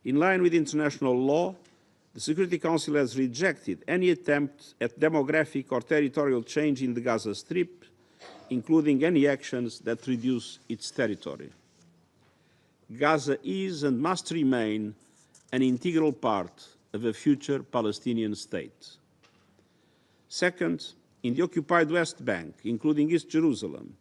In line with international law, the Security Council has rejected any attempt at demographic or territorial change in the Gaza Strip, including any actions that reduce its territory. Gaza is and must remain an integral part of a future Palestinian state. Second, in the occupied West Bank, including East Jerusalem,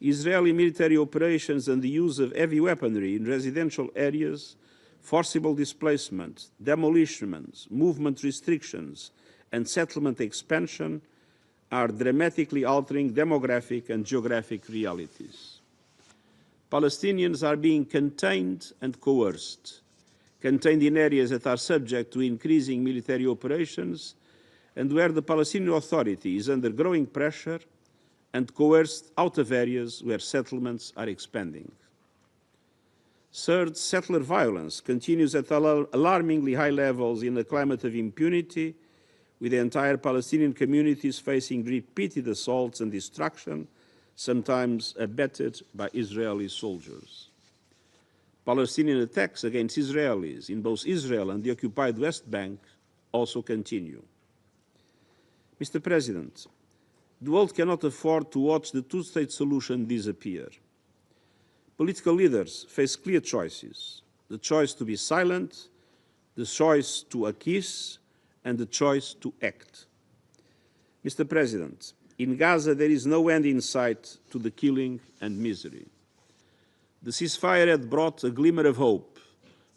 Israeli military operations and the use of heavy weaponry in residential areas, forcible displacement, demolitions, movement restrictions, and settlement expansion are dramatically altering demographic and geographic realities. Palestinians are being contained and coerced, contained in areas that are subject to increasing military operations and where the Palestinian Authority is under growing pressure, and coerced out of areas where settlements are expanding. Third, settler violence continues at alarmingly high levels in a climate of impunity, with the entire Palestinian communities facing repeated assaults and destruction, sometimes abetted by Israeli soldiers. Palestinian attacks against Israelis in both Israel and the occupied West Bank also continue. Mr. President, the world cannot afford to watch the two-state solution disappear. Political leaders face clear choices: the choice to be silent, the choice to acquiesce, and the choice to act. Mr. President, in Gaza there is no end in sight to the killing and misery. The ceasefire had brought a glimmer of hope,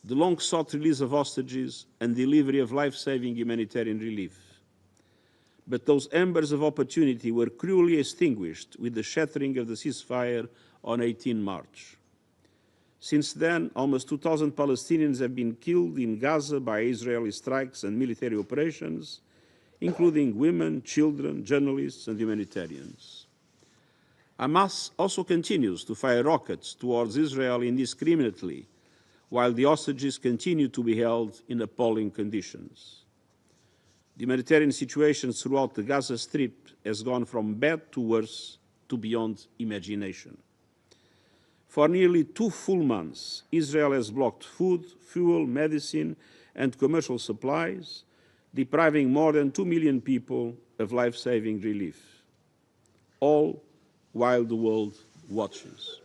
the long-sought release of hostages and delivery of life-saving humanitarian relief. But those embers of opportunity were cruelly extinguished with the shattering of the ceasefire on 18 March. Since then, almost 2,000 Palestinians have been killed in Gaza by Israeli strikes and military operations, including women, children, journalists, and humanitarians. Hamas also continues to fire rockets towards Israel indiscriminately, while the hostages continue to be held in appalling conditions. The humanitarian situation throughout the Gaza Strip has gone from bad to worse to beyond imagination. For nearly 2 full months, Israel has blocked food, fuel, medicine, and commercial supplies, depriving more than 2 million people of life-saving relief, all while the world watches.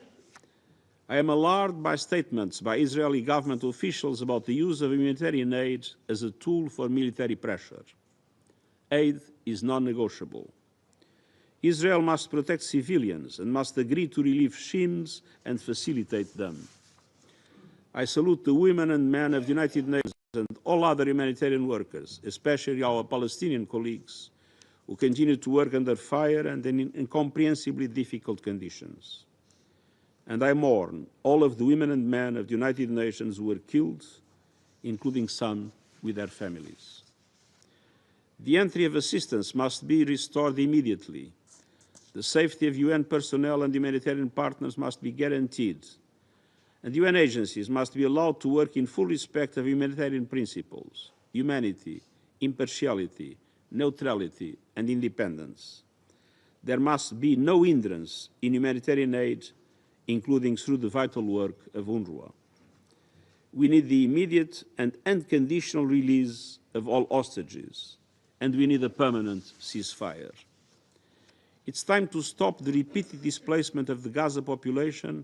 I am alarmed by statements by Israeli government officials about the use of humanitarian aid as a tool for military pressure. Aid is non-negotiable. Israel must protect civilians and must agree to relieve schemes and facilitate them. I salute the women and men of the United Nations and all other humanitarian workers, especially our Palestinian colleagues, who continue to work under fire and in incomprehensibly difficult conditions. And I mourn all of the women and men of the United Nations who were killed, including some with their families. The entry of assistance must be restored immediately. The safety of UN personnel and humanitarian partners must be guaranteed, and UN agencies must be allowed to work in full respect of humanitarian principles: humanity, impartiality, neutrality, and independence. There must be no hindrance in humanitarian aid, including through the vital work of UNRWA. We need the immediate and unconditional release of all hostages, and we need a permanent ceasefire. It's time to stop the repeated displacement of the Gaza population,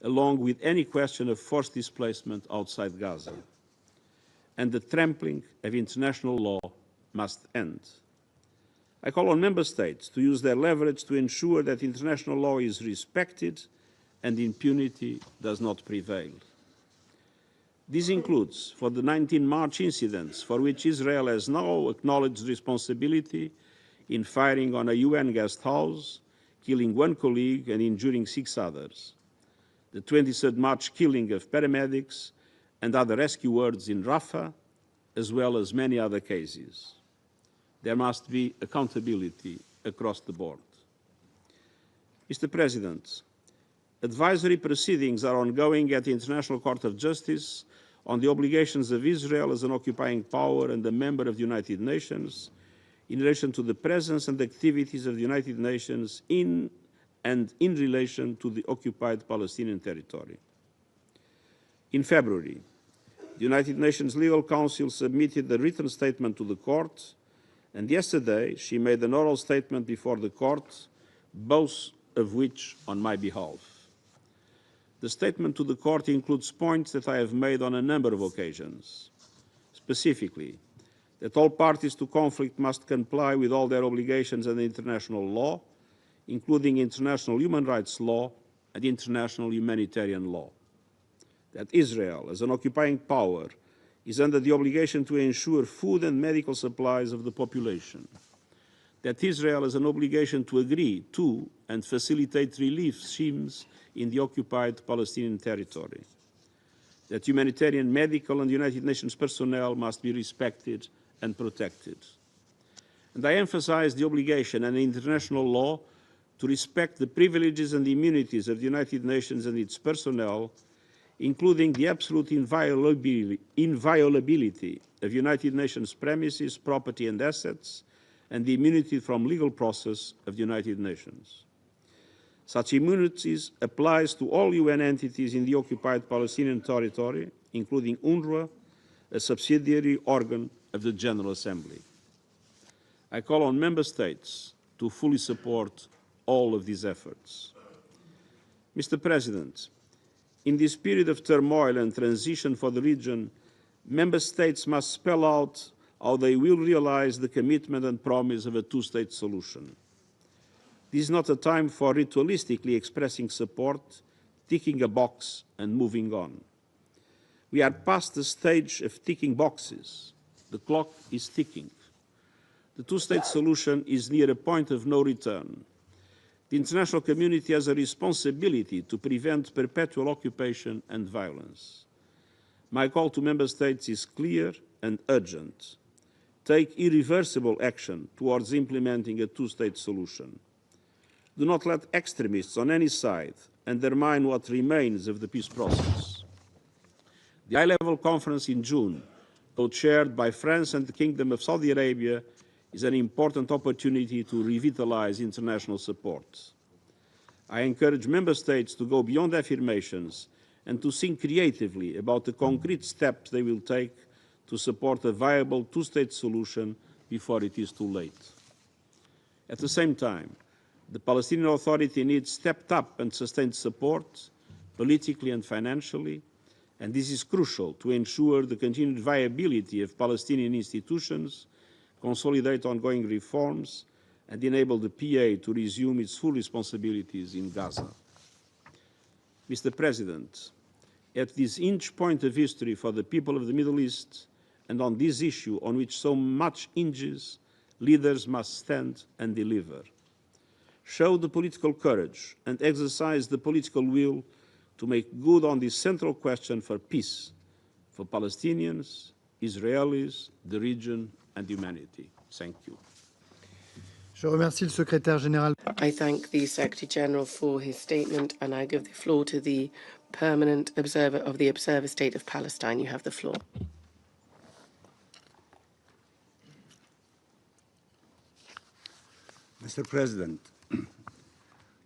along with any question of forced displacement outside Gaza. And the trampling of international law must end. I call on Member States to use their leverage to ensure that international law is respected and impunity does not prevail. This includes, for the 19 March incidents for which Israel has now acknowledged responsibility in firing on a UN guest house, killing 1 colleague and injuring 6 others, the 23rd March killing of paramedics and other rescue workers in Rafah, as well as many other cases. There must be accountability across the board. Mr. President, advisory proceedings are ongoing at the International Court of Justice on the obligations of Israel as an occupying power and a member of the United Nations in relation to the presence and activities of the United Nations in relation to the occupied Palestinian territory. In February, The United Nations Legal Council submitted a written statement to the court, and yesterday she made an oral statement before the court, both of which on my behalf. The statement to the court includes points that I have made on a number of occasions. Specifically, that all parties to conflict must comply with all their obligations under international law, including international human rights law and international humanitarian law. That Israel, as an occupying power, is under the obligation to ensure food and medical supplies of the population. That Israel has an obligation to agree to and facilitate relief schemes in the occupied Palestinian territory. That humanitarian, medical, and United Nations personnel must be respected and protected. And I emphasize the obligation under international law to respect the privileges and immunities of the United Nations and its personnel, including the absolute inviolability of United Nations premises, property and assets, and the immunity from legal process of the United Nations. Such immunities applies to all UN entities in the occupied Palestinian territory, including UNRWA, a subsidiary organ of the General Assembly. I call on Member States to fully support all of these efforts. Mr. President, in this period of turmoil and transition for the region, Member States must spell out how they will realize the commitment and promise of a two-state solution. This is not a time for ritualistically expressing support, ticking a box and moving on. We are past the stage of ticking boxes. The clock is ticking. The two-state solution is near a point of no return. The international community has a responsibility to prevent perpetual occupation and violence. My call to Member States is clear and urgent. Take irreversible action towards implementing a two-state solution. Do not let extremists on any side undermine what remains of the peace process. The high-level conference in June, co-chaired by France and the Kingdom of Saudi Arabia, is an important opportunity to revitalize international support. I encourage Member States to go beyond affirmations and to think creatively about the concrete steps they will take to support a viable two-state solution before it is too late. At the same time, the Palestinian Authority needs stepped up and sustained support, politically and financially, and this is crucial to ensure the continued viability of Palestinian institutions, consolidate ongoing reforms, and enable the PA to resume its full responsibilities in Gaza. Mr. President, at this hinge point of history for the people of the Middle East, and on this issue on which so much hinges, leaders must stand and deliver. Show the political courage and exercise the political will to make good on this central question for peace, for Palestinians, Israelis, the region, and humanity. Thank you. Je remercie le secrétaire général. I thank the Secretary General for his statement, and I give the floor to the permanent observer of the Observer State of Palestine. You have the floor. Mr. President,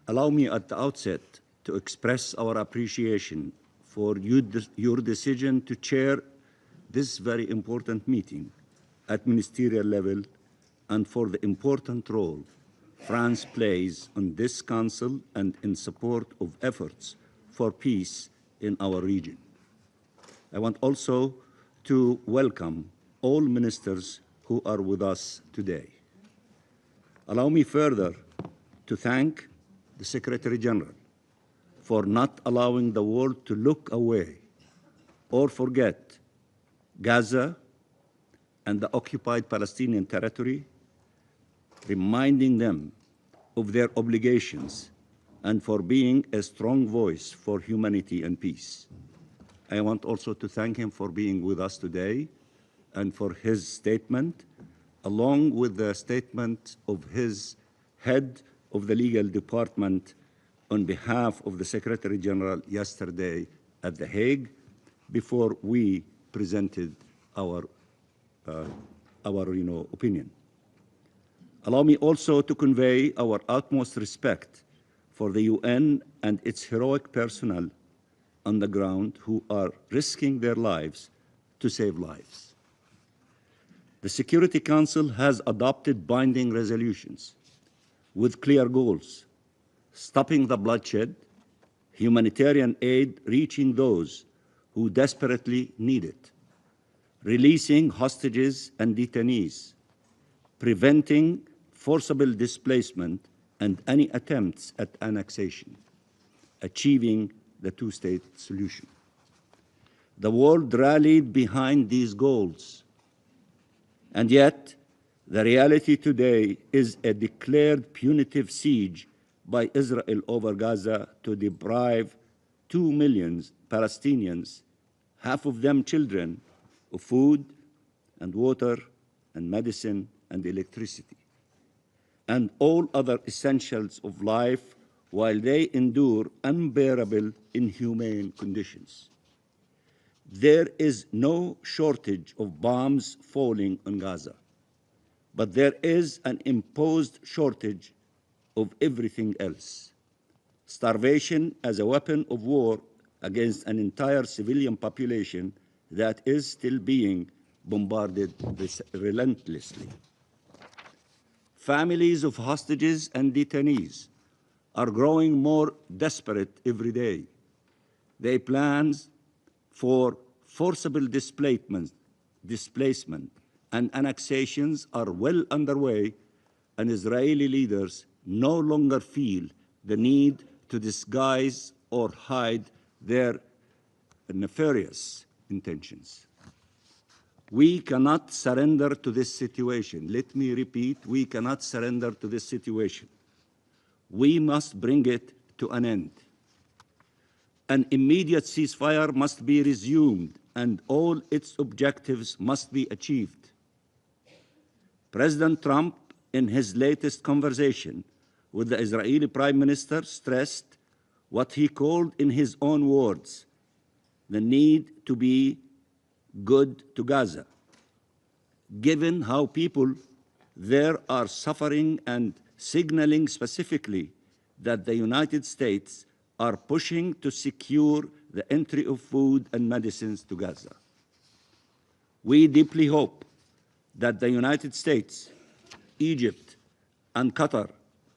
allow me at the outset to express our appreciation for your decision to chair this very important meeting at ministerial level and for the important role France plays on this Council and in support of efforts for peace in our region. I want also to welcome all ministers who are with us today. Allow me further to thank the Secretary General for not allowing the world to look away or forget Gaza and the occupied Palestinian territory, reminding them of their obligations and for being a strong voice for humanity and peace. I want also to thank him for being with us today and for his statement, along with the statement of his head of the legal department on behalf of the Secretary General yesterday at The Hague before we presented our opinion. Allow me also to convey our utmost respect for the UN and its heroic personnel on the ground who are risking their lives to save lives. The Security Council has adopted binding resolutions with clear goals: stopping the bloodshed, humanitarian aid reaching those who desperately need it, releasing hostages and detainees, preventing forcible displacement and any attempts at annexation, achieving the two-state solution. The world rallied behind these goals, and yet the reality today is a declared punitive siege by Israel over Gaza to deprive 2 million Palestinians, half of them children, of food and water and medicine and electricity, and all other essentials of life while they endure unbearable, inhumane conditions. There is no shortage of bombs falling on Gaza, but there is an imposed shortage of everything else. Starvation as a weapon of war against an entire civilian population that is still being bombarded relentlessly. Families of hostages and detainees are growing more desperate every day. Their plans for forcible displacement and annexations are well underway, and Israeli leaders no longer feel the need to disguise or hide their nefarious intentions. We cannot surrender to this situation. Let me repeat, we cannot surrender to this situation. We must bring it to an end. An immediate ceasefire must be resumed, and all its objectives must be achieved. President Trump, in his latest conversation with the Israeli Prime Minister, stressed what he called, in his own words, the need to be good to Gaza, given how people there are suffering, and signaling specifically that the United States are pushing to secure the entry of food and medicines to Gaza. We deeply hope that the United States, Egypt, and Qatar,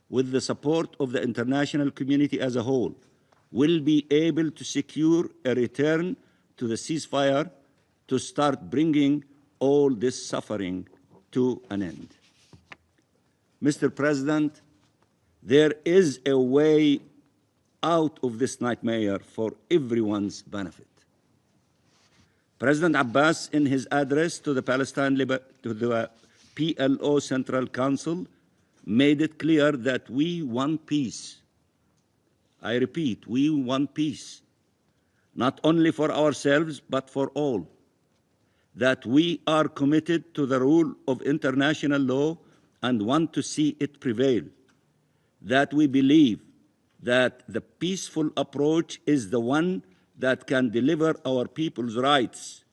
with the support of the international community as a whole, will be able to secure a return to the ceasefire to start bringing all this suffering to an end. Mr. President, there is a way out of this nightmare for everyone's benefit. President Abbas, in his address to the PLO Central Council, made it clear that we want peace. I repeat, we want peace, not only for ourselves, but for all. That we are committed to the rule of international law and want to see it prevail. That we believe that the peaceful approach is the one that can deliver our people's rights,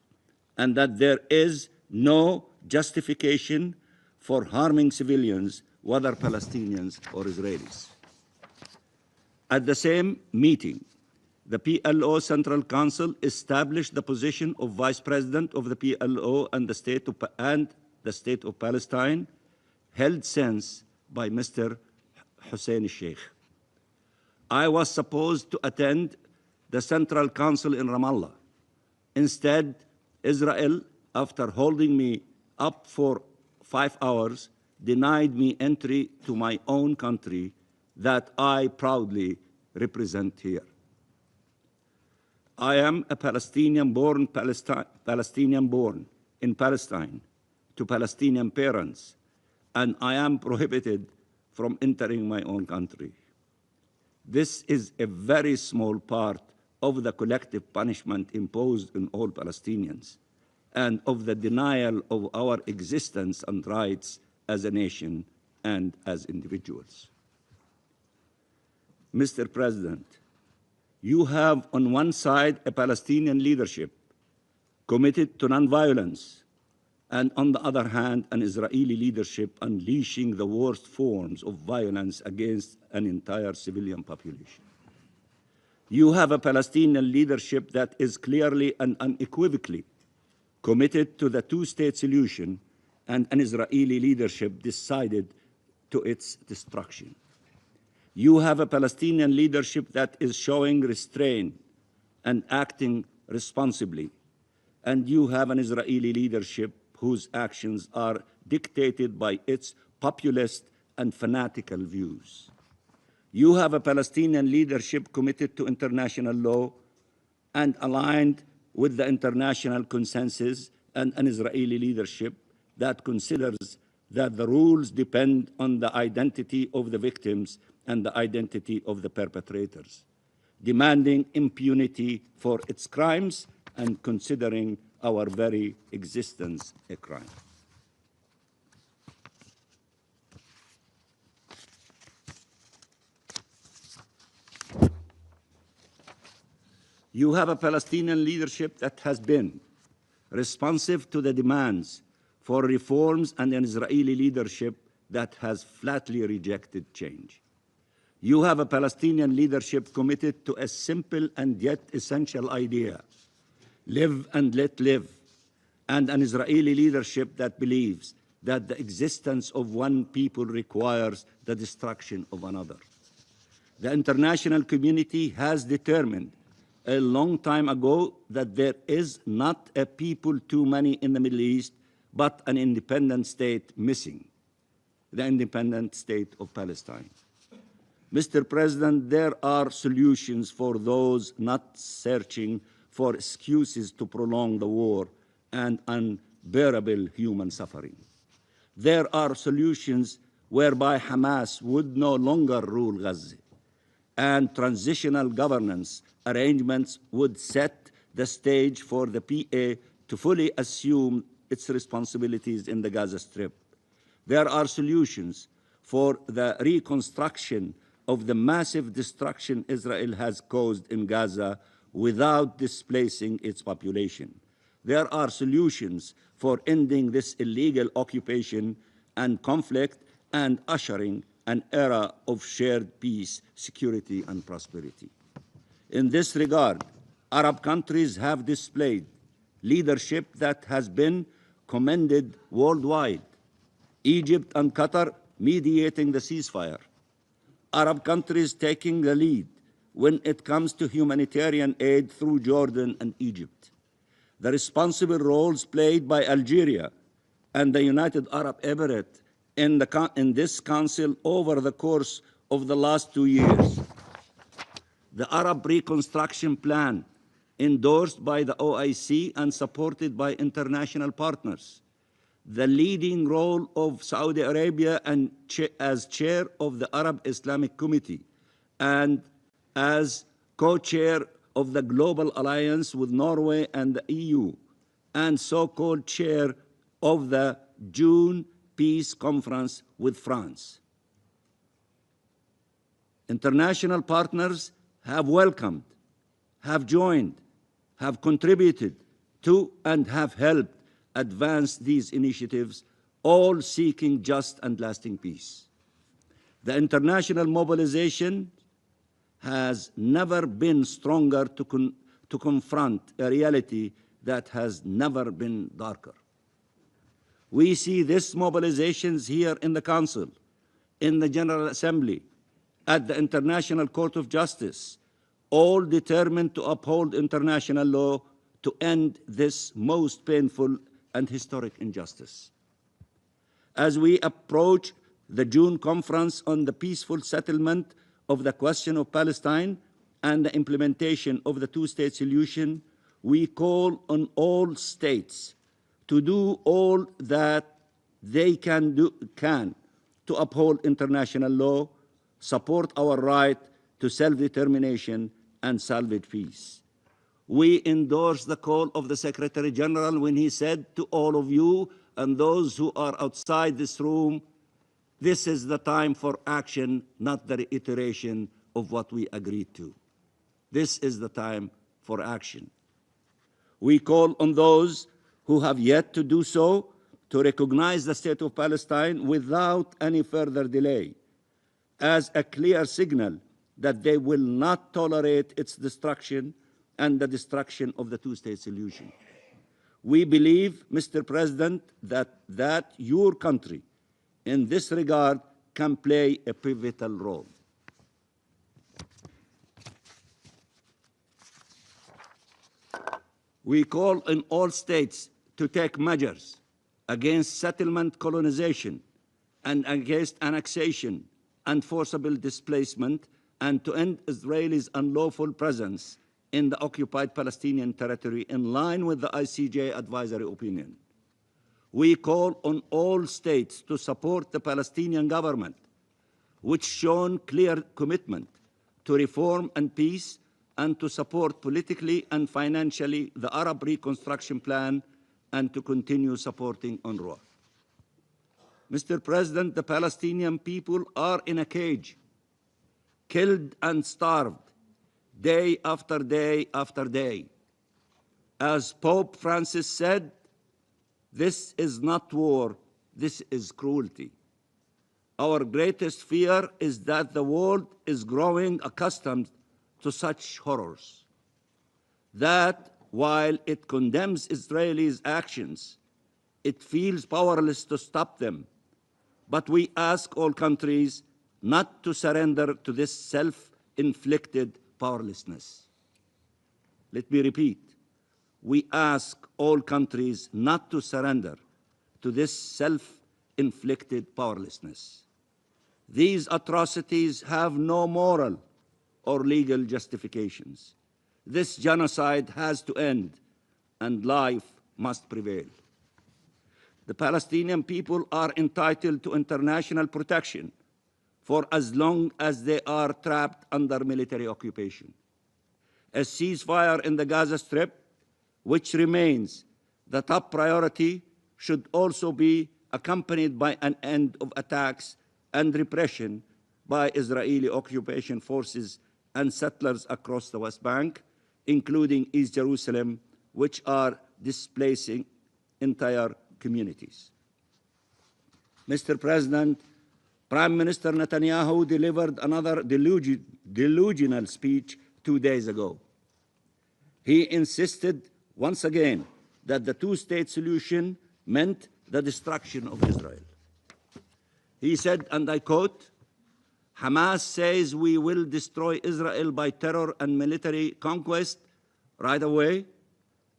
and that there is no justification for harming civilians, whether Palestinians or Israelis. At the same meeting, the PLO Central Council established the position of Vice President of the PLO and the State of Palestine, held since by Mr. Hussein al-Sheikh. I was supposed to attend the Central Council in Ramallah. Instead, Israel, after holding me up for 5 hours, denied me entry to my own country that I proudly represent here. I am a Palestinian-born in Palestine to Palestinian parents, and I am prohibited from entering my own country. This is a very small part of the collective punishment imposed on all Palestinians, and of the denial of our existence and rights as a nation and as individuals. Mr. President, you have on one side a Palestinian leadership committed to nonviolence, and on the other hand, an Israeli leadership unleashing the worst forms of violence against an entire civilian population. You have a Palestinian leadership that is clearly and unequivocally committed to the two-state solution, and an Israeli leadership decided to its destruction. You have a Palestinian leadership that is showing restraint and acting responsibly, and you have an Israeli leadership whose actions are dictated by its populist and fanatical views. You have a Palestinian leadership committed to international law and aligned with the international consensus, and an Israeli leadership that considers that the rules depend on the identity of the victims and the identity of the perpetrators, demanding impunity for its crimes and considering our very existence a crime. You have a Palestinian leadership that has been responsive to the demands for reforms and an Israeli leadership that has flatly rejected change. You have a Palestinian leadership committed to a simple and yet essential idea: live and let live, and an Israeli leadership that believes that the existence of one people requires the destruction of another. The international community has determined a long time ago that there is not a people too many in the Middle East, but an independent state missing, the independent state of Palestine. Mr. President, there are solutions for those not searching for excuses to prolong the war and unbearable human suffering. There are solutions whereby Hamas would no longer rule Gaza, and transitional governance arrangements would set the stage for the PA to fully assume its responsibilities in the Gaza Strip. There are solutions for the reconstruction of the massive destruction Israel has caused in Gaza without displacing its population. There are solutions for ending this illegal occupation and conflict and ushering an era of shared peace, security, and prosperity. In this regard, Arab countries have displayed leadership that has been commended worldwide. Egypt and Qatar mediating the ceasefire. Arab countries taking the lead when it comes to humanitarian aid through Jordan and Egypt. The responsible roles played by Algeria and the United Arab Emirates in this council over the course of the last 2 years. The Arab Reconstruction Plan, endorsed by the OIC and supported by international partners. The leading role of Saudi Arabia as chair of the Arab Islamic Committee and as co-chair of the Global Alliance with Norway and the EU, and so-called chair of the June Peace Conference with France. International partners have welcomed, have joined, have contributed to, and have helped advance these initiatives, all seeking just and lasting peace. The international mobilization has never been stronger to confront a reality that has never been darker. We see these mobilizations here in the Council, in the General Assembly, at the International Court of Justice, all determined to uphold international law to end this most painful and historic injustice. As we approach the June conference on the peaceful settlement of the question of Palestine and the implementation of the two-state solution, we call on all states to do all that they can to uphold international law, support our right to self-determination, and salvage peace. We endorse the call of the Secretary General when he said to all of you and those who are outside this room, this is the time for action, not the reiteration of what we agreed to. This is the time for action. We call on those who have yet to do so to recognize the state of Palestine without any further delay, as a clear signal that they will not tolerate its destruction and the destruction of the two-state solution. We believe, Mr. President, that your country in this regard can play a pivotal role. We call on all states to take measures against settlement colonization and against annexation and forcible displacement, and to end Israel's unlawful presence in the occupied Palestinian territory in line with the ICJ advisory opinion. We call on all states to support the Palestinian government, which shown clear commitment to reform and peace, and to support politically and financially the Arab Reconstruction Plan, and to continue supporting UNRWA. Mr. President, the Palestinian people are in a cage, killed and starved, day after day after day. As Pope Francis said, this is not war, this is cruelty. Our greatest fear is that the world is growing accustomed to such horrors, that while it condemns Israelis' actions, it feels powerless to stop them. But we ask all countries not to surrender to this self-inflicted powerlessness. Let me repeat. We ask all countries not to surrender to this self-inflicted powerlessness. These atrocities have no moral or legal justifications. This genocide has to end, and life must prevail. The Palestinian people are entitled to international protection for as long as they are trapped under military occupation. A ceasefire in the Gaza Strip, which remains the top priority, should also be accompanied by an end of attacks and repression by Israeli occupation forces and settlers across the West Bank, including East Jerusalem, which are displacing entire communities. Mr. President, Prime Minister Netanyahu delivered another delusional speech 2 days ago. He insisted once again that the two-state solution meant the destruction of Israel. He said, and I quote, "Hamas says we will destroy Israel by terror and military conquest right away,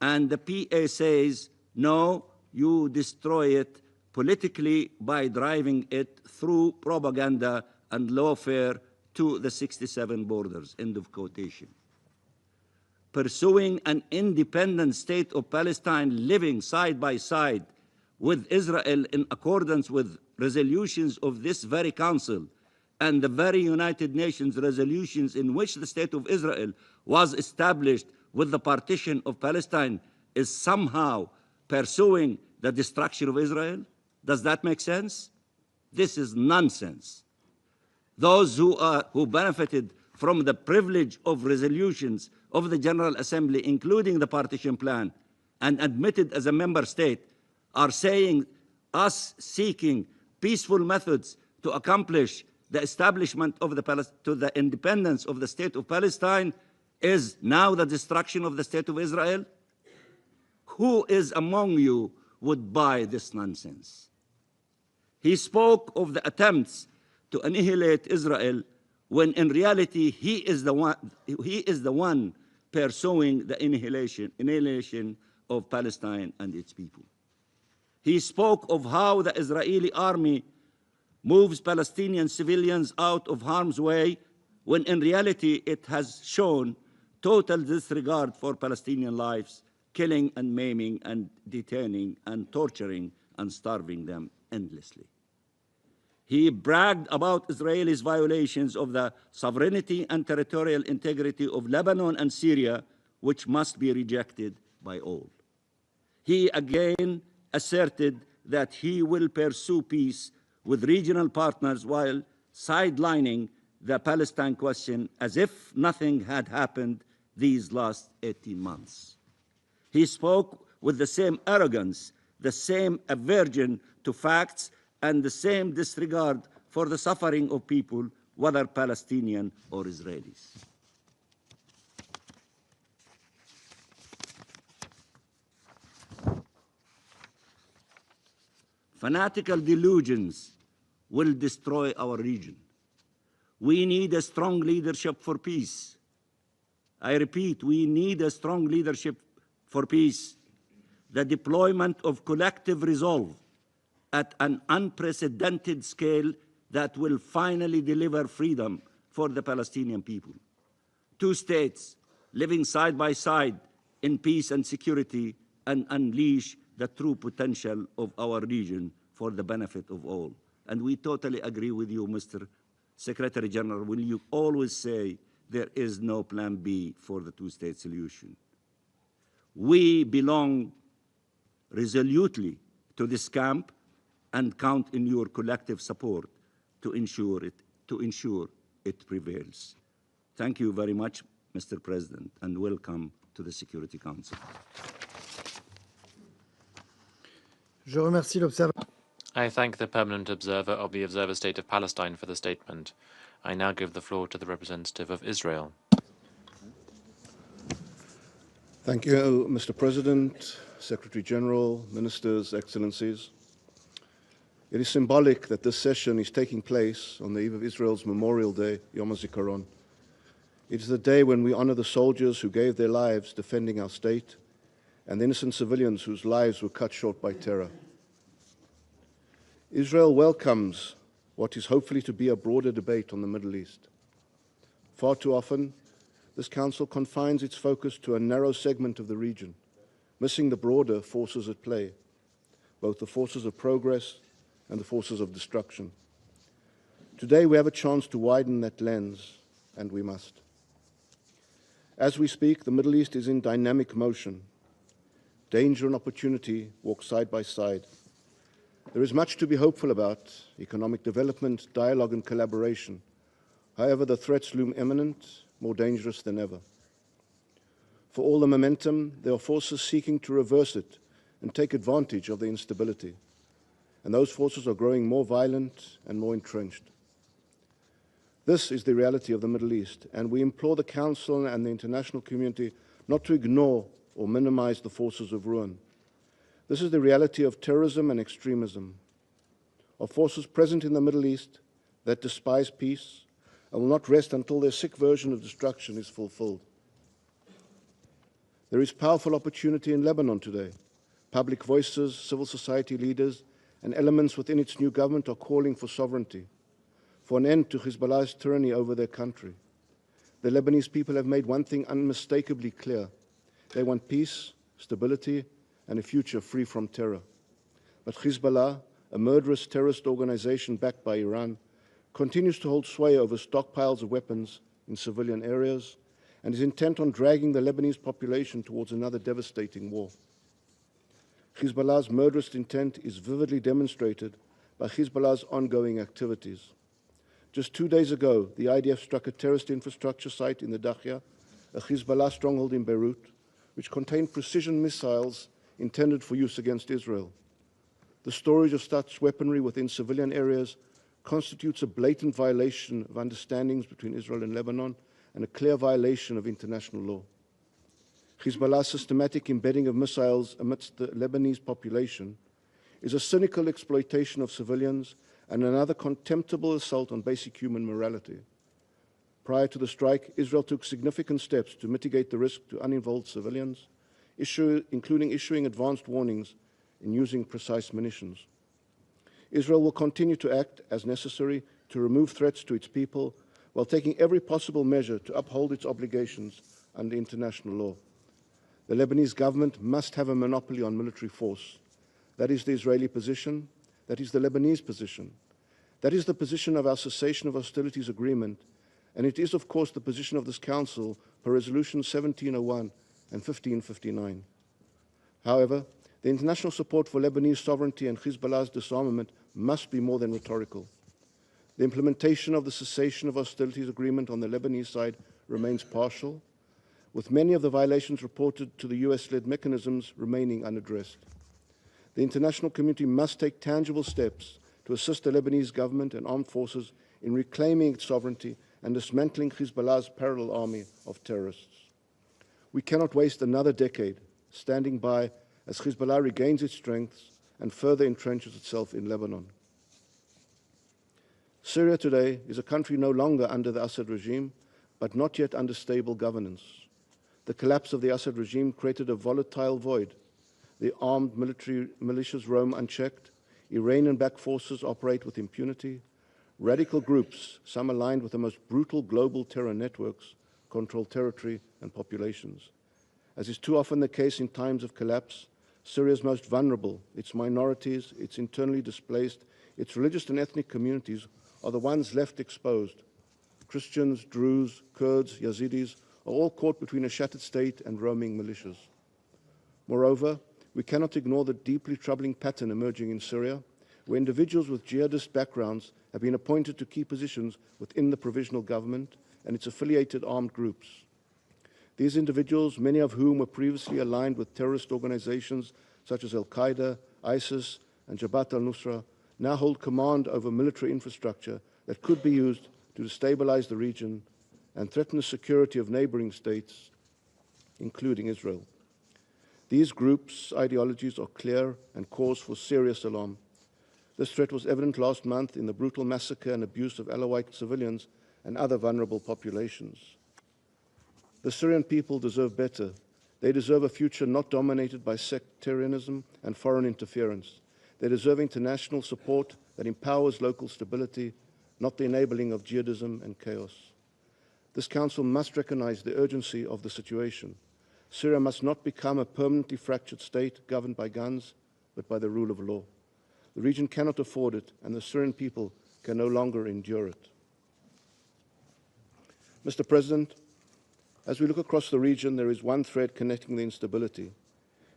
and the PA says, no, you destroy it politically by driving it through propaganda and lawfare to the 67 borders," end of quotation. Pursuing an independent state of Palestine living side by side with Israel in accordance with resolutions of this very council and the very United Nations resolutions in which the state of Israel was established with the partition of Palestine is somehow pursuing the destruction of Israel? Does that make sense? This is nonsense. Those who benefited from the privilege of resolutions of the General Assembly, including the partition plan, and admitted as a member state, are saying us seeking peaceful methods to accomplish the establishment of the independence of the state of Palestine is now the destruction of the state of Israel? Who is among you would buy this nonsense? He spoke of the attempts to annihilate Israel when in reality he is the one pursuing the annihilation of Palestine and its people. He spoke of how the Israeli army moves Palestinian civilians out of harm's way when in reality it has shown total disregard for Palestinian lives, killing and maiming and detaining and torturing and starving them endlessly. He bragged about Israel's violations of the sovereignty and territorial integrity of Lebanon and Syria, which must be rejected by all. He again asserted that he will pursue peace with regional partners while sidelining the Palestine question as if nothing had happened these last 18 months. He spoke with the same arrogance, the same aversion to facts, and the same disregard for the suffering of people, whether Palestinian or Israelis. Fanatical delusions will destroy our region. We need a strong leadership for peace. I repeat, we need a strong leadership for peace. The deployment of collective resolve at an unprecedented scale that will finally deliver freedom for the Palestinian people. Two states living side by side in peace and security, and unleash the true potential of our region for the benefit of all. And we totally agree with you, Mr. Secretary General, when you always say there is no plan B for the two-state solution. We belong resolutely to this camp and count on your collective support to ensure it prevails. Thank you very much, Mr. President, and welcome to the Security Council. Je remercie l'observateur. I thank the permanent observer of the Observer State of Palestine for the statement. I now give the floor to the representative of Israel. Thank you, Mr. President, Secretary General, Ministers, Excellencies. It is symbolic that this session is taking place on the eve of Israel's Memorial Day, Yom HaZikaron. It is the day when we honor the soldiers who gave their lives defending our state and the innocent civilians whose lives were cut short by terror. Israel welcomes what is hopefully to be a broader debate on the Middle East. Far too often, this Council confines its focus to a narrow segment of the region, missing the broader forces at play, both the forces of progress and the forces of destruction. Today we have a chance to widen that lens, and we must. As we speak, the Middle East is in dynamic motion. Danger and opportunity walk side by side. There is much to be hopeful about: economic development, dialogue and collaboration. However, the threats loom imminent, more dangerous than ever. For all the momentum, there are forces seeking to reverse it and take advantage of the instability. And those forces are growing more violent and more entrenched. This is the reality of the Middle East, and we implore the Council and the international community not to ignore or minimize the forces of ruin. This is the reality of terrorism and extremism, of forces present in the Middle East that despise peace and will not rest until their sick version of destruction is fulfilled. There is powerful opportunity in Lebanon today. Public voices, civil society leaders, and elements within its new government are calling for sovereignty, for an end to Hezbollah's tyranny over their country. The Lebanese people have made one thing unmistakably clear: they want peace, stability, and a future free from terror. But Hezbollah, a murderous terrorist organization backed by Iran, continues to hold sway over stockpiles of weapons in civilian areas and is intent on dragging the Lebanese population towards another devastating war. Hezbollah's murderous intent is vividly demonstrated by Hezbollah's ongoing activities. Just 2 days ago, the IDF struck a terrorist infrastructure site in the Dakhya, a Hezbollah stronghold in Beirut, which contained precision missiles intended for use against Israel. The storage of such weaponry within civilian areas constitutes a blatant violation of understandings between Israel and Lebanon and a clear violation of international law. Hezbollah's systematic embedding of missiles amidst the Lebanese population is a cynical exploitation of civilians and another contemptible assault on basic human morality. Prior to the strike, Israel took significant steps to mitigate the risk to uninvolved civilians, including issuing advanced warnings in using precise munitions. Israel will continue to act as necessary to remove threats to its people while taking every possible measure to uphold its obligations under international law. The Lebanese government must have a monopoly on military force. That is the Israeli position. That is the Lebanese position. That is the position of our cessation of hostilities agreement, and it is, of course, the position of this Council per Resolution 1701 and 1559. However, the international support for Lebanese sovereignty and Hezbollah's disarmament must be more than rhetorical. The implementation of the cessation of hostilities agreement on the Lebanese side remains partial, with many of the violations reported to the US-led mechanisms remaining unaddressed. The international community must take tangible steps to assist the Lebanese government and armed forces in reclaiming its sovereignty and dismantling Hezbollah's parallel army of terrorists. We cannot waste another decade standing by as Hezbollah regains its strengths and further entrenches itself in Lebanon. Syria today is a country no longer under the Assad regime, but not yet under stable governance. The collapse of the Assad regime created a volatile void. The armed militias roam unchecked, Iranian-backed forces operate with impunity, radical groups, some aligned with the most brutal global terror networks, control territory and populations. As is too often the case in times of collapse, Syria's most vulnerable, its minorities, its internally displaced, its religious and ethnic communities are the ones left exposed. Christians, Druze, Kurds, Yazidis are all caught between a shattered state and roaming militias. Moreover, we cannot ignore the deeply troubling pattern emerging in Syria, where individuals with jihadist backgrounds have been appointed to key positions within the provisional government and its affiliated armed groups. These individuals, many of whom were previously aligned with terrorist organizations such as Al-Qaeda, ISIS, and Jabhat al-Nusra, now hold command over military infrastructure that could be used to destabilize the region and threaten the security of neighboring states, including Israel. These groups' ideologies are clear and cause for serious alarm. This threat was evident last month in the brutal massacre and abuse of Alawite civilians and other vulnerable populations. The Syrian people deserve better. They deserve a future not dominated by sectarianism and foreign interference. They deserve international support that empowers local stability, not the enabling of jihadism and chaos. This Council must recognize the urgency of the situation. Syria must not become a permanently fractured state governed by guns, but by the rule of law. The region cannot afford it, and the Syrian people can no longer endure it. Mr. President, as we look across the region, there is one thread connecting the instability.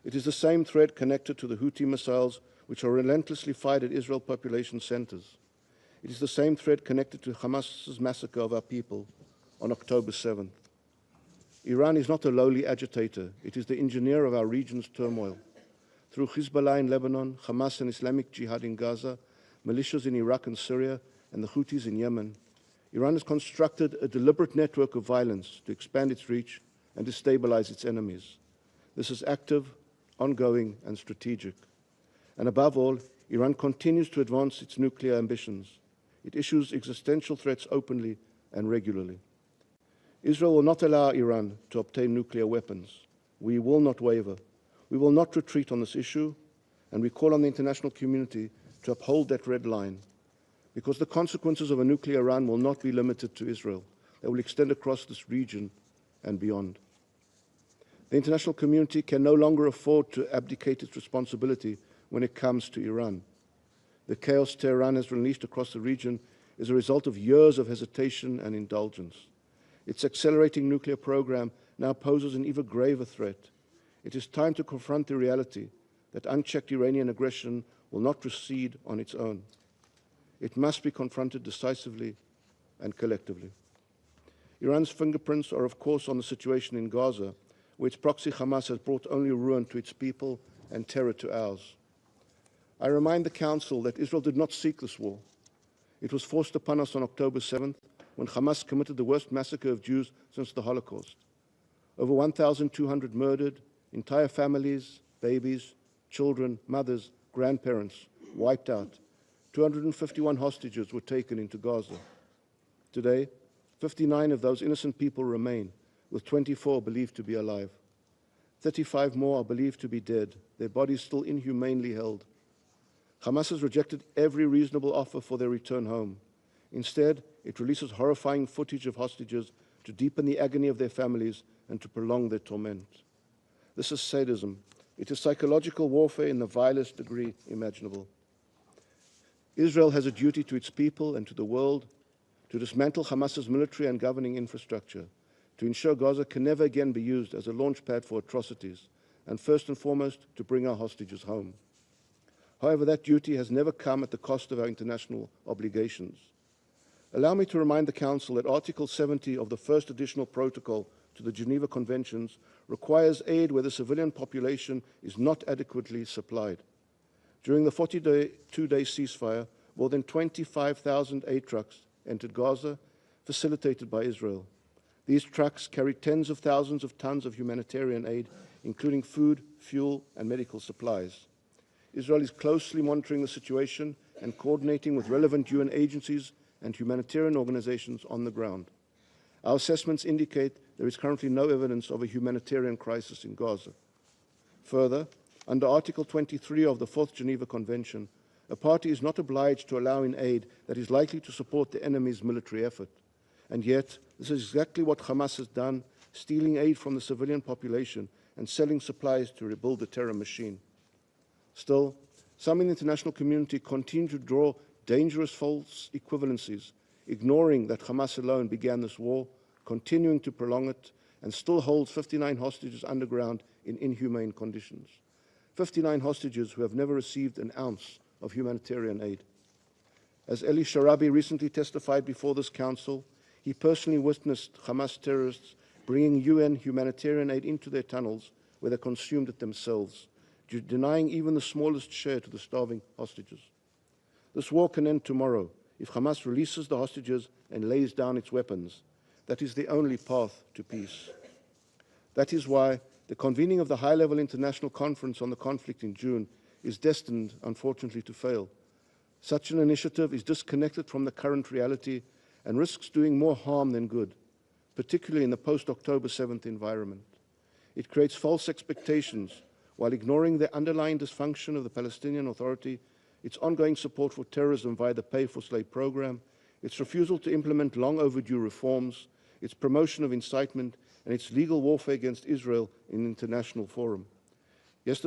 It is the same thread connected to the Houthi missiles which are relentlessly fired at Israel population centers. It is the same thread connected to Hamas's massacre of our people on October 7th. Iran is not a lowly agitator. It is the engineer of our region's turmoil. Through Hezbollah in Lebanon, Hamas and Islamic Jihad in Gaza, militias in Iraq and Syria, and the Houthis in Yemen, Iran has constructed a deliberate network of violence to expand its reach and destabilize its enemies. This is active, ongoing, and strategic. And above all, Iran continues to advance its nuclear ambitions. It issues existential threats openly and regularly. Israel will not allow Iran to obtain nuclear weapons. We will not waver. We will not retreat on this issue, and we call on the international community to uphold that red line, because the consequences of a nuclear Iran will not be limited to Israel. They will extend across this region and beyond. The international community can no longer afford to abdicate its responsibility when it comes to Iran. The chaos Tehran has unleashed across the region is a result of years of hesitation and indulgence. Its accelerating nuclear program now poses an even graver threat. It is time to confront the reality that unchecked Iranian aggression will not recede on its own. It must be confronted decisively and collectively. Iran's fingerprints are, of course, on the situation in Gaza, where its proxy Hamas has brought only ruin to its people and terror to ours. I remind the Council that Israel did not seek this war. It was forced upon us on October 7th, when Hamas committed the worst massacre of Jews since the Holocaust. Over 1,200 murdered, entire families, babies, children, mothers, grandparents wiped out. 251 hostages were taken into Gaza. Today, 59 of those innocent people remain, with 24 believed to be alive. 35 more are believed to be dead, their bodies still inhumanely held. Hamas has rejected every reasonable offer for their return home. Instead, it releases horrifying footage of hostages to deepen the agony of their families and to prolong their torment. This is sadism. It is psychological warfare in the vilest degree imaginable. Israel has a duty to its people and to the world to dismantle Hamas's military and governing infrastructure, to ensure Gaza can never again be used as a launchpad for atrocities, and first and foremost, to bring our hostages home. However, that duty has never come at the cost of our international obligations. Allow me to remind the Council that Article 70 of the first additional protocol to the Geneva Conventions requires aid where the civilian population is not adequately supplied. During the 42-day ceasefire, more than 25,000 aid trucks entered Gaza, facilitated by Israel. These trucks carried tens of thousands of tons of humanitarian aid, including food, fuel, and medical supplies. Israel is closely monitoring the situation and coordinating with relevant UN agencies and humanitarian organizations on the ground. Our assessments indicate there is currently no evidence of a humanitarian crisis in Gaza. Further, under Article 23 of the Fourth Geneva Convention, a party is not obliged to allow in aid that is likely to support the enemy's military effort. And yet, this is exactly what Hamas has done, stealing aid from the civilian population and selling supplies to rebuild the terror machine. Still, some in the international community continue to draw dangerous false equivalencies, ignoring that Hamas alone began this war, continuing to prolong it, and still holds 59 hostages underground in inhumane conditions. 59 hostages who have never received an ounce of humanitarian aid. As Eli Sharabi recently testified before this council, he personally witnessed Hamas terrorists bringing UN humanitarian aid into their tunnels where they consumed it themselves, denying even the smallest share to the starving hostages. This war can end tomorrow if Hamas releases the hostages and lays down its weapons. That is the only path to peace. That is why the convening of the high-level international conference on the conflict in June is destined, unfortunately, to fail. Such an initiative is disconnected from the current reality and risks doing more harm than good, particularly in the post-October 7th environment. It creates false expectations while ignoring the underlying dysfunction of the Palestinian Authority, its ongoing support for terrorism via the pay-for-slave program, its refusal to implement long-overdue reforms, its promotion of incitement, and its legal warfare against Israel in international forum. Yet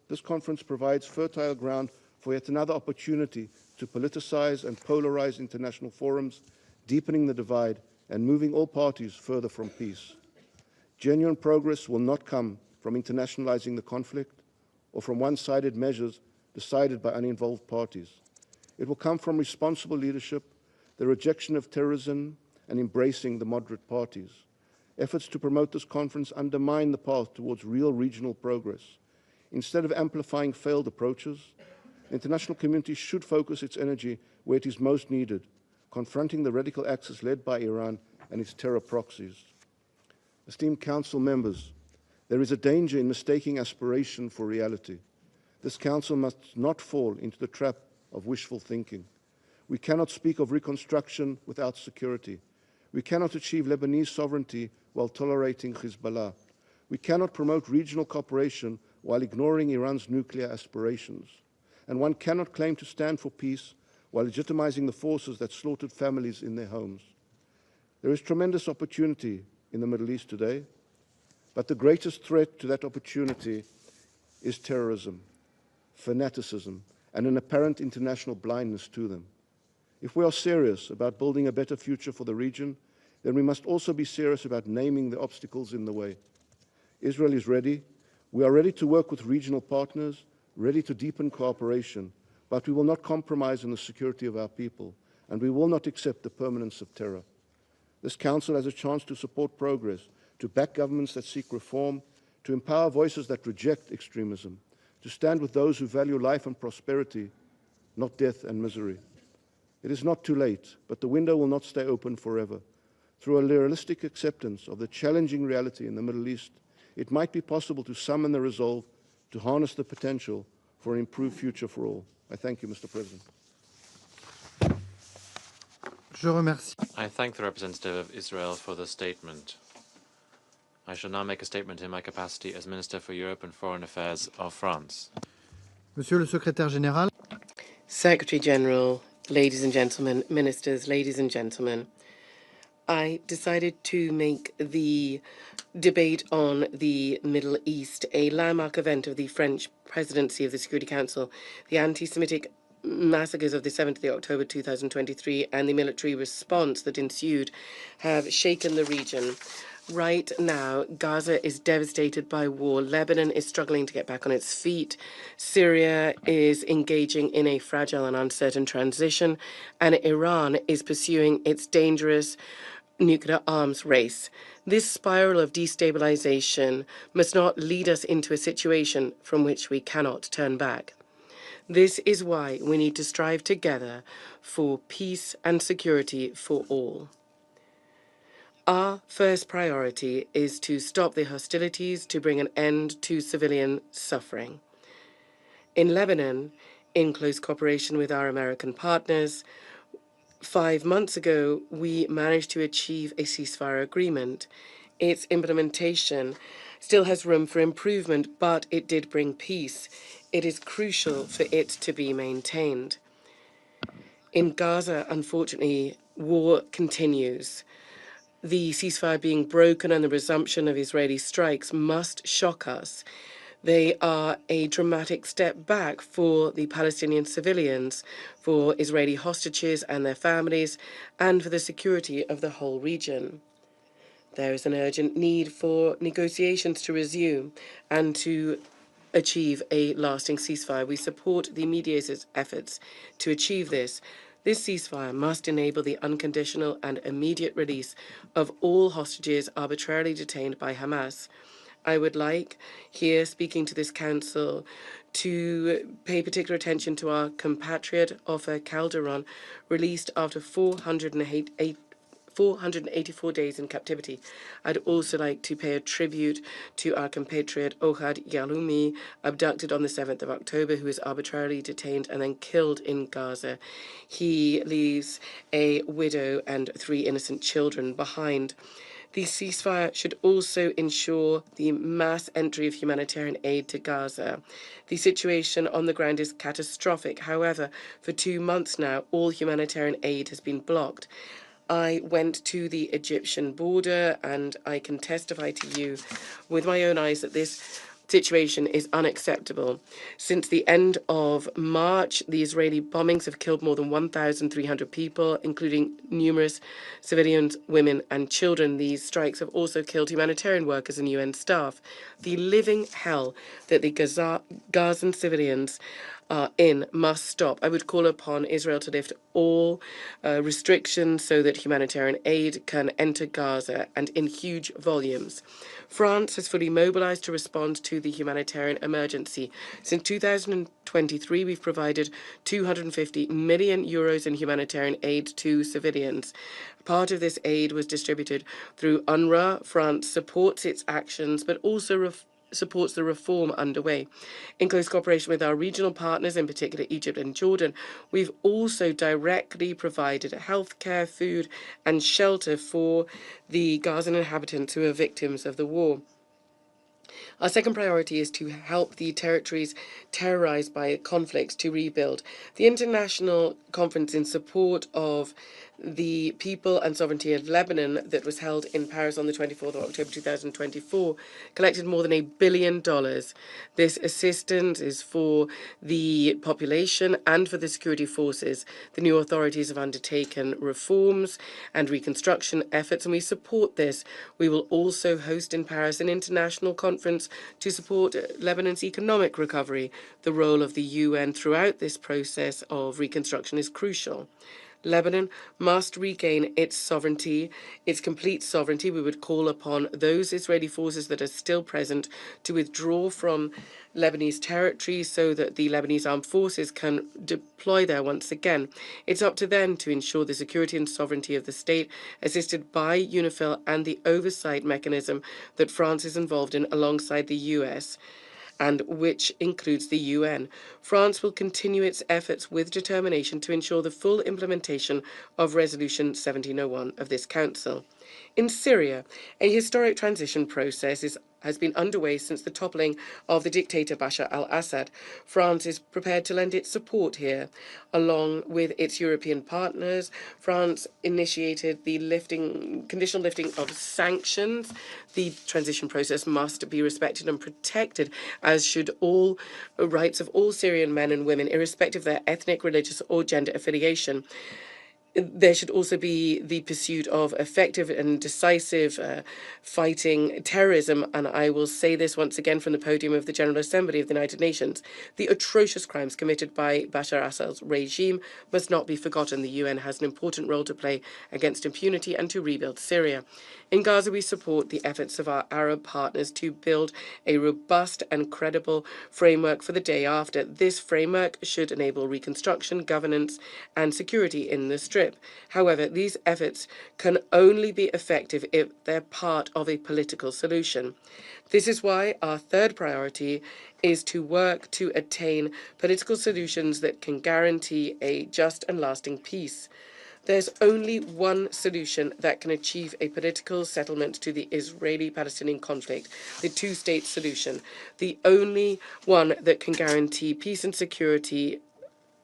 this conference provides fertile ground for yet another opportunity to politicize and polarize international forums, deepening the divide and moving all parties further from peace. Genuine progress will not come from internationalizing the conflict or from one-sided measures decided by uninvolved parties. It will come from responsible leadership, the rejection of terrorism, and embracing the moderate parties. Efforts to promote this conference undermine the path towards real regional progress. Instead of amplifying failed approaches, the international community should focus its energy where it is most needed, confronting the radical axis led by Iran and its terror proxies. Esteemed Council members, there is a danger in mistaking aspiration for reality. This Council must not fall into the trap of wishful thinking. We cannot speak of reconstruction without security. We cannot achieve Lebanese sovereignty while tolerating Hezbollah. We cannot promote regional cooperation while ignoring Iran's nuclear aspirations. And one cannot claim to stand for peace while legitimizing the forces that slaughtered families in their homes. There is tremendous opportunity in the Middle East today, but the greatest threat to that opportunity is terrorism, fanaticism, and an apparent international blindness to them. If we are serious about building a better future for the region, then we must also be serious about naming the obstacles in the way. Israel is ready. We are ready to work with regional partners, ready to deepen cooperation, but we will not compromise on the security of our people, and we will not accept the permanence of terror. This Council has a chance to support progress, to back governments that seek reform, to empower voices that reject extremism, to stand with those who value life and prosperity, not death and misery. It is not too late, but the window will not stay open forever. Through a realistic acceptance of the challenging reality in the Middle East, it might be possible to summon the resolve to harness the potential for an improved future for all. I thank you, Mr. President. Je remercie. I thank the representative of Israel for the statement. I shall now make a statement in my capacity as Minister for Europe and Foreign Affairs of France. Monsieur le Secrétaire Général. Secretary General, ladies and gentlemen, ministers, ladies and gentlemen, I decided to make the debate on the Middle East a landmark event of the French presidency of the Security Council. The anti-Semitic massacres of the 7th of October 2023 and the military response that ensued have shaken the region. Right now, Gaza is devastated by war. Lebanon is struggling to get back on its feet. Syria is engaging in a fragile and uncertain transition. And Iran is pursuing its dangerous nuclear arms race. This spiral of destabilization must not lead us into a situation from which we cannot turn back. This is why we need to strive together for peace and security for all. Our first priority is to stop the hostilities, to bring an end to civilian suffering. In Lebanon, in close cooperation with our American partners, 5 months ago, we managed to achieve a ceasefire agreement. Its implementation still has room for improvement, but it did bring peace. It is crucial for it to be maintained. In Gaza, unfortunately, war continues. The ceasefire being broken and the resumption of Israeli strikes must shock us. They are a dramatic step back for the Palestinian civilians, for Israeli hostages and their families, and for the security of the whole region. There is an urgent need for negotiations to resume and to achieve a lasting ceasefire. We support the mediators' efforts to achieve this. This ceasefire must enable the unconditional and immediate release of all hostages arbitrarily detained by Hamas. I would like, here speaking to this council, to pay particular attention to our compatriot Ofer Calderon, released after 484 days in captivity. I'd also like to pay a tribute to our compatriot Ohad Yaloumi, abducted on the 7th of October, who was arbitrarily detained and then killed in Gaza. He leaves a widow and 3 innocent children behind. The ceasefire should also ensure the mass entry of humanitarian aid to Gaza. The situation on the ground is catastrophic. However, for 2 months now, all humanitarian aid has been blocked. I went to the Egyptian border and I can testify to you with my own eyes that this situation is unacceptable. Since the end of March, the Israeli bombings have killed more than 1,300 people, including numerous civilians, women, and children. These strikes have also killed humanitarian workers and UN staff. The living hell that the Gazan civilians are in must stop. I would call upon Israel to lift all restrictions so that humanitarian aid can enter Gaza and in huge volumes. France has fully mobilized to respond to the humanitarian emergency. Since 2023, we've provided 250 million euros in humanitarian aid to civilians. Part of this aid was distributed through UNRWA. France supports its actions, but also supports the reform underway. In close cooperation with our regional partners, in particular Egypt and Jordan, we've also directly provided healthcare, food, and shelter for the Gazan inhabitants who are victims of the war. Our second priority is to help the territories terrorized by conflicts to rebuild. The international conference in support of the people and sovereignty of Lebanon that was held in Paris on the 24th of October 2024 collected more than $1 billion. This assistance is for the population and for the security forces. The new authorities have undertaken reforms and reconstruction efforts, and we support this. We will also host in Paris an international conference to support Lebanon's economic recovery. The role of the UN throughout this process of reconstruction is crucial. Lebanon must regain its sovereignty, its complete sovereignty. We would call upon those Israeli forces that are still present to withdraw from Lebanese territory so that the Lebanese armed forces can deploy there once again. It's up to them to ensure the security and sovereignty of the state, assisted by UNIFIL and the oversight mechanism that France is involved in alongside the US, and which includes the UN. France will continue its efforts with determination to ensure the full implementation of Resolution 1701 of this Council. In Syria, a historic transition process has been underway since the toppling of the dictator Bashar al-Assad. France is prepared to lend its support here. Along with its European partners, France initiated the conditional lifting of sanctions. The transition process must be respected and protected, as should all rights of all Syrian men and women, irrespective of their ethnic, religious, or gender affiliation. There should also be the pursuit of effective and decisive fighting terrorism, and I will say this once again from the podium of the General Assembly of the United Nations. The atrocious crimes committed by Bashar al-Assad's regime must not be forgotten. The UN has an important role to play against impunity and to rebuild Syria. In Gaza, we support the efforts of our Arab partners to build a robust and credible framework for the day after. This framework should enable reconstruction, governance, and security in the Strip. However, these efforts can only be effective if they're part of a political solution. This is why our third priority is to work to attain political solutions that can guarantee a just and lasting peace. There's only one solution that can achieve a political settlement to the Israeli-Palestinian conflict, the two-state solution, the only one that can guarantee peace and security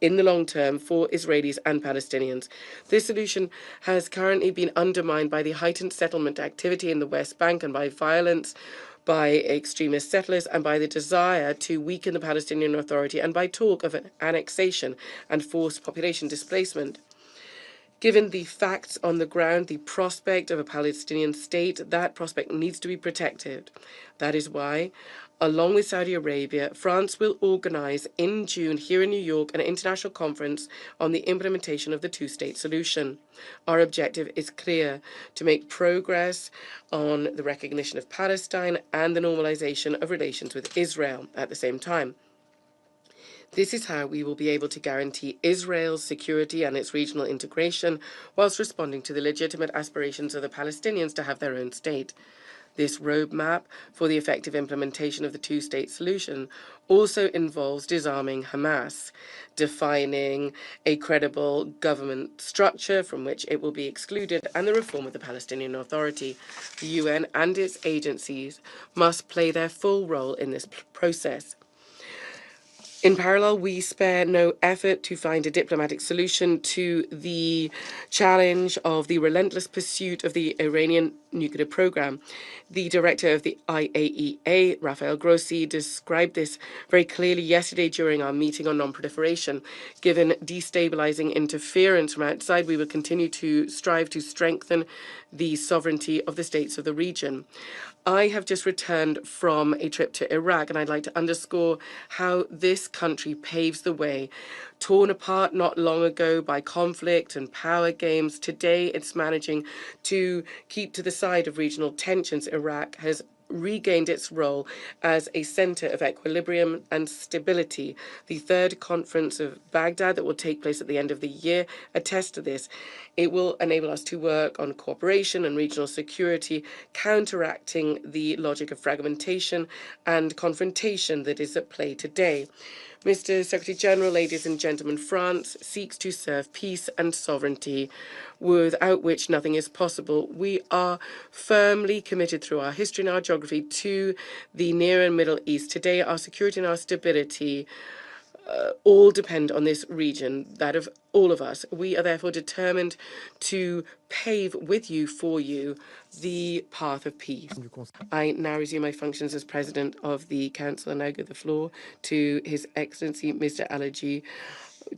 in the long term for Israelis and Palestinians. This solution has currently been undermined by the heightened settlement activity in the West Bank and by violence by extremist settlers and by the desire to weaken the Palestinian Authority and by talk of an annexation and forced population displacement. Given the facts on the ground, the prospect of a Palestinian state, that prospect needs to be protected. That is why, along with Saudi Arabia, France will organize in June here in New York an international conference on the implementation of the two-state solution. Our objective is clear: to make progress on the recognition of Palestine and the normalization of relations with Israel at the same time. This is how we will be able to guarantee Israel's security and its regional integration whilst responding to the legitimate aspirations of the Palestinians to have their own state. This roadmap for the effective implementation of the two-state solution also involves disarming Hamas, defining a credible government structure from which it will be excluded, and the reform of the Palestinian Authority. The UN and its agencies must play their full role in this process. In parallel, we spare no effort to find a diplomatic solution to the challenge of the relentless pursuit of the Iranian nuclear program. The director of the IAEA, Rafael Grossi, described this very clearly yesterday during our meeting on non-proliferation. Given destabilizing interference from outside, we will continue to strive to strengthen the sovereignty of the states of the region. I have just returned from a trip to Iraq, and I'd like to underscore how this country paves the way. Torn apart not long ago by conflict and power games, today it's managing to keep to the side of regional tensions. Iraq has regained its role as a center of equilibrium and stability. The third conference of Baghdad that will take place at the end of the year attests to this. It will enable us to work on cooperation and regional security, counteracting the logic of fragmentation and confrontation that is at play today. Mr. Secretary General, ladies and gentlemen, France seeks to serve peace and sovereignty, without which nothing is possible. We are firmly committed through our history and our geography to the Near and Middle East. Today, our security and our stability all depend on this region, that of all of us. We are therefore determined to pave with you, for you, the path of peace. I now resume my functions as President of the Council, and I give the floor to His Excellency Mr. Alaji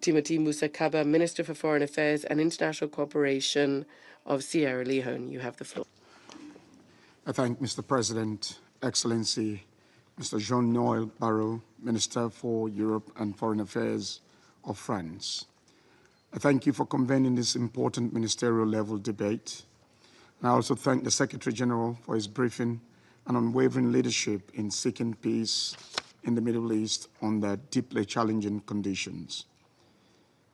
Timothy Musa Kaba, Minister for Foreign Affairs and International Cooperation of Sierra Leone. You have the floor. I thank Mr. President, Excellency Mr. Jean-Noël Barrot, Minister for Europe and Foreign Affairs of France. I thank you for convening this important ministerial level debate. And I also thank the Secretary General for his briefing and unwavering leadership in seeking peace in the Middle East under deeply challenging conditions.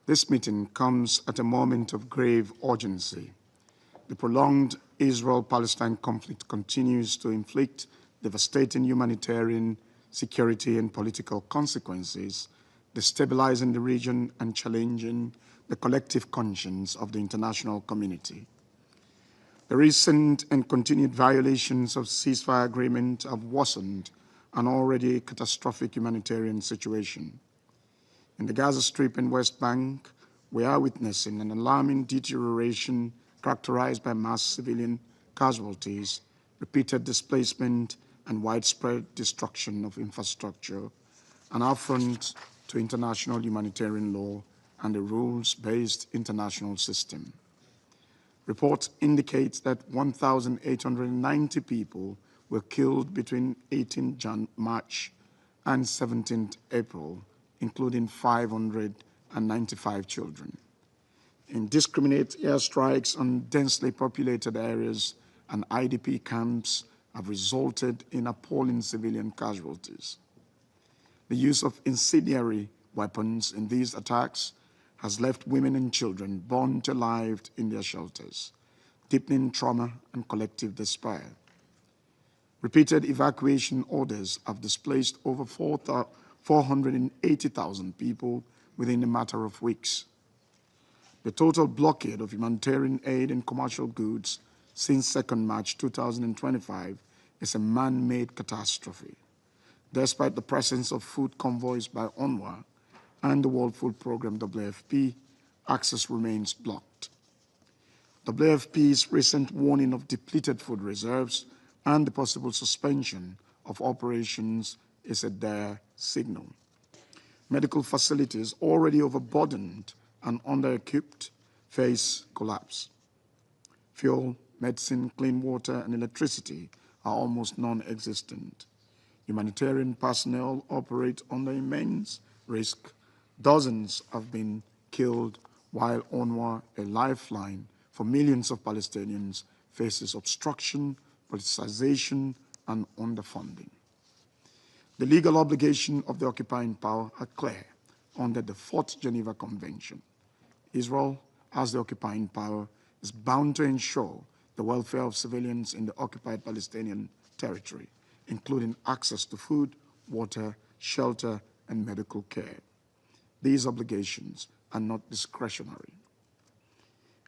This meeting comes at a moment of grave urgency. The prolonged Israel-Palestine conflict continues to inflict devastating humanitarian, security, and political consequences, destabilizing the region and challenging the collective conscience of the international community. The recent and continued violations of ceasefire agreement have worsened an already catastrophic humanitarian situation. In the Gaza Strip and West Bank, we are witnessing an alarming deterioration characterized by mass civilian casualties, repeated displacement, and widespread destruction of infrastructure, an affront to international humanitarian law and the rules-based international system. Reports indicate that 1,890 people were killed between 18 March and 17 April, including 595 children. Indiscriminate airstrikes on densely populated areas and IDP camps have resulted in appalling civilian casualties. The use of incendiary weapons in these attacks has left women and children burnt alive in their shelters, deepening trauma and collective despair. Repeated evacuation orders have displaced over 480,000 people within a matter of weeks. The total blockade of humanitarian aid and commercial goods since 2nd March 2025 is a man-made catastrophe. Despite the presence of food convoys by UNRWA and the World Food Programme WFP, access remains blocked. WFP's recent warning of depleted food reserves and the possible suspension of operations is a dire signal. Medical facilities already overburdened and under-equipped face collapse. Fuel, medicine, clean water, and electricity are almost non-existent. Humanitarian personnel operate under immense risk. Dozens have been killed, while UNRWA, a lifeline for millions of Palestinians, faces obstruction, politicization, and underfunding. The legal obligations of the occupying power are clear under the 4th Geneva Convention. Israel, as the occupying power, is bound to ensure the welfare of civilians in the occupied Palestinian territory, including access to food, water, shelter, and medical care. These obligations are not discretionary.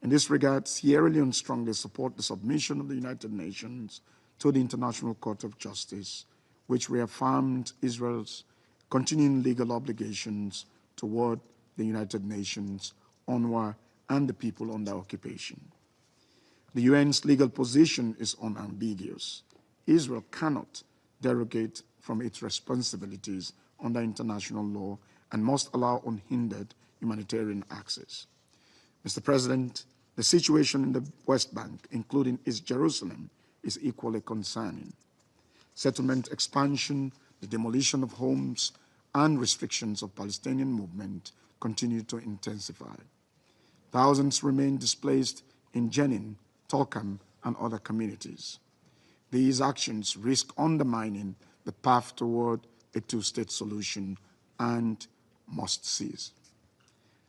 In this regard, Sierra Leone strongly supports the submission of the United Nations to the International Court of Justice, which reaffirmed Israel's continuing legal obligations toward the United Nations, UNRWA, and the people under occupation. The UN's legal position is unambiguous. Israel cannot derogate from its responsibilities under international law and must allow unhindered humanitarian access. Mr. President, the situation in the West Bank, including East Jerusalem, is equally concerning. Settlement expansion, the demolition of homes, and restrictions of Palestinian movement continue to intensify. Thousands remain displaced in Jenin, Tulkarm, and other communities. These actions risk undermining the path toward a two-state solution and must cease.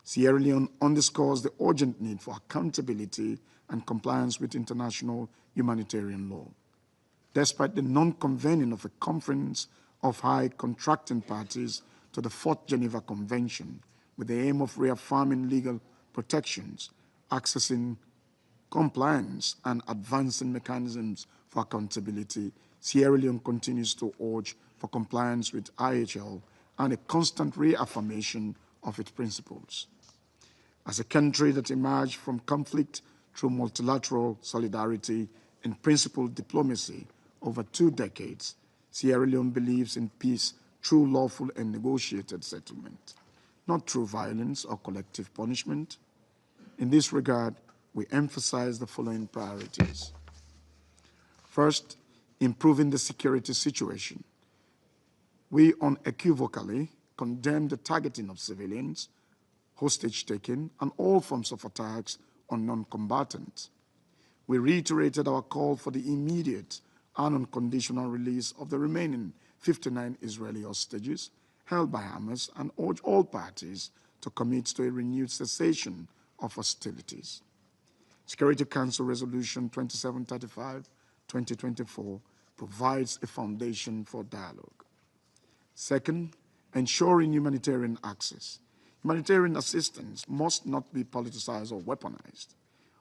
Sierra Leone underscores the urgent need for accountability and compliance with international humanitarian law. Despite the non-convening of a conference of high contracting parties to the 4th Geneva Convention with the aim of reaffirming legal protections, accessing compliance, and advancing mechanisms for accountability, Sierra Leone continues to urge for compliance with IHL and a constant reaffirmation of its principles. As a country that emerged from conflict through multilateral solidarity and principled diplomacy over 2 decades, Sierra Leone believes in peace through lawful and negotiated settlement, not through violence or collective punishment. In this regard, we emphasize the following priorities. First, improving the security situation. We unequivocally condemn the targeting of civilians, hostage-taking, and all forms of attacks on non-combatants. We reiterated our call for the immediate and unconditional release of the remaining 59 Israeli hostages held by Hamas and urge all parties to commit to a renewed cessation of hostilities. Security Council Resolution 2735/2024 provides a foundation for dialogue. Second, ensuring humanitarian access. Humanitarian assistance must not be politicized or weaponized.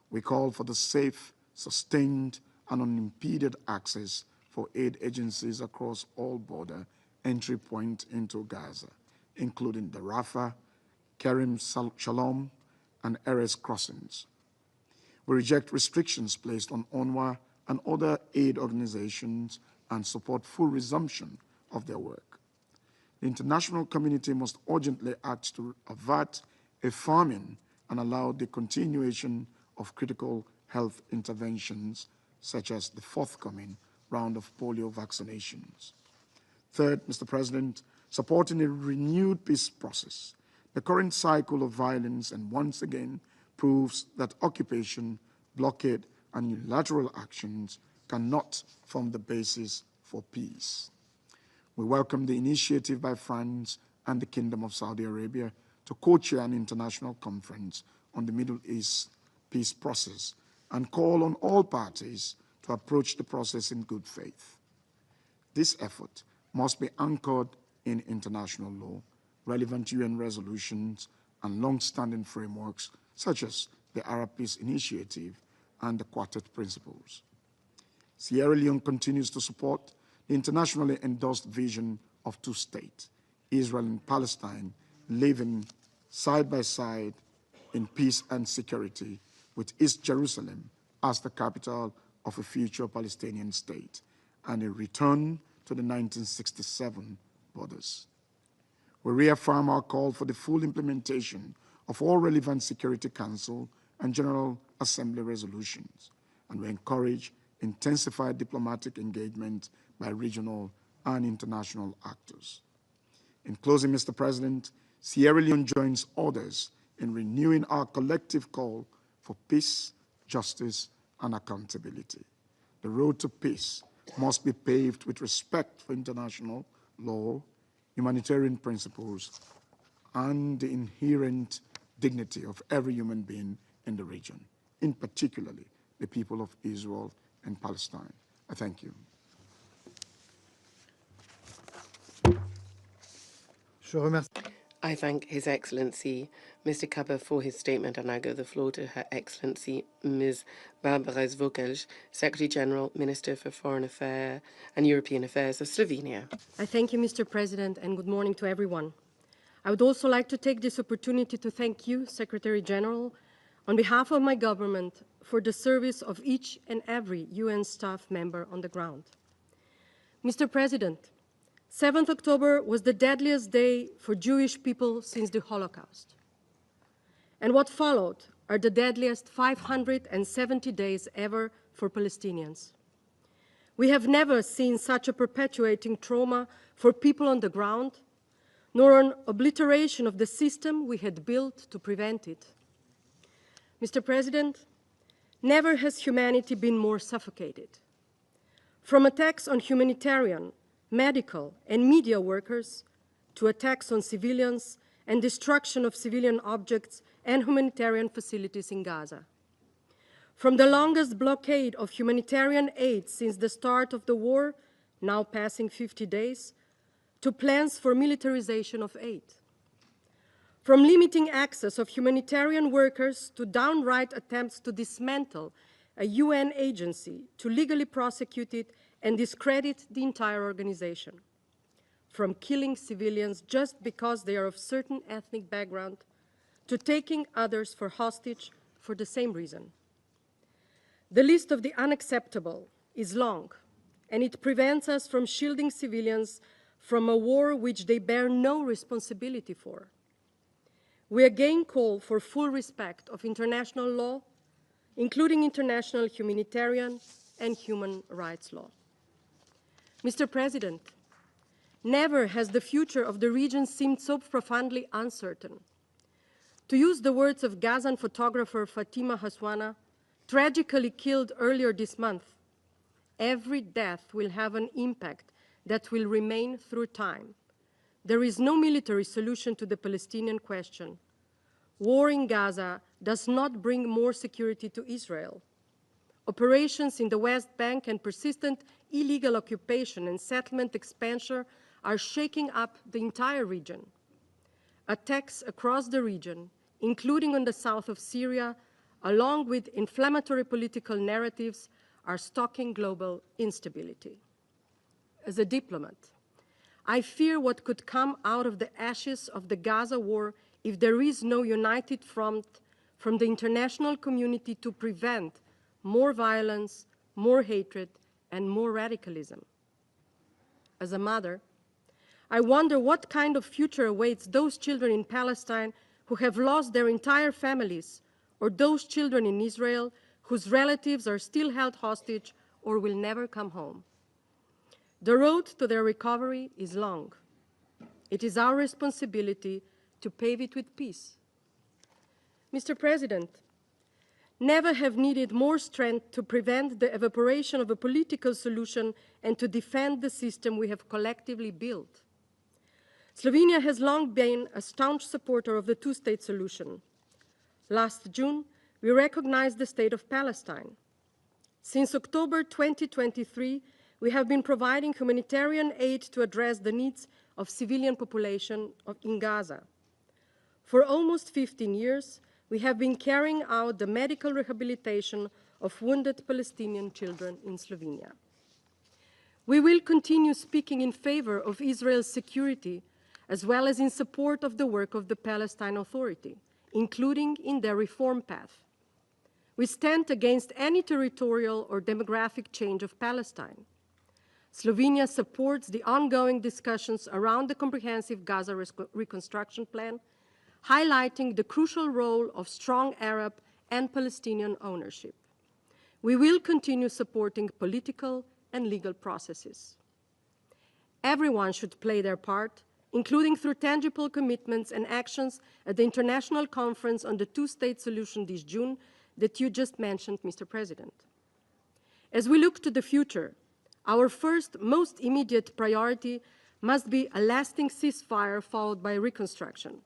We call for the safe, sustained, and unimpeded access for aid agencies across all border entry points into Gaza, including the Rafah, Kerem Shalom, and Erez crossings. We reject restrictions placed on UNRWA and other aid organizations and support full resumption of their work. The international community must urgently act to avert a famine and allow the continuation of critical health interventions, such as the forthcoming round of polio vaccinations. Third, Mr. President, supporting a renewed peace process. The current cycle of violence and once again proves that occupation, blockade, and unilateral actions cannot form the basis for peace. We welcome the initiative by France and the Kingdom of Saudi Arabia to co-chair an international conference on the Middle East peace process and call on all parties to approach the process in good faith. This effort must be anchored in international law, relevant UN resolutions, and long-standing frameworks such as the Arab Peace Initiative and the Quartet Principles. Sierra Leone continues to support the internationally endorsed vision of two states, Israel and Palestine, living side by side in peace and security, with East Jerusalem as the capital of a future Palestinian state and a return to the 1967 borders. We reaffirm our call for the full implementation of all relevant Security Council and General Assembly resolutions, and we encourage intensified diplomatic engagement by regional and international actors. In closing, Mr. President, Sierra Leone joins others in renewing our collective call for peace, justice, and accountability. The road to peace must be paved with respect for international law, humanitarian principles, and the inherent dignity of every human being in the region, in particularly the people of Israel and Palestine. I thank you. Je remercie. I thank His Excellency Mr. Kaba for his statement, and I give the floor to Her Excellency Ms. Barbara Zvokelj, Secretary General, Minister for Foreign Affairs and European Affairs of Slovenia. I thank you, Mr. President, and good morning to everyone. I would also like to take this opportunity to thank you, Secretary General, on behalf of my government, for the service of each and every UN staff member on the ground. Mr. President, 7th October was the deadliest day for Jewish people since the Holocaust. And what followed are the deadliest 570 days ever for Palestinians. We have never seen such a perpetuating trauma for people on the ground, nor an obliteration of the system we had built to prevent it. Mr. President, never has humanity been more suffocated. From attacks on humanitarian, medical, and media workers, to attacks on civilians and destruction of civilian objects and humanitarian facilities in Gaza. From the longest blockade of humanitarian aid since the start of the war, now passing 50 days, to plans for militarization of aid. From limiting access of humanitarian workers to downright attempts to dismantle a UN agency, to legally prosecute it and discredit the entire organization. From killing civilians just because they are of certain ethnic background, to taking others for hostage for the same reason. The list of the unacceptable is long, and it prevents us from shielding civilians from a war which they bear no responsibility for. We again call for full respect of international law, including international humanitarian and human rights law. Mr. President, never has the future of the region seemed so profoundly uncertain. To use the words of Gazan photographer Fatima Haswana, tragically killed earlier this month, every death will have an impact that will remain through time. There is no military solution to the Palestinian question. War in Gaza does not bring more security to Israel. Operations in the West Bank and persistent illegal occupation and settlement expansion are shaking up the entire region. Attacks across the region, including on the south of Syria, along with inflammatory political narratives, are stoking global instability. As a diplomat, I fear what could come out of the ashes of the Gaza war if there is no united front from the international community to prevent more violence, more hatred, and more radicalism. As a mother, I wonder what kind of future awaits those children in Palestine who have lost their entire families, or those children in Israel whose relatives are still held hostage or will never come home. The road to their recovery is long. It is our responsibility to pave it with peace. Mr. President, never have needed more strength to prevent the evaporation of a political solution and to defend the system we have collectively built. Slovenia has long been a staunch supporter of the two-state solution. Last June, we recognized the state of Palestine. Since October 2023, we have been providing humanitarian aid to address the needs of civilian population in Gaza. For almost 15 years, we have been carrying out the medical rehabilitation of wounded Palestinian children in Slovenia. We will continue speaking in favor of Israel's security, as well as in support of the work of the Palestine Authority, including in their reform path. We stand against any territorial or demographic change of Palestine. Slovenia supports the ongoing discussions around the comprehensive Gaza reconstruction plan, highlighting the crucial role of strong Arab and Palestinian ownership. We will continue supporting political and legal processes. Everyone should play their part, including through tangible commitments and actions at the international conference on the two-state solution this June that you just mentioned, Mr. President. As we look to the future, our first, most immediate priority must be a lasting ceasefire followed by reconstruction.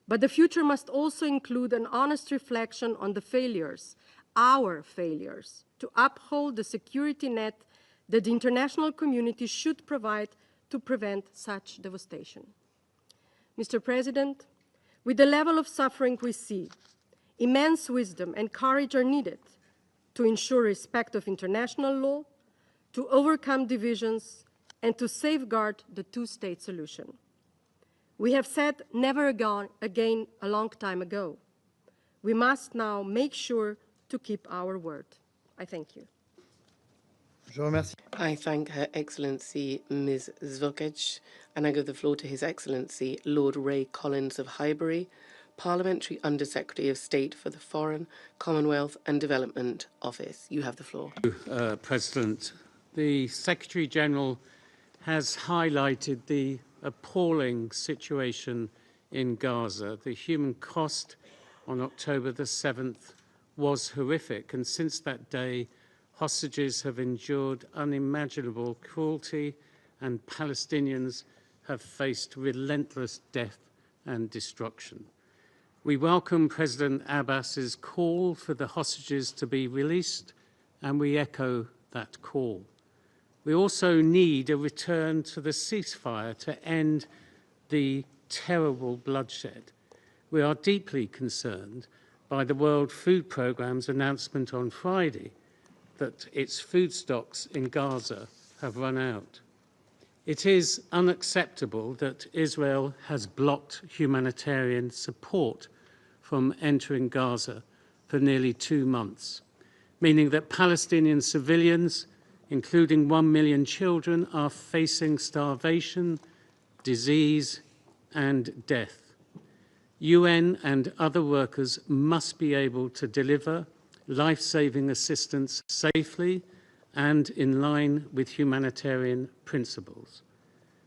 But the future must also include an honest reflection on the failures, our failures, to uphold the security net that the international community should provide to prevent such devastation. Mr. President, with the level of suffering we see, immense wisdom and courage are needed to ensure respect of international law, to overcome divisions, and to safeguard the two-state solution. We have said never again a long time ago. We must now make sure to keep our word. I thank you. Je remercie. I thank Her Excellency Ms. Zvokec, and I give the floor to His Excellency Lord Ray Collins of Highbury, Parliamentary Under-Secretary of State for the Foreign, Commonwealth and Development Office. You have the floor. President, the Secretary-General has highlighted the appalling situation in Gaza. The human cost on October the 7th was horrific, and since that day, hostages have endured unimaginable cruelty and Palestinians have faced relentless death and destruction. We welcome President Abbas's call for the hostages to be released, and we echo that call. We also need a return to the ceasefire to end the terrible bloodshed. We are deeply concerned by the World Food Programme's announcement on Friday that its food stocks in Gaza have run out. It is unacceptable that Israel has blocked humanitarian support from entering Gaza for nearly 2 months, meaning that Palestinian civilians, including 1 million children, are facing starvation, disease, and death. UN and other workers must be able to deliver life-saving assistance safely and in line with humanitarian principles.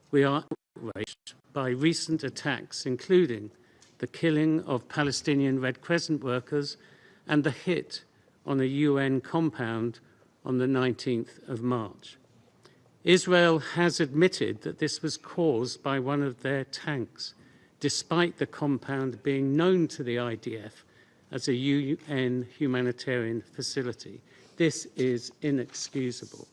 We are outraged by recent attacks, including the killing of Palestinian Red Crescent workers and the hit on a UN compound on the 19th of March. Israel has admitted that this was caused by one of their tanks, despite the compound being known to the IDF as a UN humanitarian facility. This is inexcusable.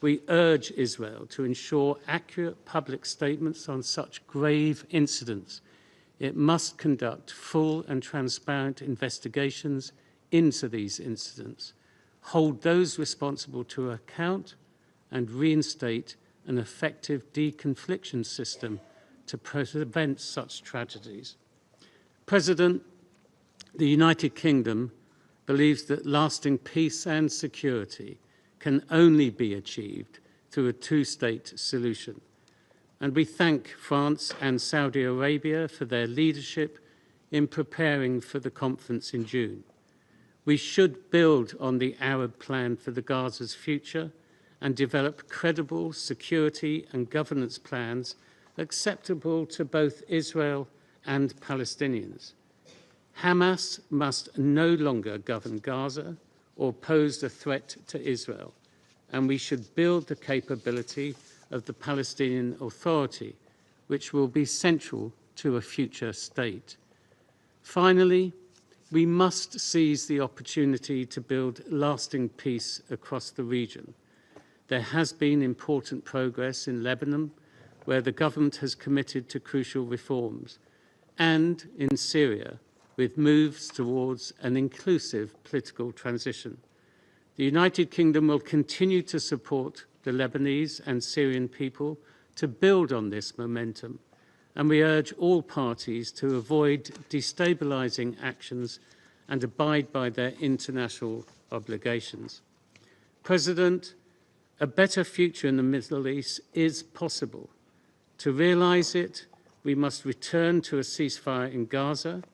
We urge Israel to ensure accurate public statements on such grave incidents. It must conduct full and transparent investigations into these incidents, hold those responsible to account, and reinstate an effective deconfliction system to prevent such tragedies. President, the United Kingdom believes that lasting peace and security can only be achieved through a two-state solution. And we thank France and Saudi Arabia for their leadership in preparing for the conference in June. We should build on the Arab plan for the Gaza's future and develop credible security and governance plans acceptable to both Israel and Palestinians. Hamas must no longer govern Gaza or pose a threat to Israel, and we should build the capability of the Palestinian Authority, which will be central to a future state. Finally, we must seize the opportunity to build lasting peace across the region. There has been important progress in Lebanon, where the government has committed to crucial reforms, and in Syria, with moves towards an inclusive political transition. The United Kingdom will continue to support the Lebanese and Syrian people to build on this momentum, and we urge all parties to avoid destabilising actions and abide by their international obligations. President, a better future in the Middle East is possible. To realise it, we must return to a ceasefire in Gaza,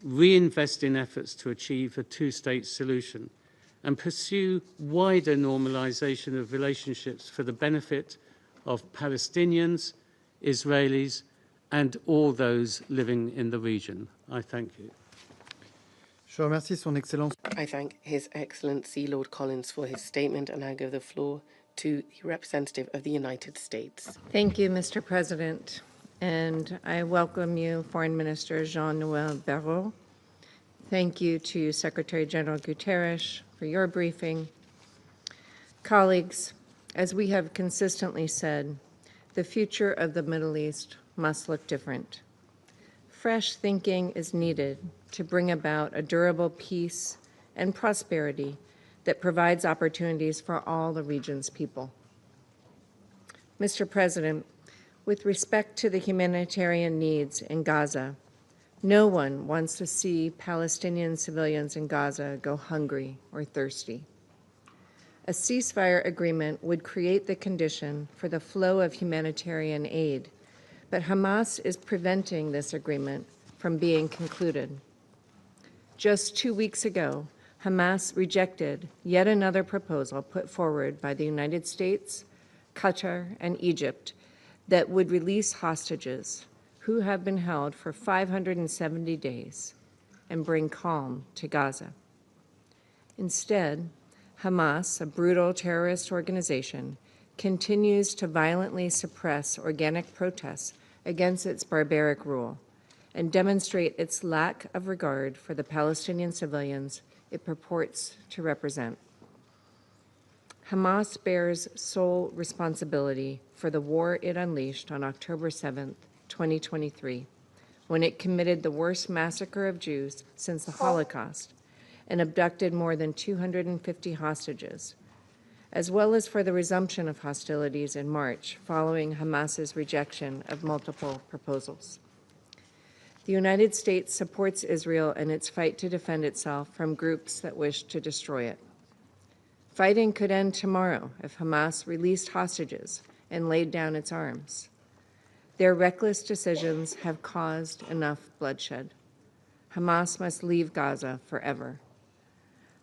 reinvest in efforts to achieve a two-state solution, and pursue wider normalisation of relationships for the benefit of Palestinians, Israelis, and all those living in the region. I thank you. Je remercie Son Excellence. I thank His Excellency Lord Collins for his statement, and I give the floor to the representative of the United States. Thank you, Mr. President, and I welcome you, Foreign Minister Jean-Noël Barrot. Thank you to Secretary General Guterres for your briefing. Colleagues, as we have consistently said, the future of the Middle East must look different. Fresh thinking is needed to bring about a durable peace and prosperity that provides opportunities for all the region's people. Mr. President, with respect to the humanitarian needs in Gaza, no one wants to see Palestinian civilians in Gaza go hungry or thirsty. A ceasefire agreement would create the condition for the flow of humanitarian aid, but Hamas is preventing this agreement from being concluded. Just 2 weeks ago, Hamas rejected yet another proposal put forward by the United States, Qatar, and Egypt that would release hostages who have been held for 570 days and bring calm to Gaza. Instead, Hamas, a brutal terrorist organization, continues to violently suppress organic protests against its barbaric rule and demonstrate its lack of regard for the Palestinian civilians it purports to represent. Hamas bears sole responsibility for the war it unleashed on October 7, 2023, when it committed the worst massacre of Jews since the Holocaust and abducted more than 250 hostages, as well as for the resumption of hostilities in March following Hamas's rejection of multiple proposals. The United States supports Israel in its fight to defend itself from groups that wish to destroy it. Fighting could end tomorrow if Hamas released hostages and laid down its arms. Their reckless decisions have caused enough bloodshed. Hamas must leave Gaza forever.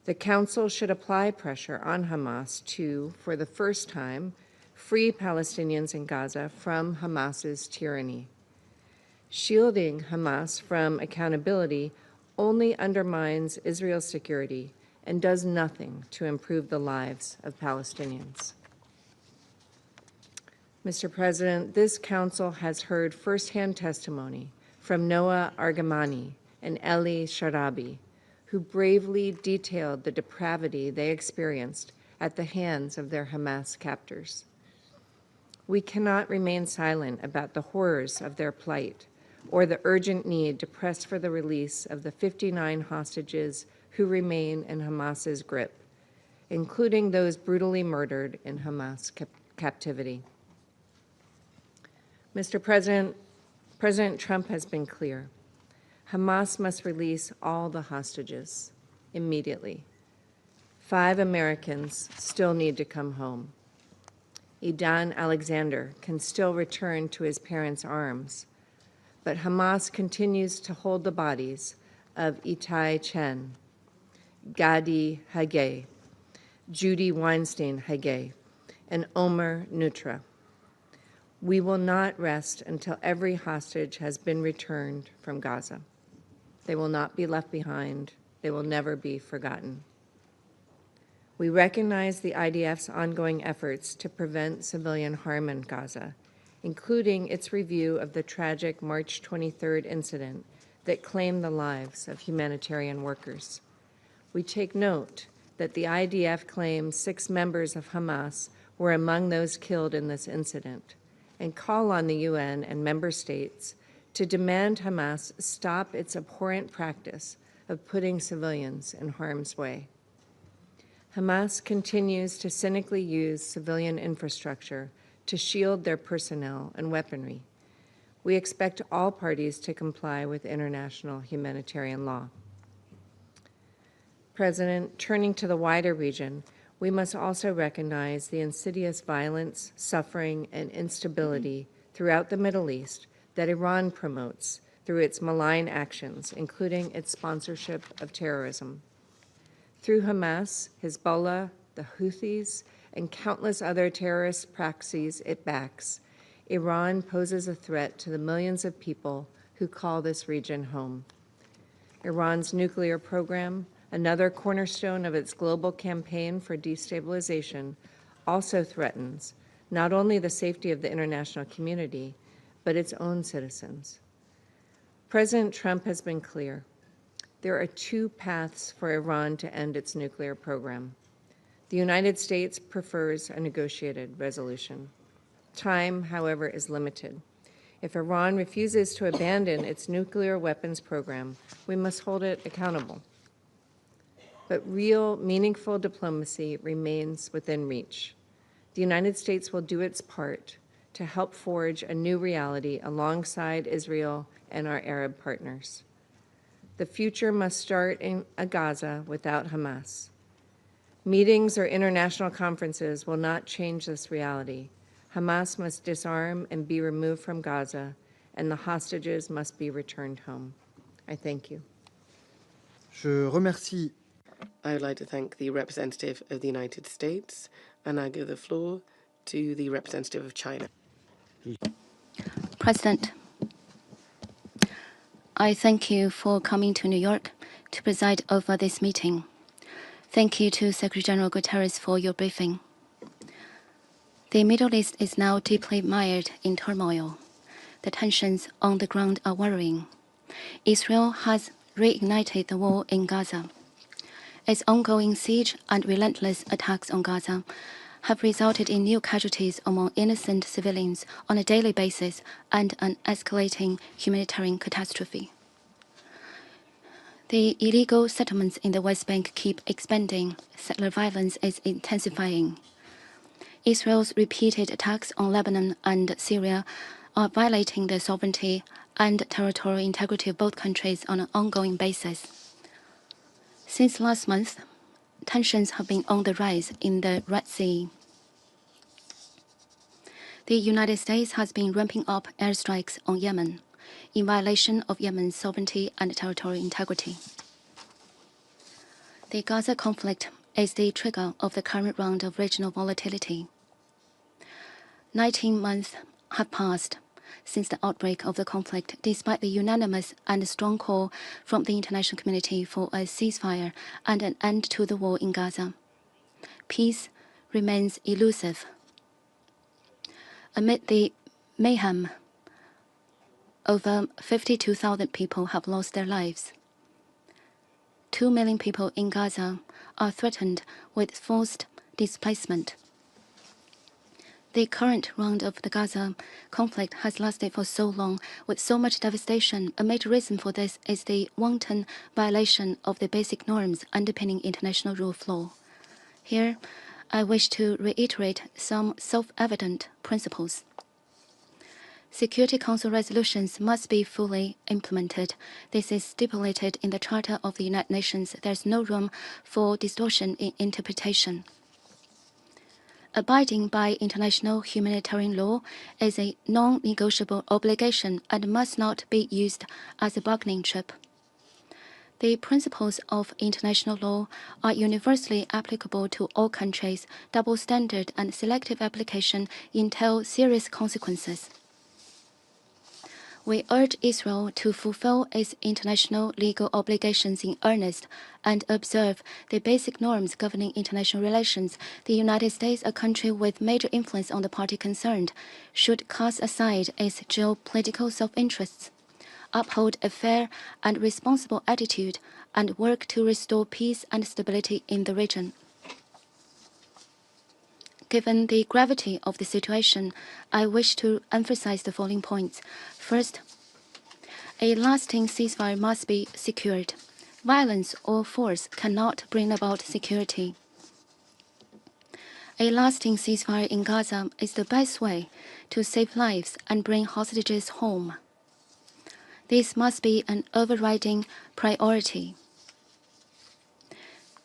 The Council should apply pressure on Hamas to, for the first time, free Palestinians in Gaza from Hamas's tyranny. Shielding Hamas from accountability only undermines Israel's security and does nothing to improve the lives of Palestinians. Mr. President, this Council has heard firsthand testimony from Noah Argamani and Eli Sharabi, who bravely detailed the depravity they experienced at the hands of their Hamas captors. We cannot remain silent about the horrors of their plight or the urgent need to press for the release of the 59 hostages who remain in Hamas's grip, including those brutally murdered in Hamas captivity. Mr. President, President Trump has been clear. Hamas must release all the hostages immediately. 5 Americans still need to come home. Idan Alexander can still return to his parents' arms, but Hamas continues to hold the bodies of Itai Chen, Gadi Hagei, Judy Weinstein Hagei, and Omer Nutra. We will not rest until every hostage has been returned from Gaza. They will not be left behind. They will never be forgotten. We recognize the IDF's ongoing efforts to prevent civilian harm in Gaza, including its review of the tragic March 23rd incident that claimed the lives of humanitarian workers. We take note that the IDF claims 6 members of Hamas were among those killed in this incident, and call on the UN and member states to demand Hamas stop its abhorrent practice of putting civilians in harm's way. Hamas continues to cynically use civilian infrastructure to shield their personnel and weaponry. We expect all parties to comply with international humanitarian law. President, turning to the wider region, we must also recognize the insidious violence, suffering, and instability throughout the Middle East that Iran promotes through its malign actions, including its sponsorship of terrorism. Through Hamas, Hezbollah, the Houthis, and countless other terrorist proxies it backs, Iran poses a threat to the millions of people who call this region home. Iran's nuclear program, another cornerstone of its global campaign for destabilization, also threatens not only the safety of the international community, but its own citizens. President Trump has been clear. There are two paths for Iran to end its nuclear program. The United States prefers a negotiated resolution. Time, however, is limited. If Iran refuses to abandon its nuclear weapons program, we must hold it accountable. But real, meaningful diplomacy remains within reach. The United States will do its part to help forge a new reality alongside Israel and our Arab partners. The future must start in Gaza without Hamas. Meetings or international conferences will not change this reality. Hamas must disarm and be removed from Gaza, and the hostages must be returned home. I thank you. Je remercie. I would like to thank the representative of the United States, and I give the floor to the representative of China. President, I thank you for coming to New York to preside over this meeting. Thank you to Secretary General Guterres for your briefing. The Middle East is now deeply mired in turmoil. The tensions on the ground are worrying. Israel has reignited the war in Gaza. Its ongoing siege and relentless attacks on Gaza have resulted in new casualties among innocent civilians on a daily basis and an escalating humanitarian catastrophe. The illegal settlements in the West Bank keep expanding. Settler violence is intensifying. Israel's repeated attacks on Lebanon and Syria are violating the sovereignty and territorial integrity of both countries on an ongoing basis. Since last month, tensions have been on the rise in the Red Sea. The United States has been ramping up airstrikes on Yemen in violation of Yemen's sovereignty and territorial integrity. The Gaza conflict is the trigger of the current round of regional volatility. 19 months have passed since the outbreak of the conflict, despite the unanimous and strong call from the international community for a ceasefire and an end to the war in Gaza. Peace remains elusive. Amid the mayhem, over 52,000 people have lost their lives. 2 million people in Gaza are threatened with forced displacement. The current round of the Gaza conflict has lasted for so long, with so much devastation. A major reason for this is the wanton violation of the basic norms underpinning international rule of law. Here, I wish to reiterate some self-evident principles. Security Council resolutions must be fully implemented. This is stipulated in the Charter of the United Nations. There's no room for distortion in interpretation. Abiding by international humanitarian law is a non-negotiable obligation and must not be used as a bargaining chip. The principles of international law are universally applicable to all countries. Double standard and selective application entail serious consequences. We urge Israel to fulfill its international legal obligations in earnest and observe the basic norms governing international relations. The United States, a country with major influence on the party concerned, should cast aside its geopolitical self-interests, uphold a fair and responsible attitude, and work to restore peace and stability in the region. Given the gravity of the situation, I wish to emphasize the following points. First, a lasting ceasefire must be secured. Violence or force cannot bring about security. A lasting ceasefire in Gaza is the best way to save lives and bring hostages home. This must be an overriding priority.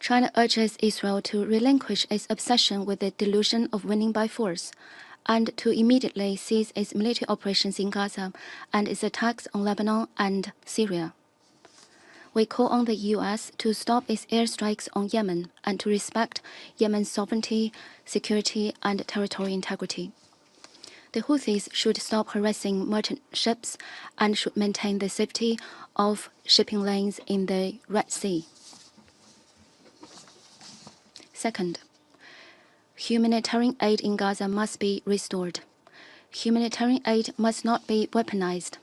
China urges Israel to relinquish its obsession with the delusion of winning by force and to immediately cease its military operations in Gaza and its attacks on Lebanon and Syria. We call on the U.S. to stop its airstrikes on Yemen and to respect Yemen's sovereignty, security, and territorial integrity. The Houthis should stop harassing merchant ships and should maintain the safety of shipping lanes in the Red Sea. Second, humanitarian aid in Gaza must be restored. Humanitarian aid must not be weaponized.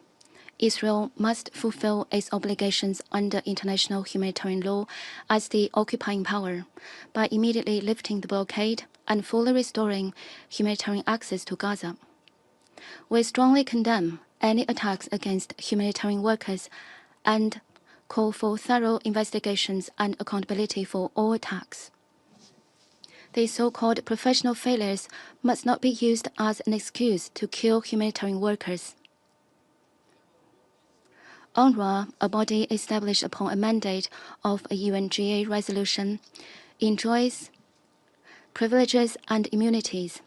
Israel must fulfill its obligations under international humanitarian law as the occupying power by immediately lifting the blockade and fully restoring humanitarian access to Gaza. We strongly condemn any attacks against humanitarian workers and call for thorough investigations and accountability for all attacks. These so-called professional failures must not be used as an excuse to kill humanitarian workers. UNRWA, a body established upon a mandate of a UNGA resolution, enjoys privileges and immunities.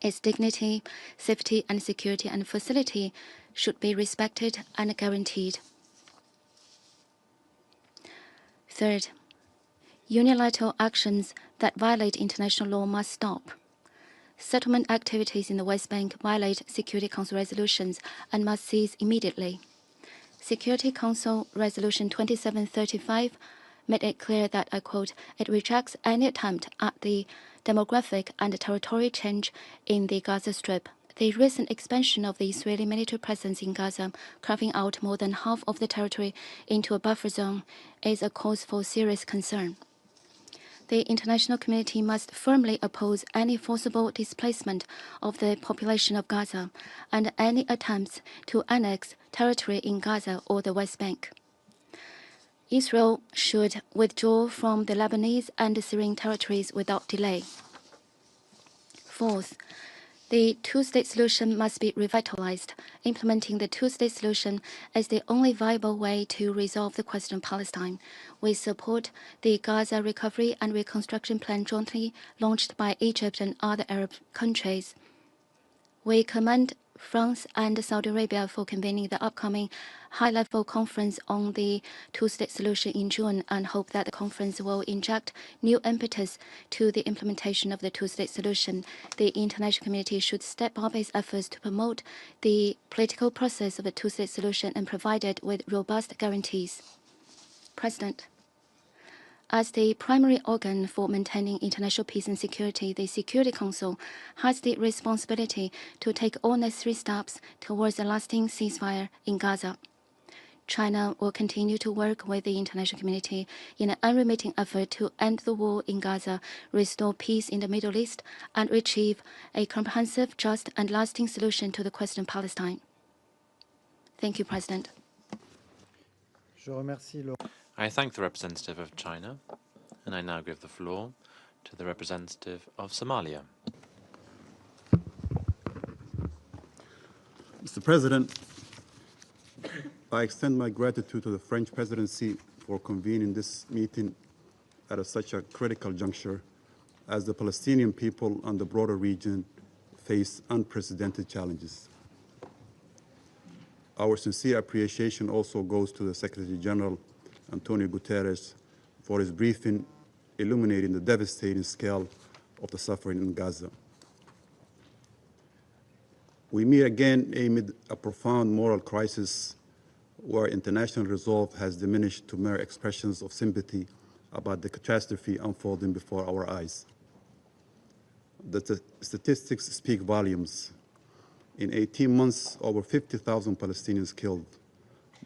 Its dignity, safety and security and facility should be respected and guaranteed. Third, unilateral actions that violate international law must stop. Settlement activities in the West Bank violate Security Council resolutions and must cease immediately. Security Council Resolution 2735 made it clear that, I quote, it rejects any attempt at the demographic and territorial change in the Gaza Strip. The recent expansion of the Israeli military presence in Gaza, carving out more than half of the territory into a buffer zone, is a cause for serious concern. The international community must firmly oppose any forcible displacement of the population of Gaza and any attempts to annex territory in Gaza or the West Bank. Israel should withdraw from the Lebanese and Syrian territories without delay. Fourth, the two-state solution must be revitalized. Implementing the two-state solution is the only viable way to resolve the question of Palestine. We support the Gaza Recovery and Reconstruction Plan jointly launched by Egypt and other Arab countries. We commend France and Saudi Arabia for convening the upcoming high-level conference on the two-state solution in June and hope that the conference will inject new impetus to the implementation of the two-state solution. The international community should step up its efforts to promote the political process of a two-state solution and provide it with robust guarantees. President, as the primary organ for maintaining international peace and security, the Security Council has the responsibility to take all necessary steps towards a lasting ceasefire in Gaza. China will continue to work with the international community in an unremitting effort to end the war in Gaza, restore peace in the Middle East, and achieve a comprehensive, just, and lasting solution to the question of Palestine. Thank you, President. I thank the representative of China, and I now give the floor to the representative of Somalia. Mr. President, I extend my gratitude to the French presidency for convening this meeting at such a critical juncture as the Palestinian people and the broader region face unprecedented challenges. Our sincere appreciation also goes to the Secretary General, Antonio Guterres, for his briefing illuminating the devastating scale of the suffering in Gaza. We meet again amid a profound moral crisis where international resolve has diminished to mere expressions of sympathy about the catastrophe unfolding before our eyes. The statistics speak volumes. In 18 months, over 50,000 Palestinians killed,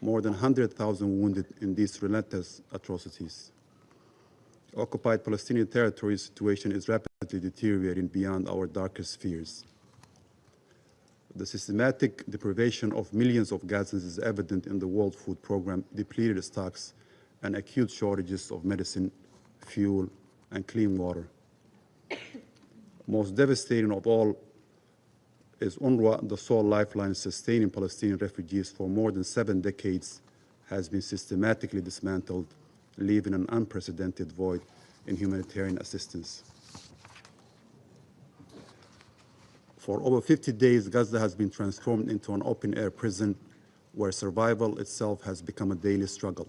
more than 100,000 wounded in these relentless atrocities. Occupied Palestinian territory situation is rapidly deteriorating beyond our darkest fears. The systematic deprivation of millions of Gazans is evident in the World Food Programme depleted stocks and acute shortages of medicine, fuel, and clean water. Most devastating of all is UNRWA, the sole lifeline sustaining Palestinian refugees for more than 7 decades, has been systematically dismantled, leaving an unprecedented void in humanitarian assistance. For over 50 days, Gaza has been transformed into an open-air prison where survival itself has become a daily struggle.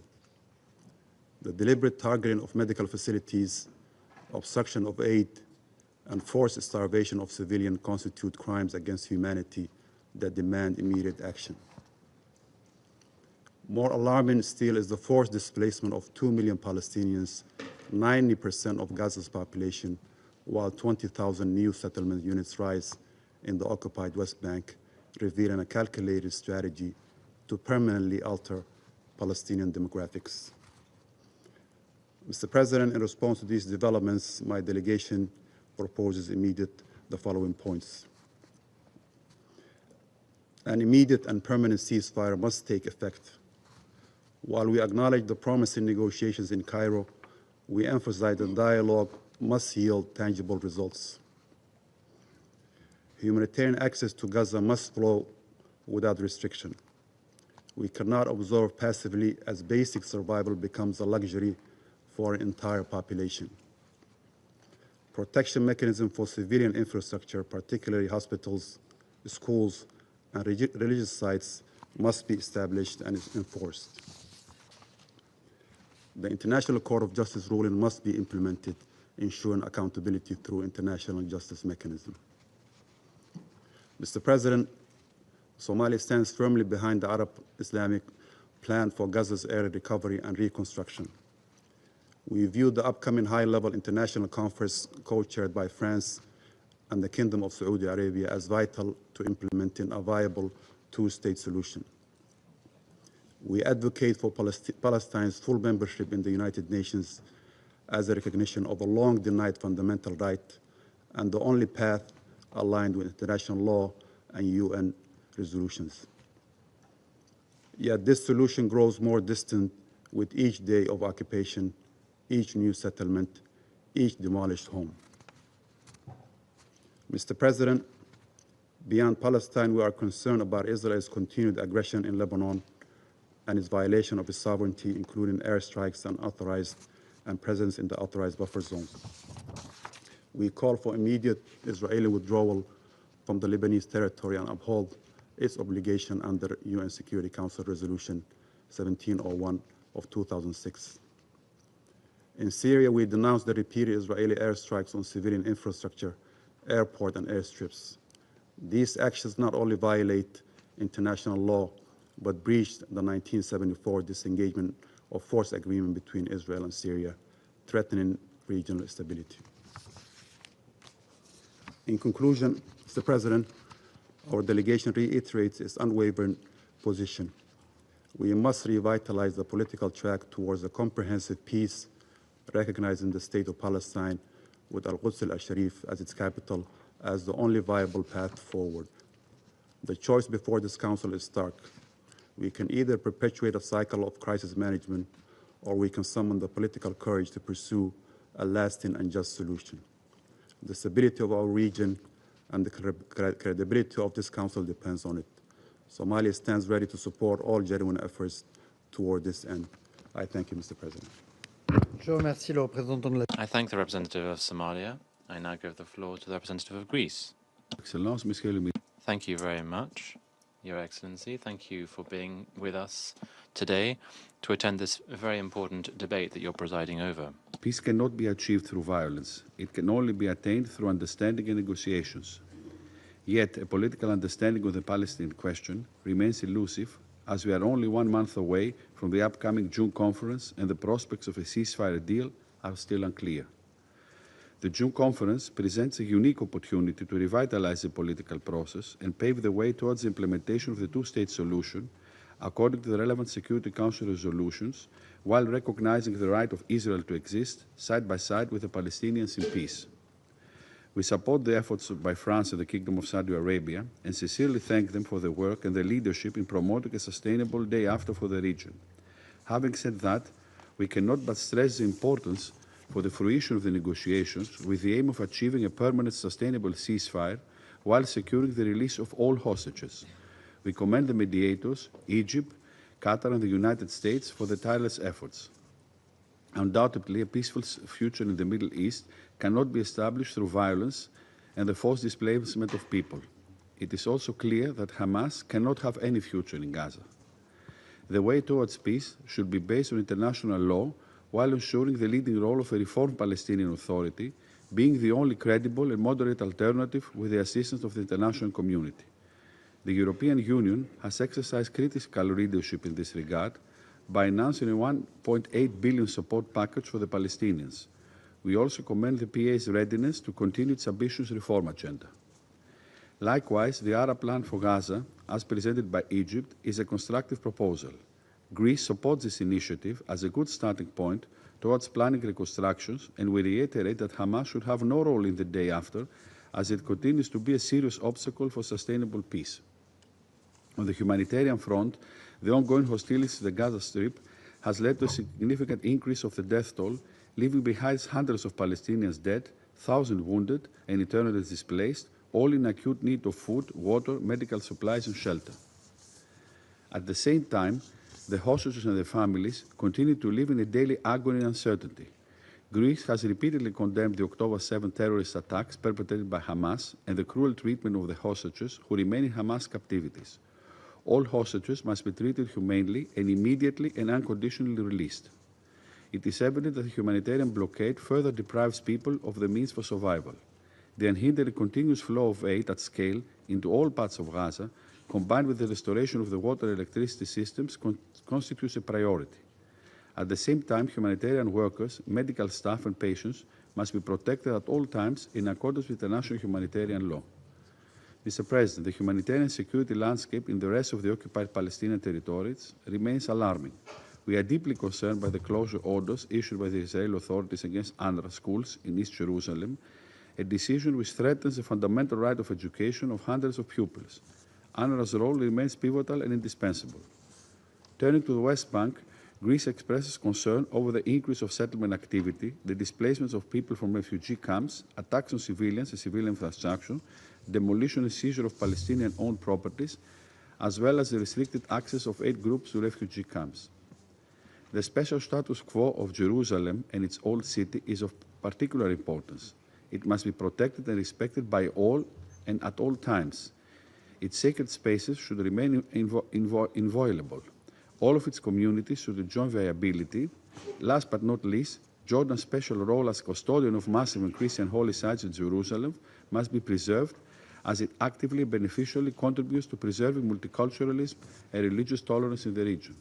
The deliberate targeting of medical facilities, obstruction of aid, and forced starvation of civilians constitute crimes against humanity that demand immediate action. More alarming still is the forced displacement of 2 million Palestinians, 90% of Gaza's population, while 20,000 new settlement units rise in the occupied West Bank, revealing a calculated strategy to permanently alter Palestinian demographics. Mr. President, in response to these developments, my delegation proposes the following points. An immediate and permanent ceasefire must take effect. While we acknowledge the promising negotiations in Cairo, we emphasize that dialogue must yield tangible results. Humanitarian access to Gaza must flow without restriction. We cannot observe passively as basic survival becomes a luxury for an entire population. Protection mechanisms for civilian infrastructure, particularly hospitals, schools, and religious sites, must be established and enforced. The International Court of Justice ruling must be implemented, ensuring accountability through international justice mechanism. Mr. President, Somalia stands firmly behind the Arab Islamic plan for Gaza's early recovery and reconstruction. We view the upcoming high-level international conference co-chaired by France and the Kingdom of Saudi Arabia as vital to implementing a viable two-state solution. We advocate for Palestine's full membership in the United Nations as a recognition of a long-denied fundamental right and the only path aligned with international law and UN resolutions. Yet this solution grows more distant with each day of occupation, each new settlement, each demolished home. Mr. President, beyond Palestine, we are concerned about Israel's continued aggression in Lebanon and its violation of its sovereignty, including airstrikes and presence in the authorized buffer zones. We call for immediate Israeli withdrawal from the Lebanese territory and uphold its obligation under UN Security Council Resolution 1701 of 2006. In Syria, we denounce the repeated Israeli airstrikes on civilian infrastructure, airport, and airstrips. These actions not only violate international law, but breached the 1974 disengagement of force agreement between Israel and Syria, threatening regional stability. In conclusion, Mr. President, our delegation reiterates its unwavering position. We must revitalize the political track towards a comprehensive peace, recognizing the state of Palestine with Al-Quds al-Sharif as its capital as the only viable path forward. The choice before this council is stark. We can either perpetuate a cycle of crisis management, or we can summon the political courage to pursue a lasting and just solution. The stability of our region and the credibility of this council depends on it. Somalia stands ready to support all genuine efforts toward this end. I thank you, Mr. President. I thank the representative of Somalia. I now give the floor to the representative of Greece. Thank you very much, Your Excellency. Thank you for being with us today to attend this very important debate that you're presiding over. Peace cannot be achieved through violence. It can only be attained through understanding and negotiations. Yet, a political understanding of the Palestinian question remains elusive, as we are only 1 month away from the upcoming June conference and the prospects of a ceasefire deal are still unclear. The June conference presents a unique opportunity to revitalize the political process and pave the way towards the implementation of the two-state solution, according to the relevant Security Council resolutions, while recognizing the right of Israel to exist side by side with the Palestinians in peace. We support the efforts by France and the Kingdom of Saudi Arabia and sincerely thank them for their work and their leadership in promoting a sustainable day after for the region. Having said that, we cannot but stress the importance for the fruition of the negotiations with the aim of achieving a permanent sustainable ceasefire while securing the release of all hostages. We commend the mediators, Egypt, Qatar and the United States for their tireless efforts. Undoubtedly, a peaceful future in the Middle East cannot be established through violence and the forced displacement of people. It is also clear that Hamas cannot have any future in Gaza. The way towards peace should be based on international law while ensuring the leading role of a reformed Palestinian Authority, being the only credible and moderate alternative with the assistance of the international community. The European Union has exercised critical leadership in this regard by announcing a 1.8 billion support package for the Palestinians. We also commend the PA's readiness to continue its ambitious reform agenda. Likewise, the Arab Plan for Gaza, as presented by Egypt, is a constructive proposal. Greece supports this initiative as a good starting point towards planning reconstructions, and we reiterate that Hamas should have no role in the day after, as it continues to be a serious obstacle for sustainable peace. On the humanitarian front, the ongoing hostilities in the Gaza Strip has led to a significant increase of the death toll, leaving behind hundreds of Palestinians dead, thousands wounded, and internally displaced, all in acute need of food, water, medical supplies, and shelter. At the same time, the hostages and their families continue to live in a daily agony and uncertainty. Greece has repeatedly condemned the October 7 terrorist attacks perpetrated by Hamas and the cruel treatment of the hostages who remain in Hamas captivities. All hostages must be treated humanely and immediately and unconditionally released. It is evident that the humanitarian blockade further deprives people of the means for survival. The unhindered continuous flow of aid at scale into all parts of Gaza, combined with the restoration of the water and electricity systems, constitutes a priority. At the same time, humanitarian workers, medical staff, and patients must be protected at all times in accordance with international humanitarian law. Mr. President, the humanitarian security landscape in the rest of the occupied Palestinian territories remains alarming. We are deeply concerned by the closure orders issued by the Israeli authorities against UNRWA schools in East Jerusalem, a decision which threatens the fundamental right of education of hundreds of pupils. UNRWA's role remains pivotal and indispensable. Turning to the West Bank, Greece expresses concern over the increase of settlement activity, the displacements of people from refugee camps, attacks on civilians and civilian infrastructure, demolition and seizure of Palestinian-owned properties, as well as the restricted access of 8 groups to refugee camps. The special status quo of Jerusalem and its old city is of particular importance. It must be protected and respected by all and at all times. Its sacred spaces should remain inviolable. All of its communities should enjoy viability. Last but not least, Jordan's special role as custodian of massive and Christian holy sites in Jerusalem must be preserved, as it actively and beneficially contributes to preserving multiculturalism and religious tolerance in the region.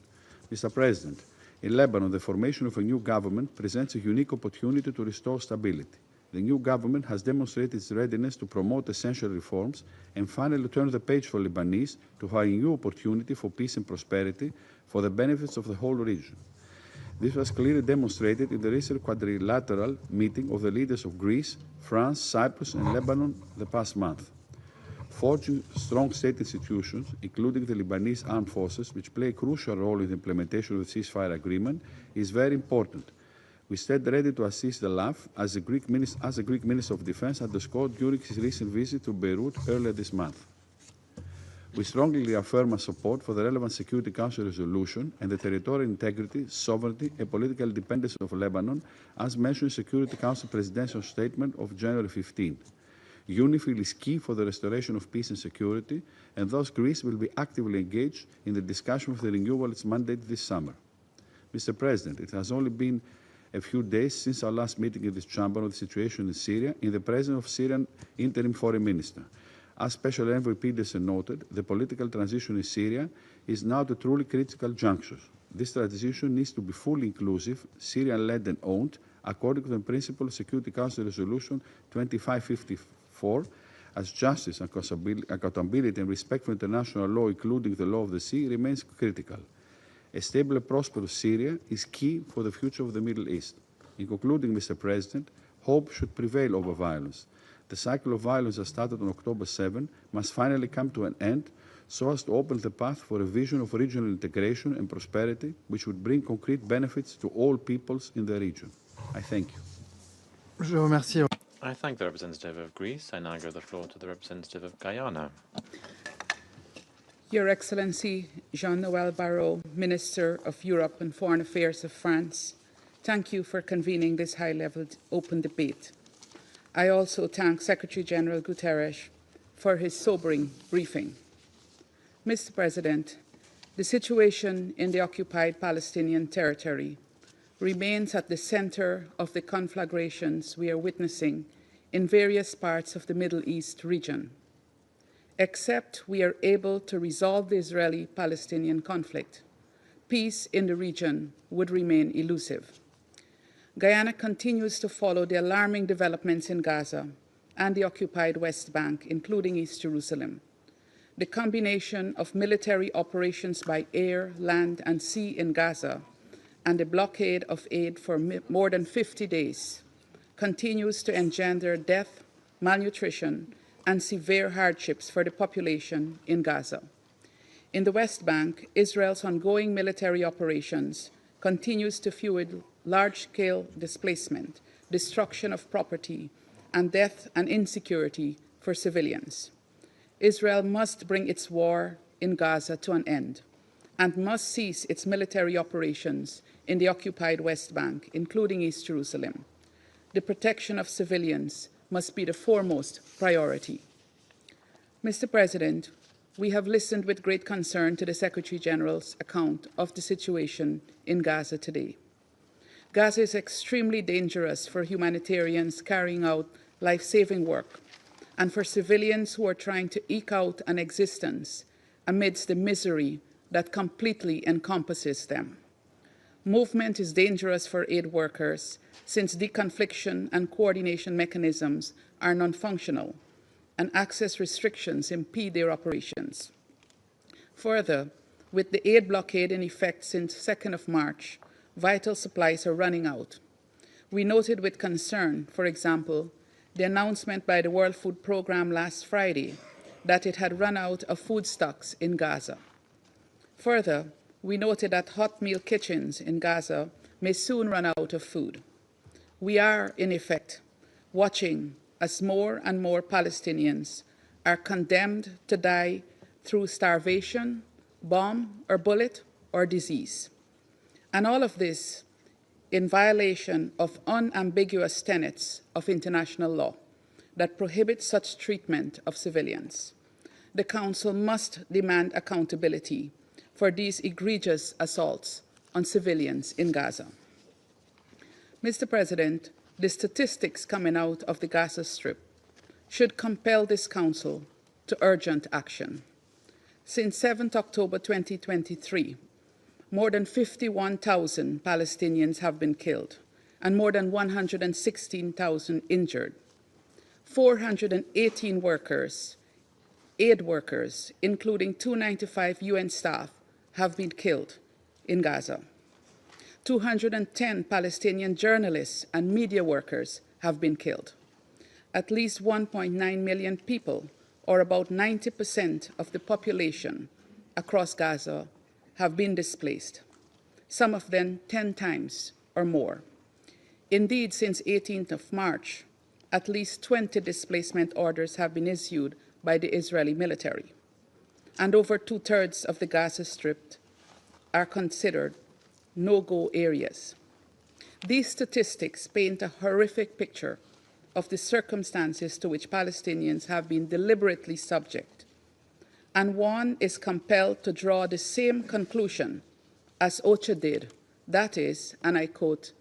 Mr. President, in Lebanon, the formation of a new government presents a unique opportunity to restore stability. The new government has demonstrated its readiness to promote essential reforms and finally turn the page for Lebanese to find a new opportunity for peace and prosperity for the benefits of the whole region. This was clearly demonstrated in the recent quadrilateral meeting of the leaders of Greece, France, Cyprus, and Lebanon the past month. Forging strong state institutions, including the Lebanese armed forces, which play a crucial role in the implementation of the ceasefire agreement, is very important. We stand ready to assist the LAF, as the Greek Minister of Defense underscored during his recent visit to Beirut earlier this month. We strongly reaffirm our support for the relevant Security Council resolution and the territorial integrity, sovereignty, and political independence of Lebanon, as mentioned in Security Council Presidential Statement of January 15. UNIFIL is key for the restoration of peace and security, and thus Greece will be actively engaged in the discussion of the renewal of its mandate this summer. Mr. President, it has only been a few days since our last meeting in this chamber on the situation in Syria in the presence of Syrian interim foreign minister. As Special Envoy Peterson noted, the political transition in Syria is now at a truly critical juncture. This transition needs to be fully inclusive, Syrian-led and owned, according to the principle of Security Council Resolution 2554, as justice, accountability, and respect for international law, including the law of the sea, remains critical. A stable and prosperous Syria is key for the future of the Middle East. In concluding, Mr. President, hope should prevail over violence. The cycle of violence that started on October 7 must finally come to an end so as to open the path for a vision of regional integration and prosperity which would bring concrete benefits to all peoples in the region. I thank you. Je remercie. I thank the representative of Greece. I now give the floor to the representative of Guyana. Your Excellency Jean-Noël Barrot, Minister of Europe and Foreign Affairs of France, thank you for convening this high-level open debate. I also thank Secretary-General Guterres for his sobering briefing. Mr. President, the situation in the occupied Palestinian territory remains at the center of the conflagrations we are witnessing in various parts of the Middle East region. Except we are able to resolve the Israeli-Palestinian conflict, peace in the region would remain elusive. Guyana continues to follow the alarming developments in Gaza and the occupied West Bank, including East Jerusalem. The combination of military operations by air, land, and sea in Gaza and the blockade of aid for more than 50 days continues to engender death, malnutrition, and severe hardships for the population in Gaza. In the West Bank, Israel's ongoing military operations continues to fuel large-scale displacement, destruction of property, and death and insecurity for civilians. Israel must bring its war in Gaza to an end and must cease its military operations in the occupied West Bank, including East Jerusalem. The protection of civilians must be the foremost priority. Mr. President, we have listened with great concern to the Secretary-General's account of the situation in Gaza today. Gaza is extremely dangerous for humanitarians carrying out life-saving work and for civilians who are trying to eke out an existence amidst the misery that completely encompasses them. Movement is dangerous for aid workers since deconfliction and coordination mechanisms are non-functional and access restrictions impede their operations. Further, with the aid blockade in effect since 2nd of March, vital supplies are running out. We noted with concern, for example, the announcement by the World Food Programme last Friday that it had run out of food stocks in Gaza. Further, we noted that hot meal kitchens in Gaza may soon run out of food. We are, in effect, watching as more and more Palestinians are condemned to die through starvation, bomb or bullet, or disease. And all of this in violation of unambiguous tenets of international law that prohibit such treatment of civilians. The Council must demand accountability for these egregious assaults on civilians in Gaza. Mr. President, the statistics coming out of the Gaza Strip should compel this Council to urgent action. Since 7th October 2023, more than 51,000 Palestinians have been killed and more than 116,000 injured. 418 workers, aid workers, including 295 UN staff, have been killed in Gaza. 210 Palestinian journalists and media workers have been killed. At least 1.9 million people, or about 90% of the population across Gaza, have been displaced, some of them 10 times or more. Indeed, since 18th of March, at least 20 displacement orders have been issued by the Israeli military, and over 2/3 of the Gaza Strip are considered no-go areas. These statistics paint a horrific picture of the circumstances to which Palestinians have been deliberately subject, and one is compelled to draw the same conclusion as OCHA did, that is, and I quote,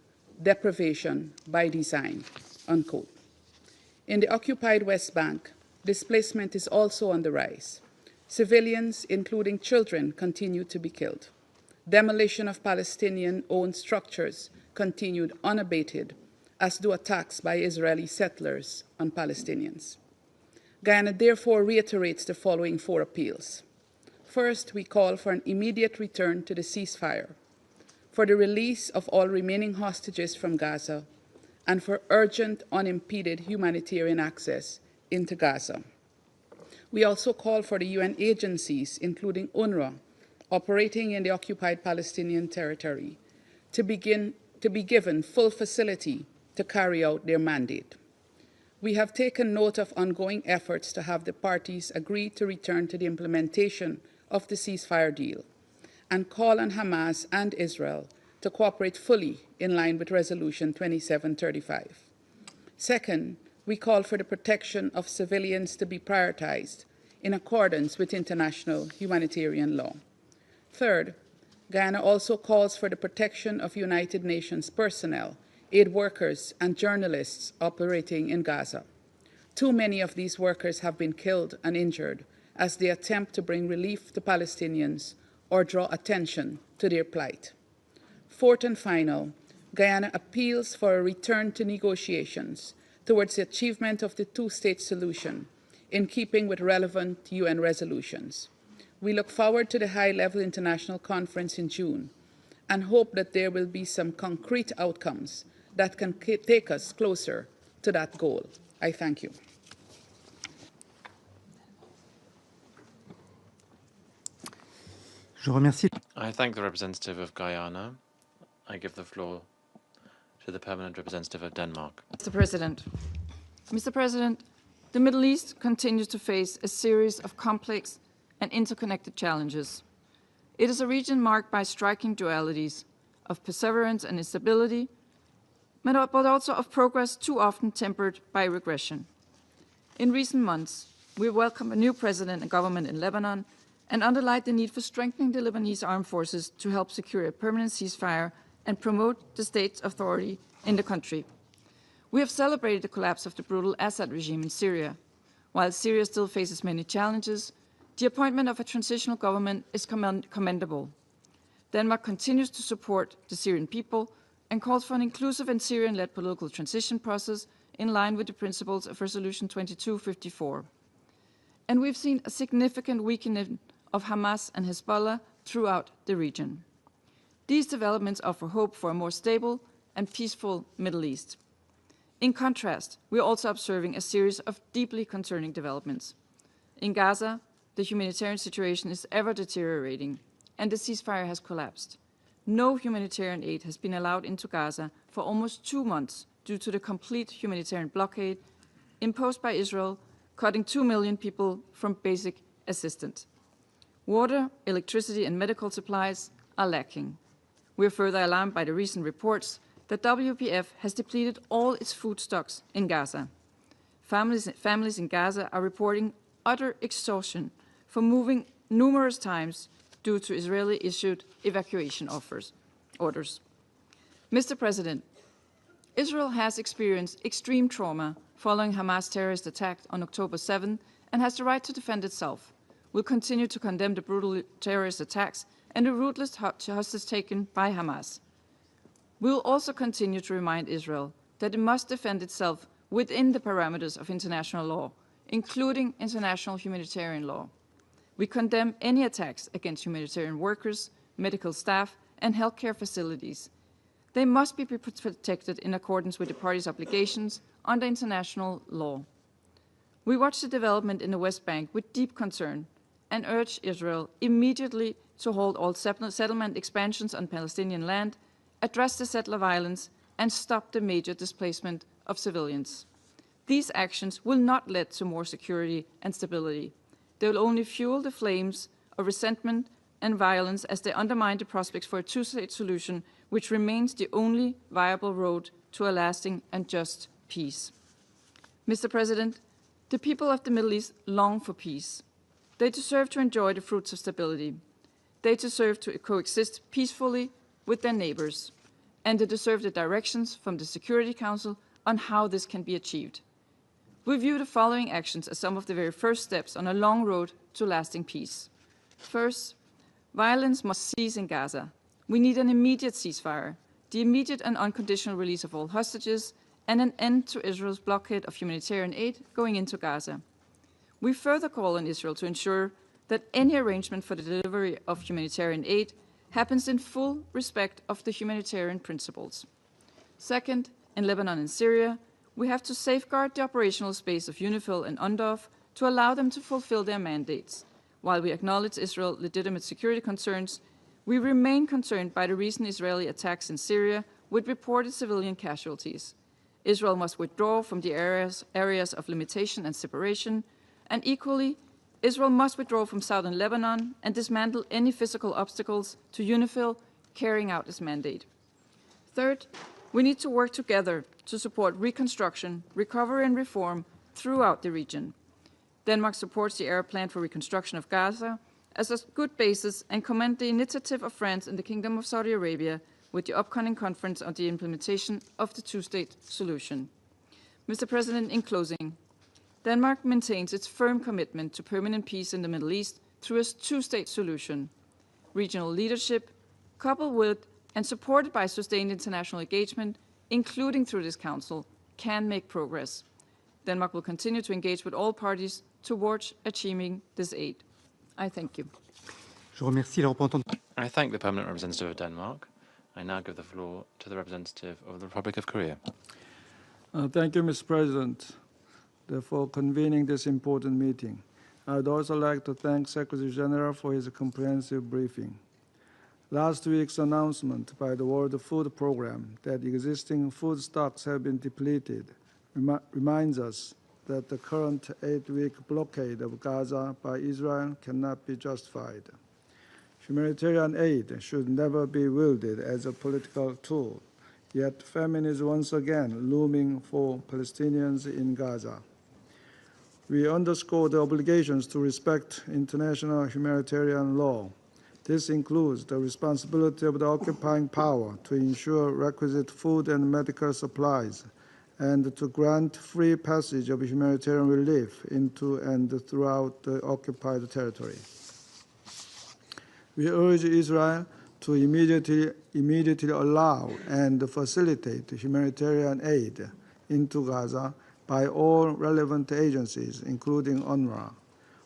deprivation by design, unquote. In the occupied West Bank, displacement is also on the rise. Civilians, including children, continue to be killed. Demolition of Palestinian-owned structures continued unabated, as do attacks by Israeli settlers on Palestinians. Guyana therefore reiterates the following 4 appeals. First, we call for an immediate return to the ceasefire, for the release of all remaining hostages from Gaza, and for urgent, unimpeded humanitarian access into Gaza. We also call for the UN agencies, including UNRWA, operating in the occupied Palestinian territory, to be given full facility to carry out their mandate. We have taken note of ongoing efforts to have the parties agree to return to the implementation of the ceasefire deal and call on Hamas and Israel to cooperate fully in line with Resolution 2735. Second, we call for the protection of civilians to be prioritized in accordance with international humanitarian law. Third, Guyana also calls for the protection of United Nations personnel, aid workers, and journalists operating in Gaza. Too many of these workers have been killed and injured as they attempt to bring relief to Palestinians or draw attention to their plight. Fourth and final, Guyana appeals for a return to negotiations towards the achievement of the two-state solution in keeping with relevant UN resolutions. We look forward to the high-level international conference in June and hope that there will be some concrete outcomes that can take us closer to that goal. I thank you. I thank the representative of Guyana. I give the floor to the permanent representative of Denmark. Mr. President, the Middle East continues to face a series of complex and interconnected challenges. It is a region marked by striking dualities of perseverance and instability, but also of progress too often tempered by regression. In recent months, we welcome a new president and government in Lebanon and underlined the need for strengthening the Lebanese armed forces to help secure a permanent ceasefire and promote the state's authority in the country. We have celebrated the collapse of the brutal Assad regime in Syria. While Syria still faces many challenges, the appointment of a transitional government is commendable. Denmark continues to support the Syrian people and calls for an inclusive and Syrian-led political transition process in line with the principles of Resolution 2254. And we've seen a significant weakening of Hamas and Hezbollah throughout the region. These developments offer hope for a more stable and peaceful Middle East. In contrast, we are also observing a series of deeply concerning developments. In Gaza, the humanitarian situation is ever deteriorating, and the ceasefire has collapsed. No humanitarian aid has been allowed into Gaza for almost 2 months due to the complete humanitarian blockade imposed by Israel, cutting 2 million people from basic assistance. Water, electricity, and medical supplies are lacking. We are further alarmed by the recent reports that WPF has depleted all its food stocks in Gaza. Families in Gaza are reporting utter exhaustion from moving numerous times due to Israeli-issued evacuation orders. Mr. President, Israel has experienced extreme trauma following Hamas' terrorist attack on October 7 and has the right to defend itself. We'll continue to condemn the brutal terrorist attacks and the ruthless hostage taken by Hamas. We will also continue to remind Israel that it must defend itself within the parameters of international law, including international humanitarian law. We condemn any attacks against humanitarian workers, medical staff, and healthcare facilities. They must be protected in accordance with the parties' obligations under international law. We watch the development in the West Bank with deep concern and urge Israel immediately to halt all settlement expansions on Palestinian land, address the settler violence, and stop the major displacement of civilians. These actions will not lead to more security and stability. They will only fuel the flames of resentment and violence as they undermine the prospects for a two-state solution, which remains the only viable road to a lasting and just peace. Mr. President, the people of the Middle East long for peace. They deserve to enjoy the fruits of stability. They deserve to coexist peacefully with their neighbors, and they deserve the directions from the Security Council on how this can be achieved. We view the following actions as some of the very first steps on a long road to lasting peace. First, violence must cease in Gaza. We need an immediate ceasefire, the immediate and unconditional release of all hostages, and an end to Israel's blockade of humanitarian aid going into Gaza. We further call on Israel to ensure that any arrangement for the delivery of humanitarian aid happens in full respect of the humanitarian principles. Second, in Lebanon and Syria, we have to safeguard the operational space of UNIFIL and UNDOF to allow them to fulfill their mandates. While we acknowledge Israel's legitimate security concerns, we remain concerned by the recent Israeli attacks in Syria with reported civilian casualties. Israel must withdraw from the areas of limitation and separation, and equally, Israel must withdraw from southern Lebanon and dismantle any physical obstacles to UNIFIL carrying out its mandate. Third, we need to work together to support reconstruction, recovery and reform throughout the region. Denmark supports the Arab Plan for Reconstruction of Gaza as a good basis and commend the initiative of France and the Kingdom of Saudi Arabia with the upcoming conference on the implementation of the two-state solution. Mr. President, in closing, Denmark maintains its firm commitment to permanent peace in the Middle East through a two-state solution. Regional leadership, coupled with and supported by sustained international engagement, including through this Council, can make progress. Denmark will continue to engage with all parties towards achieving this aid. I thank you. I thank the permanent representative of Denmark. I now give the floor to the representative of the Republic of Korea. Thank you, Mr. President, for convening this important meeting. I would also like to thank Secretary General for his comprehensive briefing. Last week's announcement by the World Food Programme that existing food stocks have been depleted reminds us that the current 8-week blockade of Gaza by Israel cannot be justified. Humanitarian aid should never be wielded as a political tool, yet famine is once again looming for Palestinians in Gaza. We underscore the obligations to respect international humanitarian law. This includes the responsibility of the occupying power to ensure requisite food and medical supplies and to grant free passage of humanitarian relief into and throughout the occupied territory. We urge Israel to immediately allow and facilitate humanitarian aid into Gaza by all relevant agencies, including UNRWA,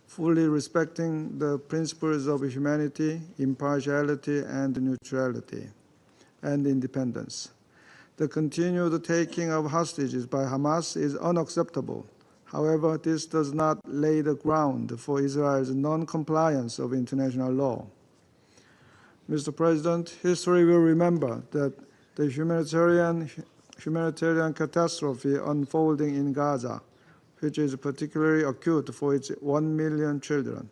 fully respecting the principles of humanity, impartiality, and neutrality, and independence. The continued taking of hostages by Hamas is unacceptable. However, this does not lay the ground for Israel's non-compliance of international law. Mr. President, history will remember that the humanitarian catastrophe unfolding in Gaza, which is particularly acute for its 1 million children.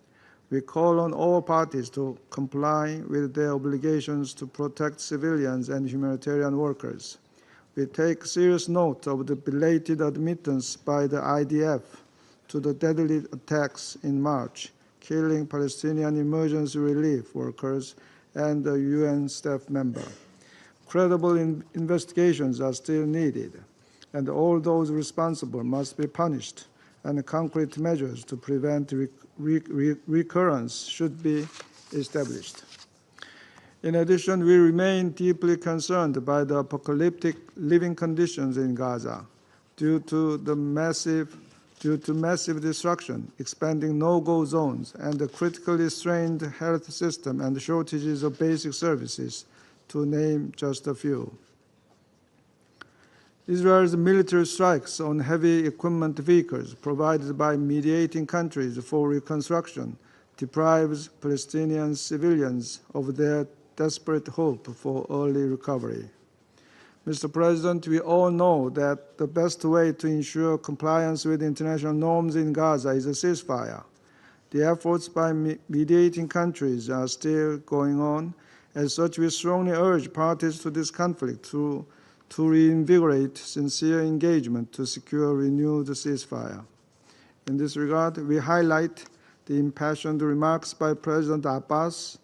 We call on all parties to comply with their obligations to protect civilians and humanitarian workers. We take serious note of the belated admittance by the IDF to the deadly attacks in March, killing Palestinian emergency relief workers and a UN staff member. Credible investigations are still needed, and all those responsible must be punished, and concrete measures to prevent recurrence should be established. In addition, we remain deeply concerned by the apocalyptic living conditions in Gaza due to massive destruction, expanding no-go zones, and the critically strained health system and shortages of basic services, to name just a few. Israel's military strikes on heavy equipment vehicles provided by mediating countries for reconstruction deprives Palestinian civilians of their desperate hope for early recovery. Mr. President, we all know that the best way to ensure compliance with international norms in Gaza is a ceasefire. The efforts by mediating countries are still going on. As such, we strongly urge parties to this conflict to reinvigorate sincere engagement to secure a renewed ceasefire. In this regard, we highlight the impassioned remarks by President Abbas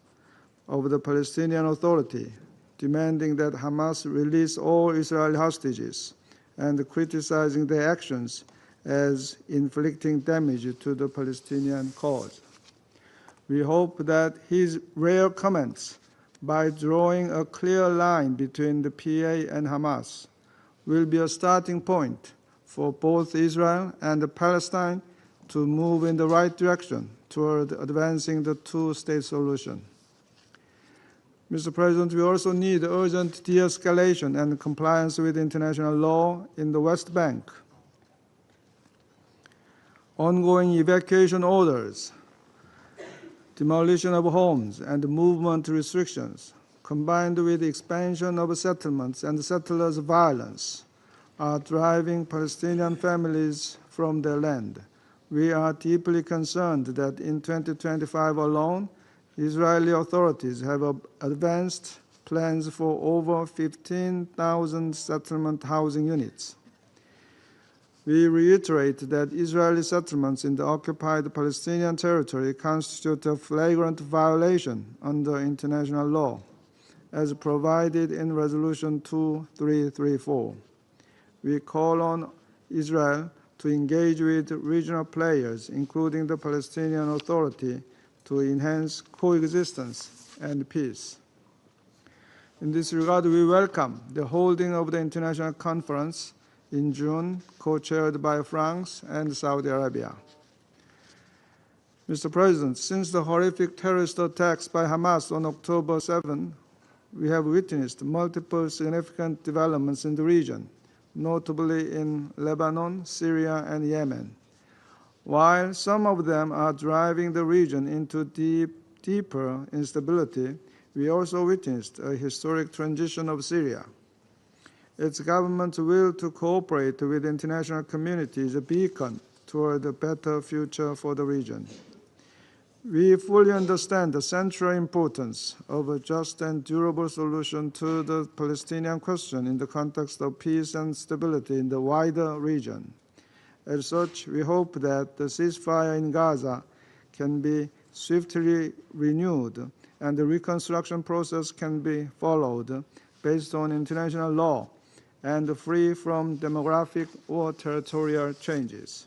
of the Palestinian Authority, demanding that Hamas release all Israeli hostages and criticizing their actions as inflicting damage to the Palestinian cause. We hope that his rare comments, by drawing a clear line between the PA and Hamas, will be a starting point for both Israel and Palestine to move in the right direction toward advancing the two-state solution. Mr. President, we also need urgent de-escalation and compliance with international law in the West Bank. Ongoing evacuation orders, demolition of homes, and movement restrictions, combined with the expansion of settlements and settlers' violence, are driving Palestinian families from their land. We are deeply concerned that in 2025 alone, Israeli authorities have advanced plans for over 15,000 settlement housing units. We reiterate that Israeli settlements in the occupied Palestinian territory constitute a flagrant violation under international law, as provided in Resolution 2334. We call on Israel to engage with regional players, including the Palestinian Authority, to enhance coexistence and peace. In this regard, we welcome the holding of the international conference in June, co-chaired by France and Saudi Arabia. Mr. President, since the horrific terrorist attacks by Hamas on October 7, we have witnessed multiple significant developments in the region, notably in Lebanon, Syria, and Yemen. While some of them are driving the region into deeper instability, we also witnessed a historic transition of Syria. Its government's will to cooperate with the international community is a beacon toward a better future for the region. We fully understand the central importance of a just and durable solution to the Palestinian question in the context of peace and stability in the wider region. As such, we hope that the ceasefire in Gaza can be swiftly renewed and the reconstruction process can be followed based on international law and free from demographic or territorial changes.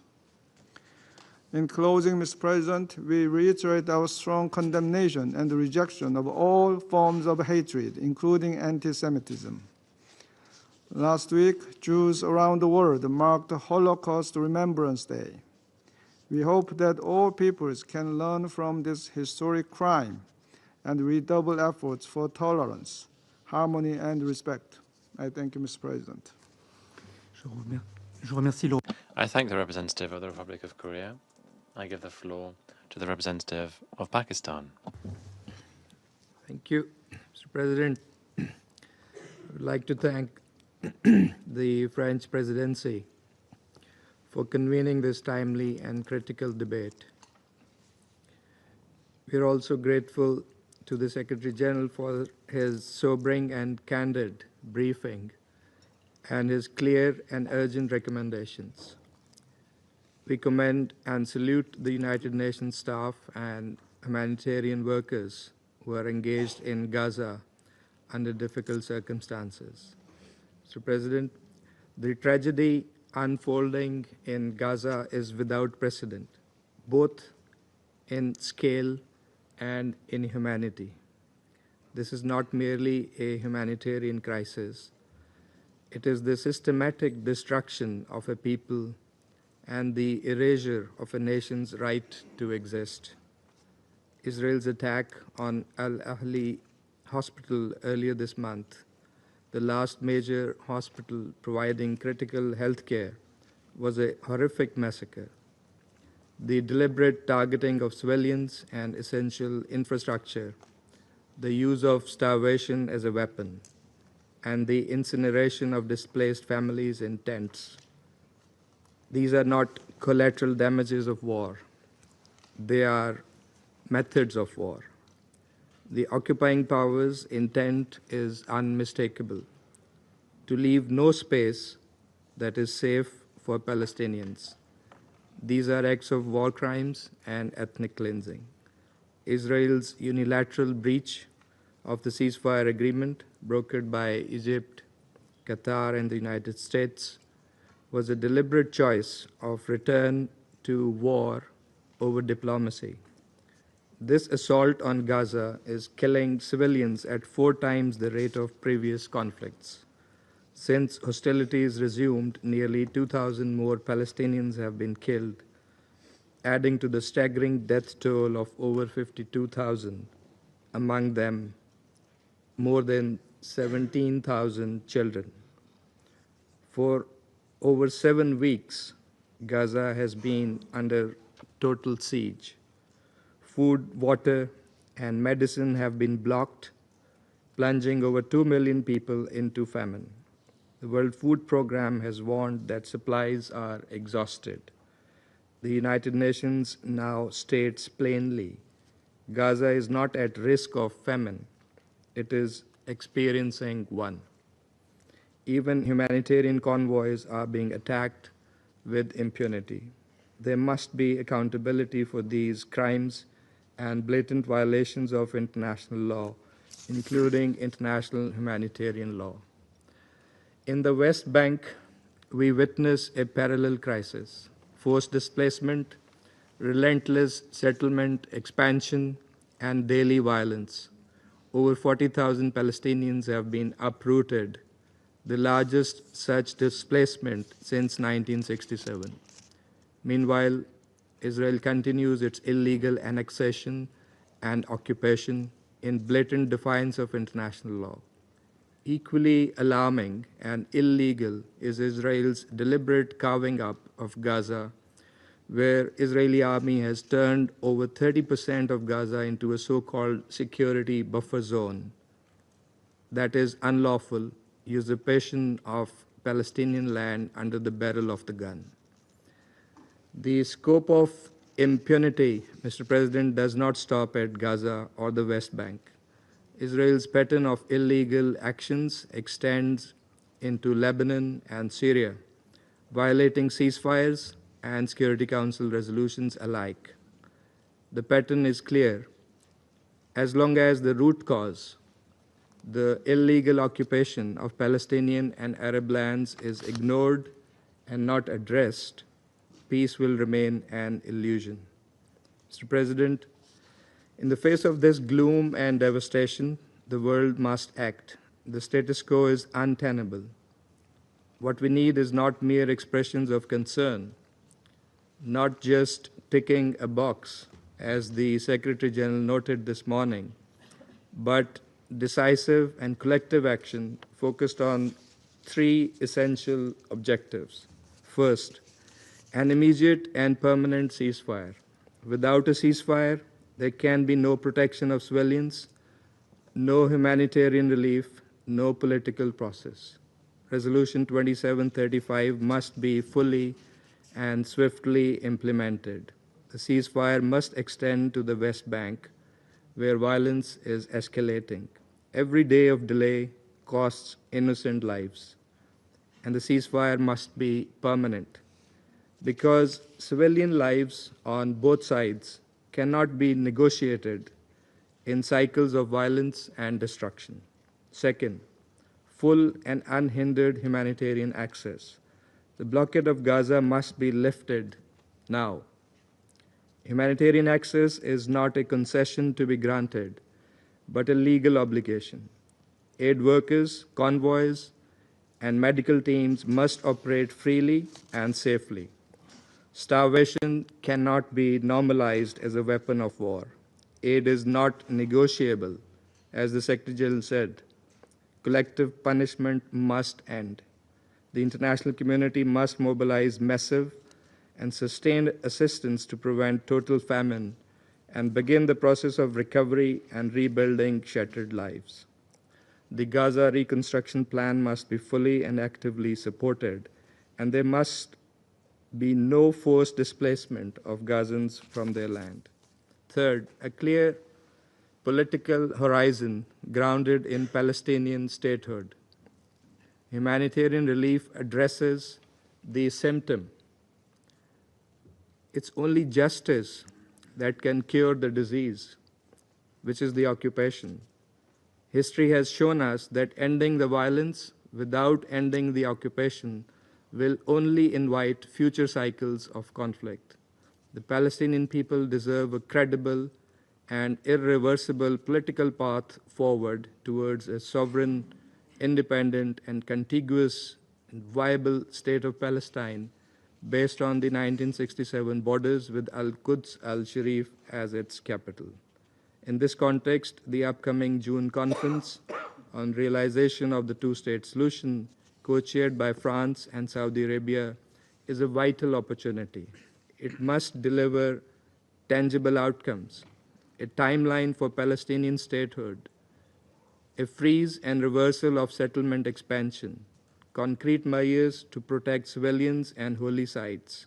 In closing, Mr. President, we reiterate our strong condemnation and rejection of all forms of hatred, including anti-Semitism. Last week, Jews around the world marked Holocaust Remembrance Day. We hope that all peoples can learn from this historic crime and redouble efforts for tolerance, harmony, and respect. I thank you, Mr. President. I thank the representative of the Republic of Korea. I give the floor to the representative of Pakistan. Thank you, Mr. President. I would like to thank the French presidency for convening this timely and critical debate. We are also grateful to the Secretary General for his sobering and candid briefing and his clear and urgent recommendations. We commend and salute the United Nations staff and humanitarian workers who are engaged in Gaza under difficult circumstances. Mr. President, the tragedy unfolding in Gaza is without precedent, both in scale and in humanity. This is not merely a humanitarian crisis. It is the systematic destruction of a people and the erasure of a nation's right to exist. Israel's attack on Al-Ahli Hospital earlier this month, the last major hospital providing critical health care, was a horrific massacre. The deliberate targeting of civilians and essential infrastructure, the use of starvation as a weapon, and the incineration of displaced families in tents. These are not collateral damages of war. They are methods of war. The occupying powers' intent is unmistakable: to leave no space that is safe for Palestinians. These are acts of war crimes and ethnic cleansing. Israel's unilateral breach of the ceasefire agreement brokered by Egypt, Qatar, and the United States was a deliberate choice of return to war over diplomacy. This assault on Gaza is killing civilians at 4 times the rate of previous conflicts. Since hostilities resumed, nearly 2,000 more Palestinians have been killed, adding to the staggering death toll of over 52,000, among them more than 17,000 children. For over 7 weeks, Gaza has been under total siege. Food, water, and medicine have been blocked, plunging over 2 million people into famine. The World Food Programme has warned that supplies are exhausted. The United Nations now states plainly, Gaza is not at risk of famine, it is experiencing one. Even humanitarian convoys are being attacked with impunity. There must be accountability for these crimes and blatant violations of international law, including international humanitarian law. In the West Bank, we witness a parallel crisis: forced displacement, relentless settlement expansion, and daily violence. Over 40,000 Palestinians have been uprooted, the largest such displacement since 1967. Meanwhile, Israel continues its illegal annexation and occupation in blatant defiance of international law. Equally alarming and illegal is Israel's deliberate carving up of Gaza, where Israeli army has turned over 30% of Gaza into a so-called security buffer zone. That is unlawful usurpation of Palestinian land under the barrel of the gun. The scope of impunity, Mr. President, does not stop at Gaza or the West Bank. Israel's pattern of illegal actions extends into Lebanon and Syria, violating ceasefires and Security Council resolutions alike. The pattern is clear. As long as the root cause, the illegal occupation of Palestinian and Arab lands, is ignored and not addressed, peace will remain an illusion. Mr. President, in the face of this gloom and devastation, the world must act. The status quo is untenable. What we need is not mere expressions of concern, not just ticking a box, as the Secretary General noted this morning, but decisive and collective action focused on 3 essential objectives. First, an immediate and permanent ceasefire. Without a ceasefire, there can be no protection of civilians, no humanitarian relief, no political process. Resolution 2735 must be fully and swiftly implemented. The ceasefire must extend to the West Bank, where violence is escalating. Every day of delay costs innocent lives, and the ceasefire must be permanent, because civilian lives on both sides cannot be negotiated in cycles of violence and destruction. Second, full and unhindered humanitarian access. The blockade of Gaza must be lifted now. Humanitarian access is not a concession to be granted, but a legal obligation. Aid workers, convoys, and medical teams must operate freely and safely. Starvation cannot be normalized as a weapon of war. Aid is not negotiable, as the Secretary General said. Collective punishment must end. The international community must mobilize massive and sustained assistance to prevent total famine and begin the process of recovery and rebuilding shattered lives. The Gaza reconstruction plan must be fully and actively supported, and there must be no forced displacement of Gazans from their land. Third, a clear political horizon grounded in Palestinian statehood. Humanitarian relief addresses the symptom. It's only justice that can cure the disease, which is the occupation. History has shown us that ending the violence without ending the occupation will only invite future cycles of conflict. The Palestinian people deserve a credible and irreversible political path forward towards a sovereign, independent, and contiguous and viable state of Palestine based on the 1967 borders with Al-Quds al-Sharif as its capital. In this context, the upcoming June conference on realization of the two-state solution, co-chaired by France and Saudi Arabia, is a vital opportunity. It must deliver tangible outcomes, a timeline for Palestinian statehood, a freeze and reversal of settlement expansion, concrete measures to protect civilians and holy sites,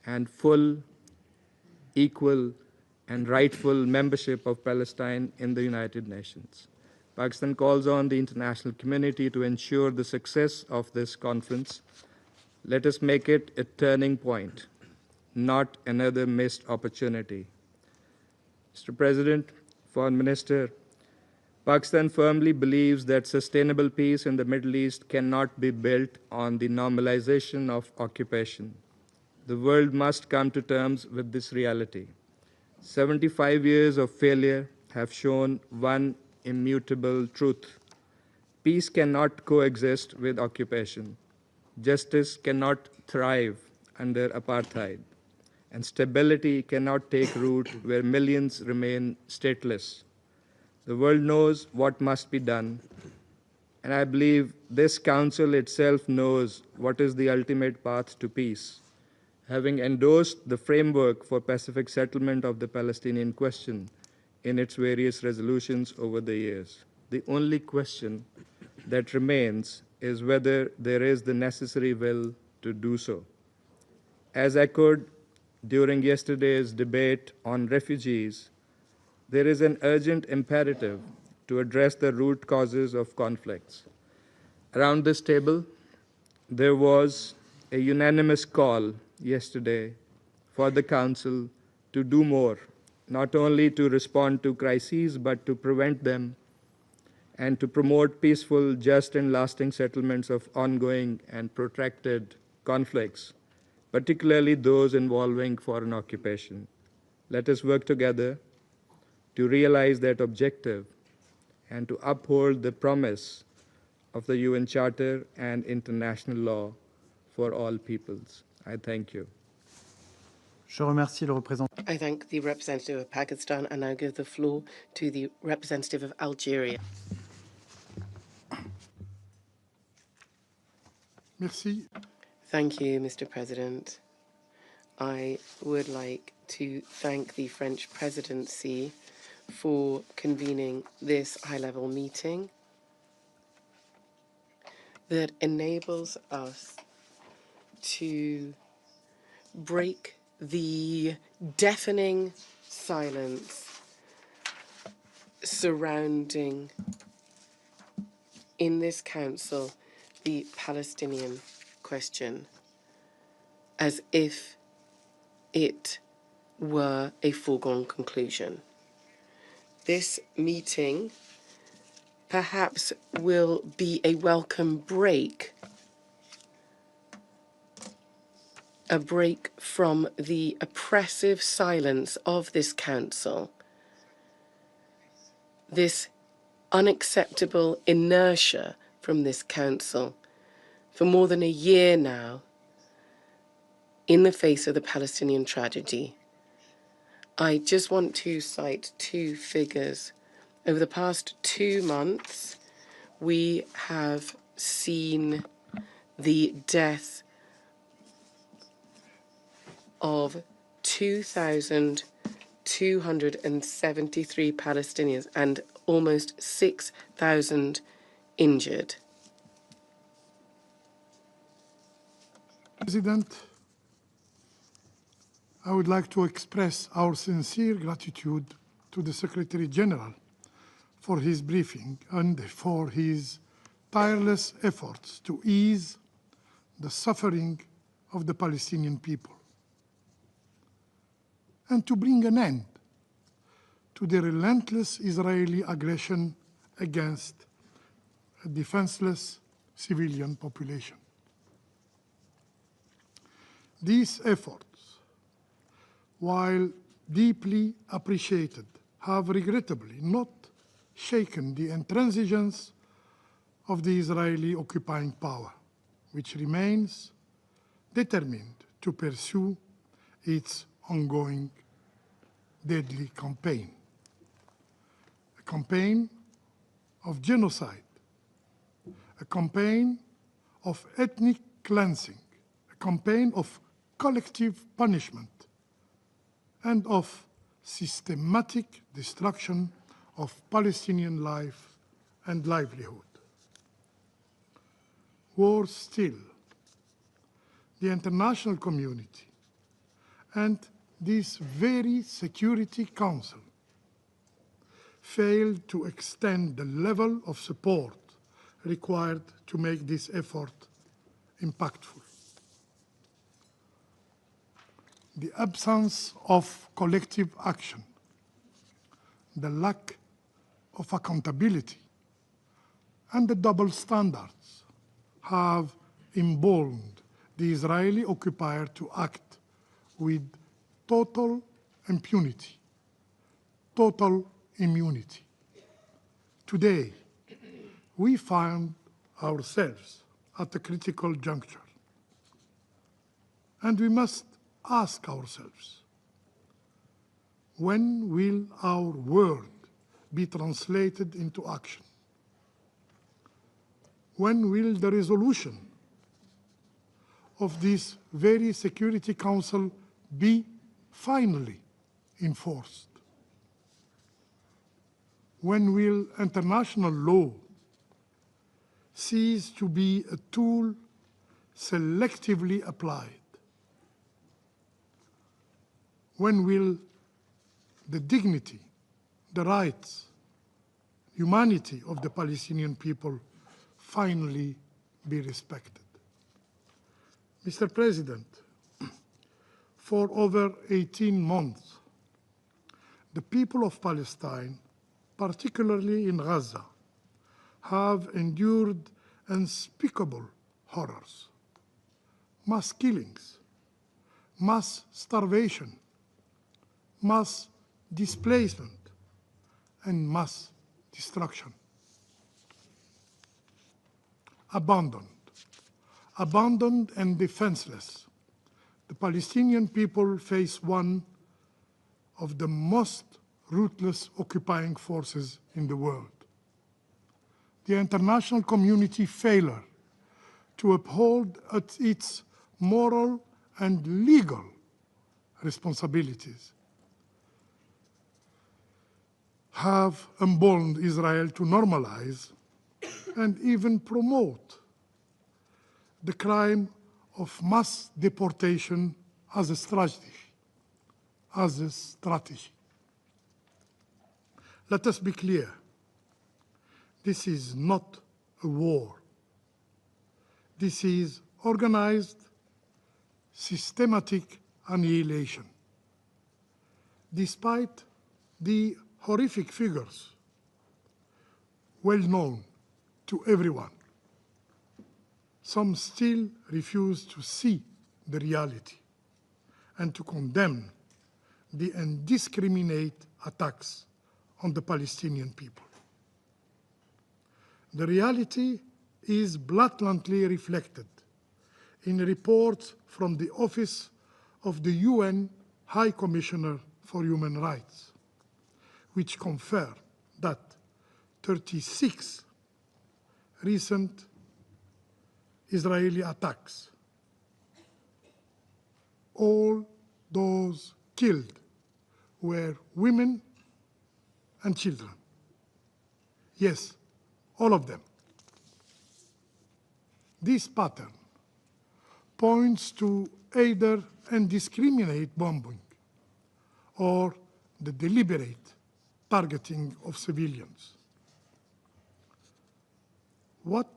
and full, equal, and rightful membership of Palestine in the United Nations. Pakistan calls on the international community to ensure the success of this conference. Let us make it a turning point, not another missed opportunity. Mr. President, Foreign Minister, Pakistan firmly believes that sustainable peace in the Middle East cannot be built on the normalization of occupation. The world must come to terms with this reality. 75 years of failure have shown one immutable truth. Peace cannot coexist with occupation. Justice cannot thrive under apartheid. And stability cannot take root where millions remain stateless. The world knows what must be done, and I believe this Council itself knows what is the ultimate path to peace. Having endorsed the framework for pacific settlement of the Palestinian question in its various resolutions over the years, the only question that remains is whether there is the necessary will to do so. As echoed during yesterday's debate on refugees, there is an urgent imperative to address the root causes of conflicts. Around this table, there was a unanimous call yesterday for the Council to do more, not only to respond to crises, but to prevent them and to promote peaceful, just, and lasting settlements of ongoing and protracted conflicts, particularly those involving foreign occupation. Let us work together to realize that objective and to uphold the promise of the UN Charter and international law for all peoples. I thank you. I thank the representative of Pakistan and now give the floor to the representative of Algeria. Merci. Thank you, Mr. President. I would like to thank the French presidency for convening this high-level meeting that enables us to break the deafening silence surrounding, in this council, the Palestinian question, as if it were a foregone conclusion. This meeting perhaps will be a welcome break, a break from the oppressive silence of this council, this unacceptable inertia from this council for more than a year now in the face of the Palestinian tragedy. I just want to cite two figures. Over the past 2 months, we have seen the death of 2,273 Palestinians and almost 6,000 injured. President, I would like to express our sincere gratitude to the Secretary General for his briefing and for his tireless efforts to ease the suffering of the Palestinian people and to bring an end to the relentless Israeli aggression against a defenseless civilian population. These efforts, while deeply appreciated, have regrettably not shaken the intransigence of the Israeli occupying power, which remains determined to pursue its ongoing deadly campaign, a campaign of genocide, a campaign of ethnic cleansing, a campaign of collective punishment, and of systematic destruction of Palestinian life and livelihood. Worse still, the international community and this very Security Council failed to extend the level of support required to make this effort impactful. The absence of collective action, the lack of accountability, and the double standards have emboldened the Israeli occupier to act with total impunity, total immunity. Today, we find ourselves at a critical juncture, and we must ask ourselves, when will our word be translated into action? When will the resolution of this very Security Council be finally enforced? When will international law cease to be a tool selectively applied? When will the dignity, the rights, humanity of the Palestinian people finally be respected? Mr. President, for over 18 months, the people of Palestine, particularly in Gaza, have endured unspeakable horrors, mass killings, mass starvation, mass displacement, and mass destruction. Abandoned and defenseless, the Palestinian people face one of the most ruthless occupying forces in the world. The international community failure to uphold its moral and legal responsibilities have emboldened Israel to normalize and even promote the crime of mass deportation as a strategy. Let us be clear. This is not a war. This is organized, systematic annihilation. Despite the horrific figures well known to everyone, some still refuse to see the reality and to condemn the indiscriminate attacks on the Palestinian people. The reality is blatantly reflected in reports from the Office of the UN High Commissioner for Human Rights, which confirm that 36 recent Israeli attacks, all those killed were women and children. Yes, all of them. This pattern points to either indiscriminate bombing or the deliberate targeting of civilians. What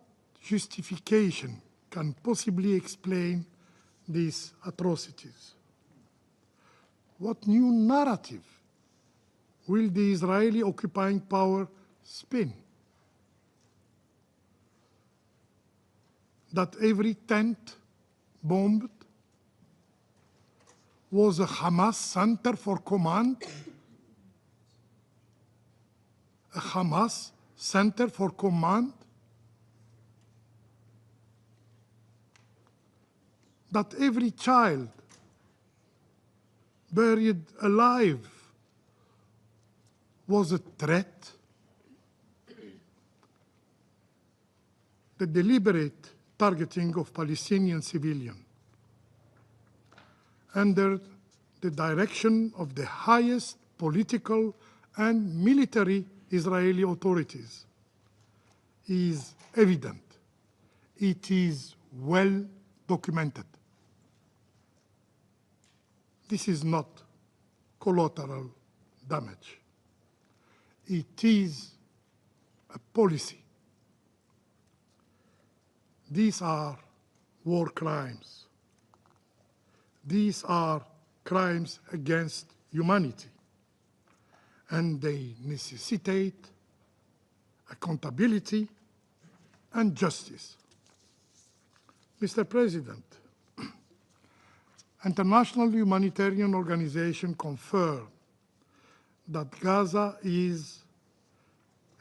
justification can possibly explain these atrocities? What new narrative will the Israeli occupying power spin? That every tent bombed was a Hamas center for command? A Hamas center for command? that every child buried alive was a threat. The deliberate targeting of Palestinian civilians under the direction of the highest political and military Israeli authorities is evident. It is well documented. This is not collateral damage. It is a policy. These are war crimes. These are crimes against humanity, and they necessitate accountability and justice. Mr. President, international humanitarian organizations confirm that Gaza is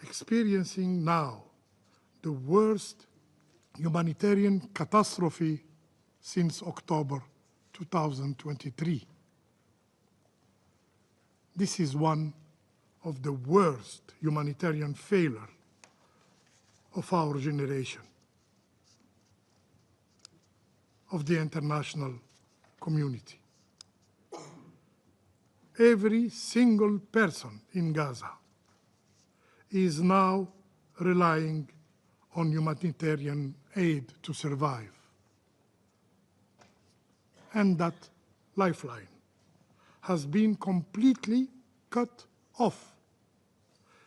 experiencing now the worst humanitarian catastrophe since October 2023. This is one of the worst humanitarian failures of our generation, of the international community. Every single person in Gaza is now relying on humanitarian aid to survive. And that lifeline has been completely cut off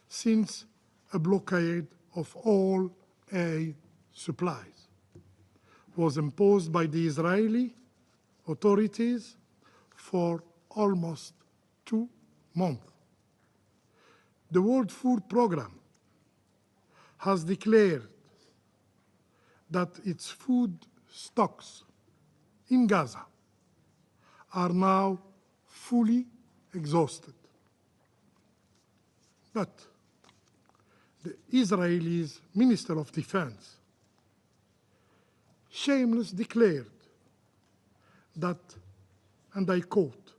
since a blockade of all aid supplies was imposed by the Israeli authorities for almost 2 months. The World Food Programme has declared that its food stocks in Gaza are now fully exhausted. But the Israeli Minister of Defense shamelessly declared that, and I quote,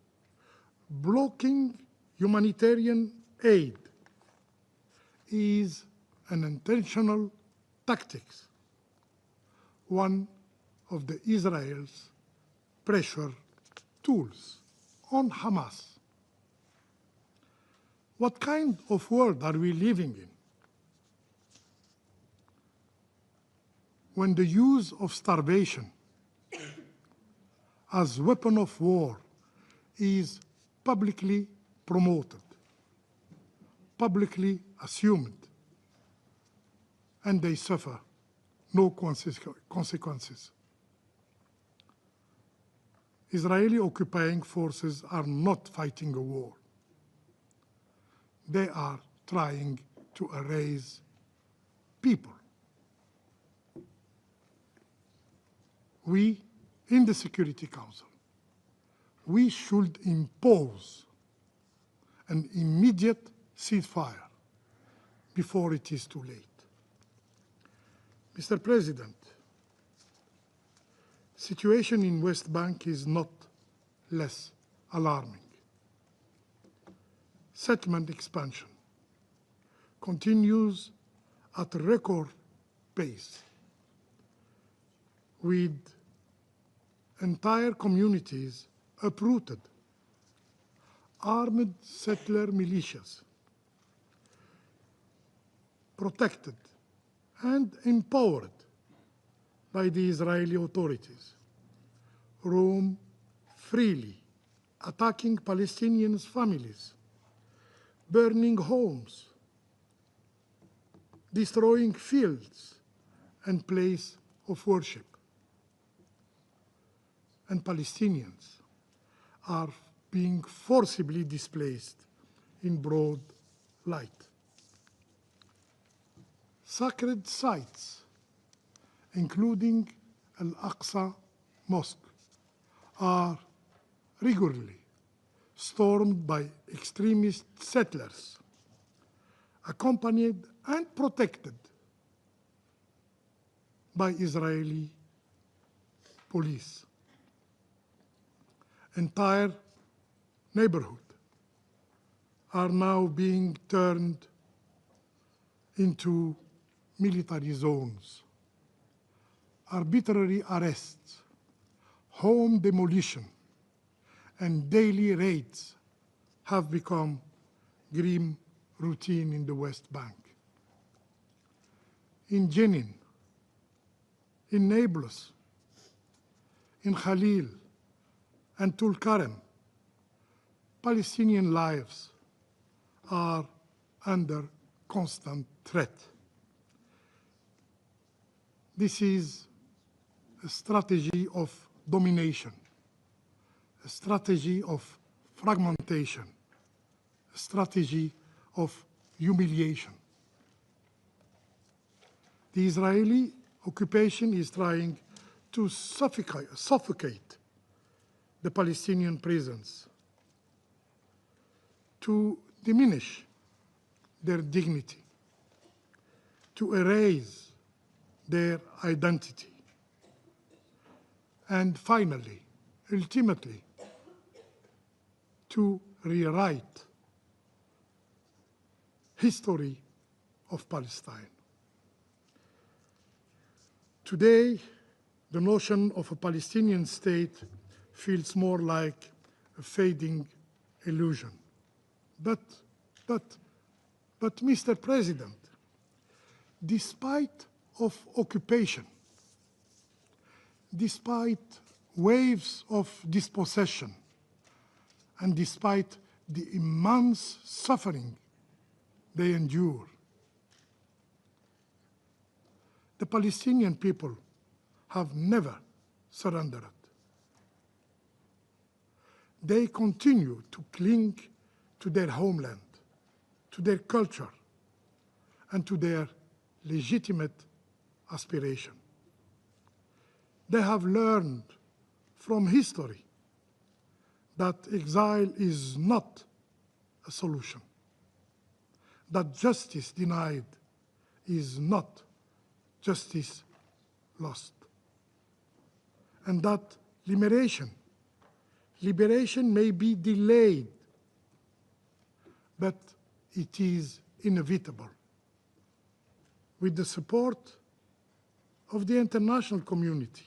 blocking humanitarian aid is an intentional tactic, one of the Israel's pressure tools on Hamas. What kind of world are we living in when the use of starvation as a weapon of war is publicly promoted, publicly assumed, and they suffer no consequences? Israeli occupying forces are not fighting a war. They are trying to erase people. We, in the Security Council, we should impose an immediate ceasefire before it is too late. Mr. President, situation in West Bank is not less alarming. Settlement expansion continues at a record pace, with entire communities uprooted, armed settler militias protected and empowered by the Israeli authorities roam freely, attacking Palestinian families, burning homes, destroying fields and places of worship. And Palestinians are being forcibly displaced in broad light. Sacred sites, including Al-Aqsa Mosque, are regularly stormed by extremist settlers, accompanied and protected by Israeli police. entire neighborhood are now being turned into military zones. Arbitrary arrests, home demolition, and daily raids have become grim routine in the West Bank. In Jenin, in Nablus, in Khalil, and Tulkarem, Palestinian lives are under constant threat. This is a strategy of domination, a strategy of fragmentation, a strategy of humiliation. The Israeli occupation is trying to suffocate the Palestinian presence, to diminish their dignity, to erase their identity, and finally, ultimately, to rewrite history of Palestine. Today, the notion of a Palestinian state feels more like a fading illusion. But Mr. President, despite of occupation, despite waves of dispossession, and despite the immense suffering they endure, the Palestinian people have never surrendered. They continue to cling to their homeland, to their culture, and to their legitimate aspiration. They have learned from history that exile is not a solution, that justice denied is not justice lost, and that liberation may be delayed, but it is inevitable. With the support of the international community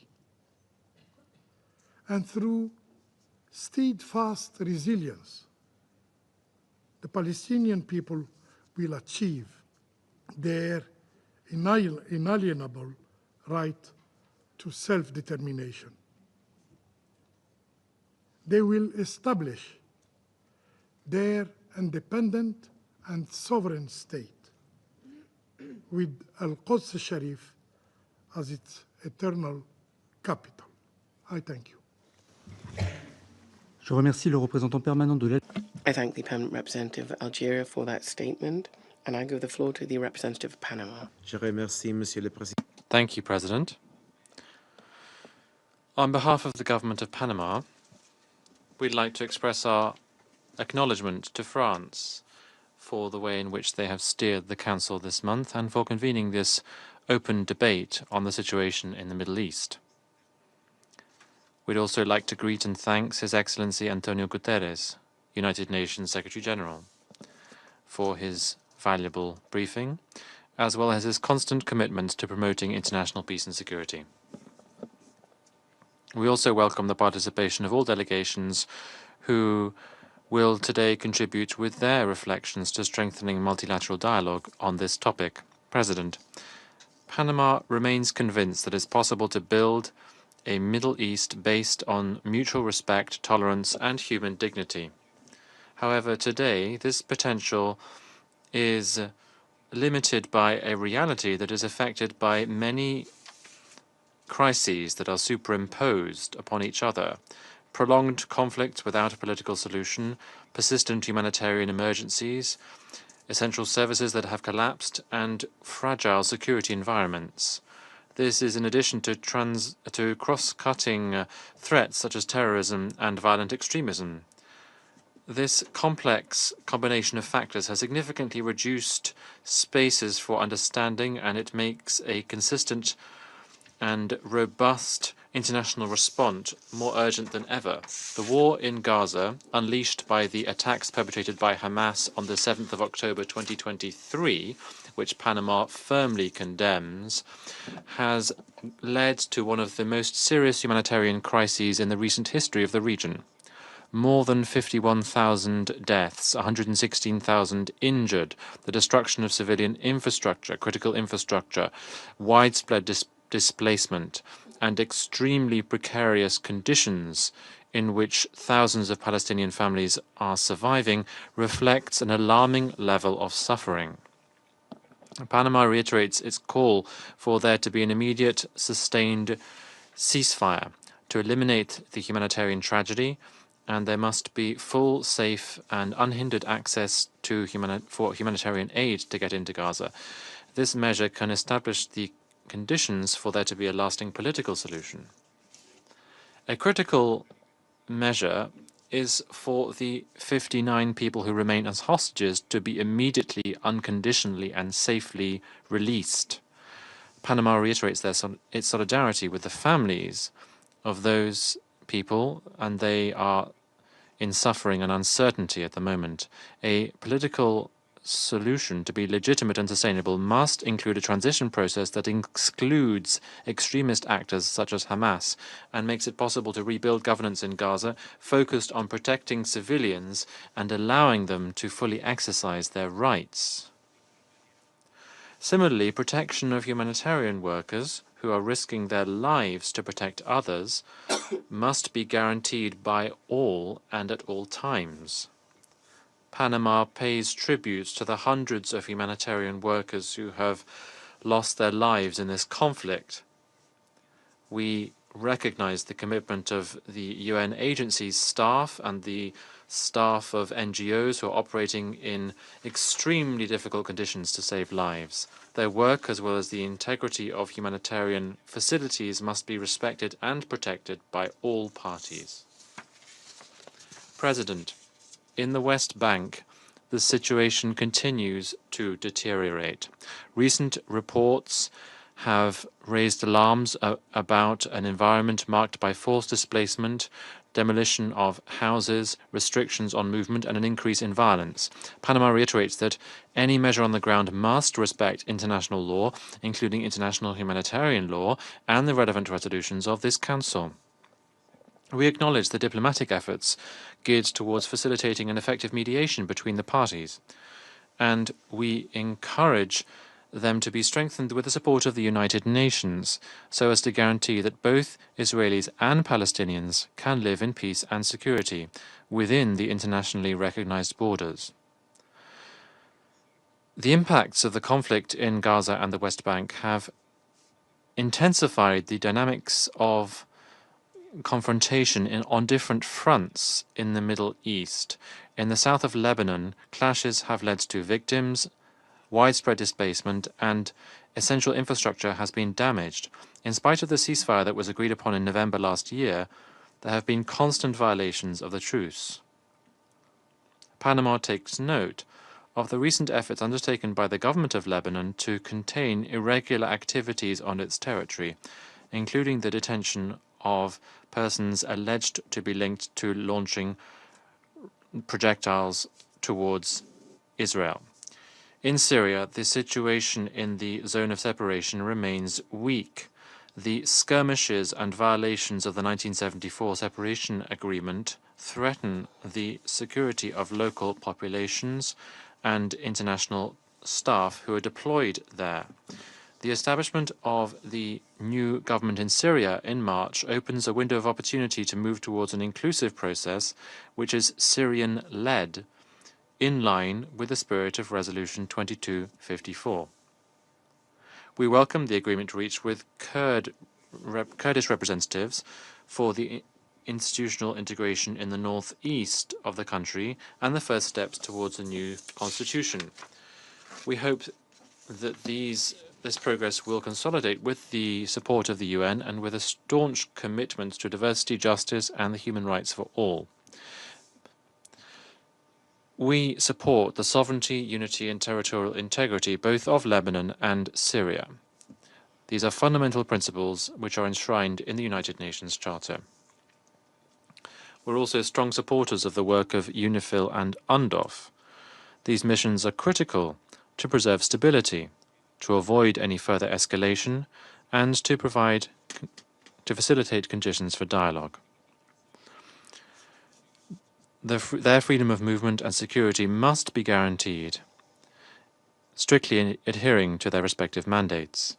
and through steadfast resilience, the Palestinian people will achieve their inalienable right to self-determination. They will establish their independent and sovereign state with Al-Quds Sharif as its eternal capital. I thank you. Je remercie le représentant permanent de I thank the permanent representative of Algeria for that statement, and I give the floor to the representative of Panama. Je remercie, Monsieur le Président. Thank you, President. On behalf of the government of Panama, we'd like to express our acknowledgement to France for the way in which they have steered the Council this month and for convening this open debate on the situation in the Middle East. We'd also like to greet and thank His Excellency Antonio Guterres, United Nations Secretary-General, for his valuable briefing, as well as his constant commitment to promoting international peace and security. We also welcome the participation of all delegations who will today contribute with their reflections to strengthening multilateral dialogue on this topic. President, Panama remains convinced that it's possible to build a Middle East based on mutual respect, tolerance, and human dignity. However, today, this potential is limited by a reality that is affected by many crises that are superimposed upon each other: prolonged conflict without a political solution, persistent humanitarian emergencies, essential services that have collapsed, and fragile security environments. This is in addition to cross-cutting threats such as terrorism and violent extremism. This complex combination of factors has significantly reduced spaces for understanding, and it makes a consistent and robust international response more urgent than ever. The war in Gaza, unleashed by the attacks perpetrated by Hamas on the 7th of October 2023, which Panama firmly condemns, has led to one of the most serious humanitarian crises in the recent history of the region. More than 51,000 deaths, 116,000 injured, the destruction of civilian infrastructure, critical infrastructure, widespread displacement, and extremely precarious conditions in which thousands of Palestinian families are surviving reflects an alarming level of suffering. Panama reiterates its call for there to be an immediate, sustained ceasefire to eliminate the humanitarian tragedy, and there must be full, safe, and unhindered access to humanitarian aid to get into Gaza. This measure can establish the conditions for there to be a lasting political solution. A critical measure is for the 59 people who remain as hostages to be immediately, unconditionally, and safely released. Panama reiterates its solidarity with the families of those people, and they are in suffering and uncertainty at the moment. A political solution to be legitimate and sustainable must include a transition process that excludes extremist actors such as Hamas and makes it possible to rebuild governance in Gaza focused on protecting civilians and allowing them to fully exercise their rights. Similarly, protection of humanitarian workers who are risking their lives to protect others must be guaranteed by all and at all times. Panama pays tribute to the hundreds of humanitarian workers who have lost their lives in this conflict. We recognize the commitment of the UN agencies' staff and the staff of NGOs who are operating in extremely difficult conditions to save lives. Their work, as well as the integrity of humanitarian facilities, must be respected and protected by all parties. President, in the West Bank, the situation continues to deteriorate. Recent reports have raised alarms about an environment marked by forced displacement, demolition of houses, restrictions on movement, and an increase in violence. Panama reiterates that any measure on the ground must respect international law, including international humanitarian law, and the relevant resolutions of this Council. We acknowledge the diplomatic efforts geared towards facilitating an effective mediation between the parties, and we encourage them to be strengthened with the support of the United Nations, so as to guarantee that both Israelis and Palestinians can live in peace and security within the internationally recognized borders. The impacts of the conflict in Gaza and the West Bank have intensified the dynamics of confrontation on different fronts in the Middle East. In the south of Lebanon, clashes have led to victims, widespread displacement, and essential infrastructure has been damaged. In spite of the ceasefire that was agreed upon in November last year, there have been constant violations of the truce. Panama takes note of the recent efforts undertaken by the government of Lebanon to contain irregular activities on its territory, including the detention of persons alleged to be linked to launching projectiles towards Israel. In Syria, the situation in the zone of separation remains weak. The skirmishes and violations of the 1974 separation agreement threaten the security of local populations and international staff who are deployed there. The establishment of the new government in Syria in March opens a window of opportunity to move towards an inclusive process which is Syrian-led, in line with the spirit of Resolution 2254. We welcome the agreement reached with Kurdish representatives for the institutional integration in the northeast of the country and the first steps towards a new constitution. We hope that this progress will consolidate with the support of the UN and with a staunch commitment to diversity, justice, and the human rights for all. We support the sovereignty, unity, and territorial integrity both of Lebanon and Syria. These are fundamental principles which are enshrined in the United Nations Charter. We're also strong supporters of the work of UNIFIL and UNDOF. These missions are critical to preserve stability, to avoid any further escalation, and to facilitate conditions for dialogue. Their freedom of movement and security must be guaranteed, strictly adhering to their respective mandates.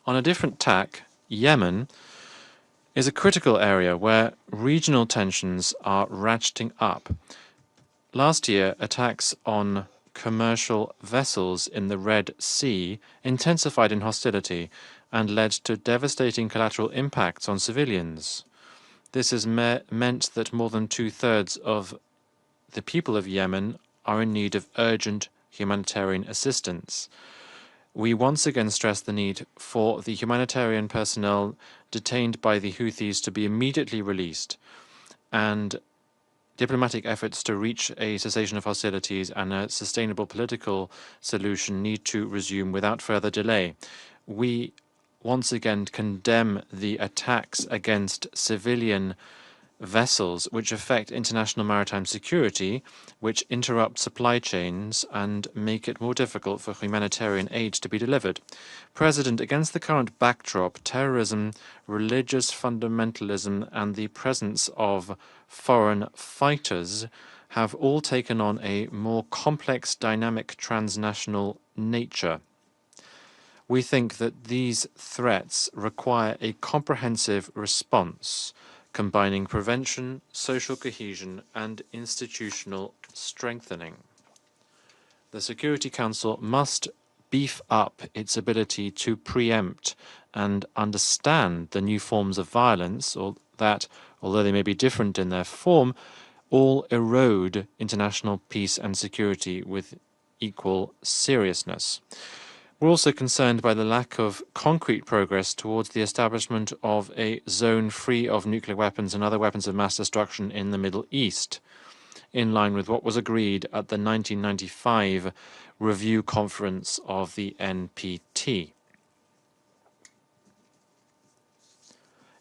On a different tack, Yemen is a critical area where regional tensions are ratcheting up. Last year, attacks on commercial vessels in the Red Sea intensified in hostility and led to devastating collateral impacts on civilians. This has meant that more than 2/3 of the people of Yemen are in need of urgent humanitarian assistance. We once again stress the need for the humanitarian personnel detained by the Houthis to be immediately released, and diplomatic efforts to reach a cessation of hostilities and a sustainable political solution need to resume without further delay. We once again condemn the attacks against civilian vessels which affect international maritime security, which interrupt supply chains and make it more difficult for humanitarian aid to be delivered. President, against the current backdrop, terrorism, religious fundamentalism, and the presence of foreign fighters have all taken on a more complex, dynamic, transnational nature. We think that these threats require a comprehensive response, combining prevention, social cohesion, and institutional strengthening. The Security Council must beef up its ability to preempt and understand the new forms of violence, or that, although they may be different in their form, all erode international peace and security with equal seriousness. We're also concerned by the lack of concrete progress towards the establishment of a zone free of nuclear weapons and other weapons of mass destruction in the Middle East, in line with what was agreed at the 1995 review conference of the NPT.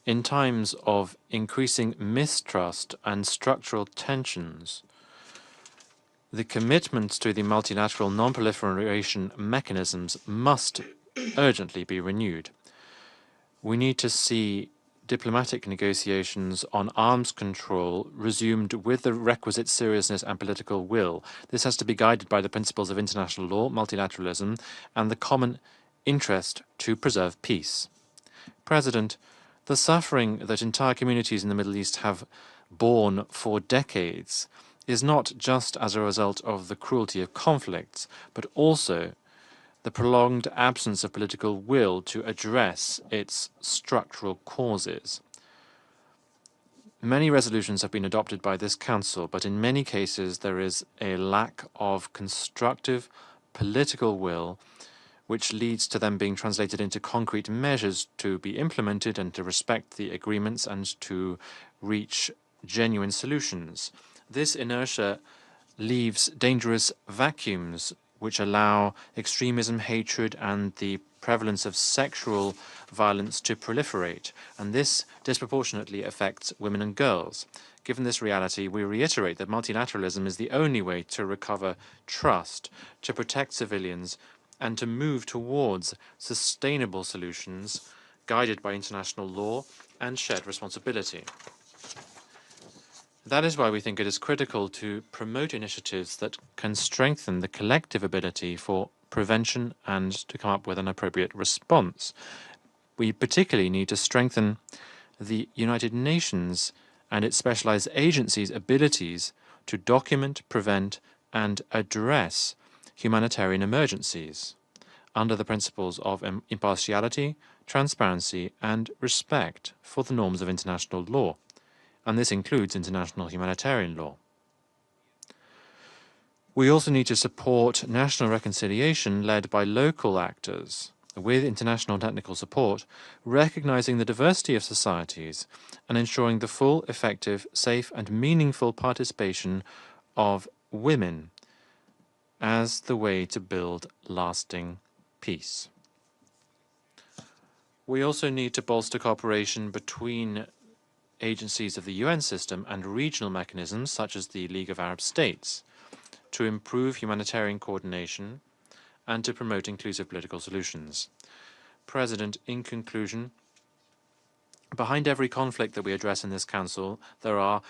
In times of increasing mistrust and structural tensions, the commitments to the multilateral non-proliferation mechanisms must urgently be renewed. We need to see diplomatic negotiations on arms control resumed with the requisite seriousness and political will. This has to be guided by the principles of international law, multilateralism, and the common interest to preserve peace. President, the suffering that entire communities in the Middle East have borne for decades is not just as a result of the cruelty of conflicts, but also the prolonged absence of political will to address its structural causes. Many resolutions have been adopted by this Council, but in many cases there is a lack of constructive political will, which leads to them being translated into concrete measures to be implemented and to respect the agreements and to reach genuine solutions. This inertia leaves dangerous vacuums which allow extremism, hatred, and the prevalence of sexual violence to proliferate, and this disproportionately affects women and girls. Given this reality, we reiterate that multilateralism is the only way to recover trust, to protect civilians, and to move towards sustainable solutions guided by international law and shared responsibility. That is why we think it is critical to promote initiatives that can strengthen the collective ability for prevention and to come up with an appropriate response. We particularly need to strengthen the United Nations and its specialized agencies' abilities to document, prevent, and address humanitarian emergencies under the principles of impartiality, transparency, and respect for the norms of international law. And this includes international humanitarian law. We also need to support national reconciliation led by local actors with international technical support, recognizing the diversity of societies and ensuring the full, effective, safe, and meaningful participation of women as the way to build lasting peace. We also need to bolster cooperation between agencies of the UN system and regional mechanisms such as the League of Arab States to improve humanitarian coordination and to promote inclusive political solutions. President, in conclusion, behind every conflict that we address in this Council, there are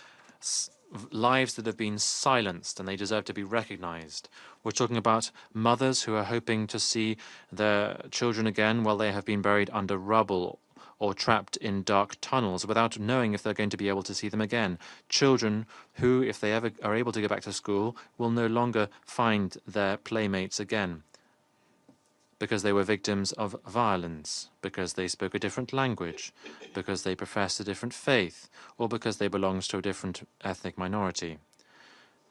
lives that have been silenced and they deserve to be recognized. We're talking about mothers who are hoping to see their children again while they have been buried under rubble or trapped in dark tunnels without knowing if they're going to be able to see them again. Children who, if they ever are able to go back to school, will no longer find their playmates again because they were victims of violence, because they spoke a different language, because they professed a different faith, or because they belonged to a different ethnic minority.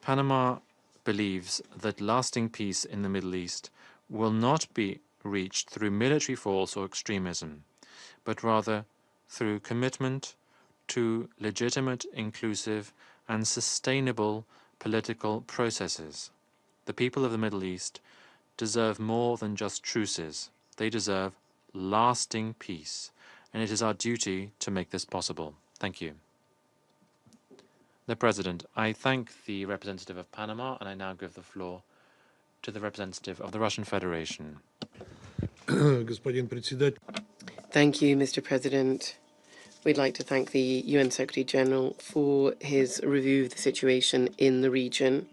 Panama believes that lasting peace in the Middle East will not be reached through military force or extremism, but rather through commitment to legitimate, inclusive, and sustainable political processes. The people of the Middle East deserve more than just truces. They deserve lasting peace, and it is our duty to make this possible. Thank you. The President, I thank the representative of Panama, and I now give the floor to the representative of the Russian Federation. Thank you, Mr. President. We'd like to thank the UN Secretary General for his review of the situation in the region.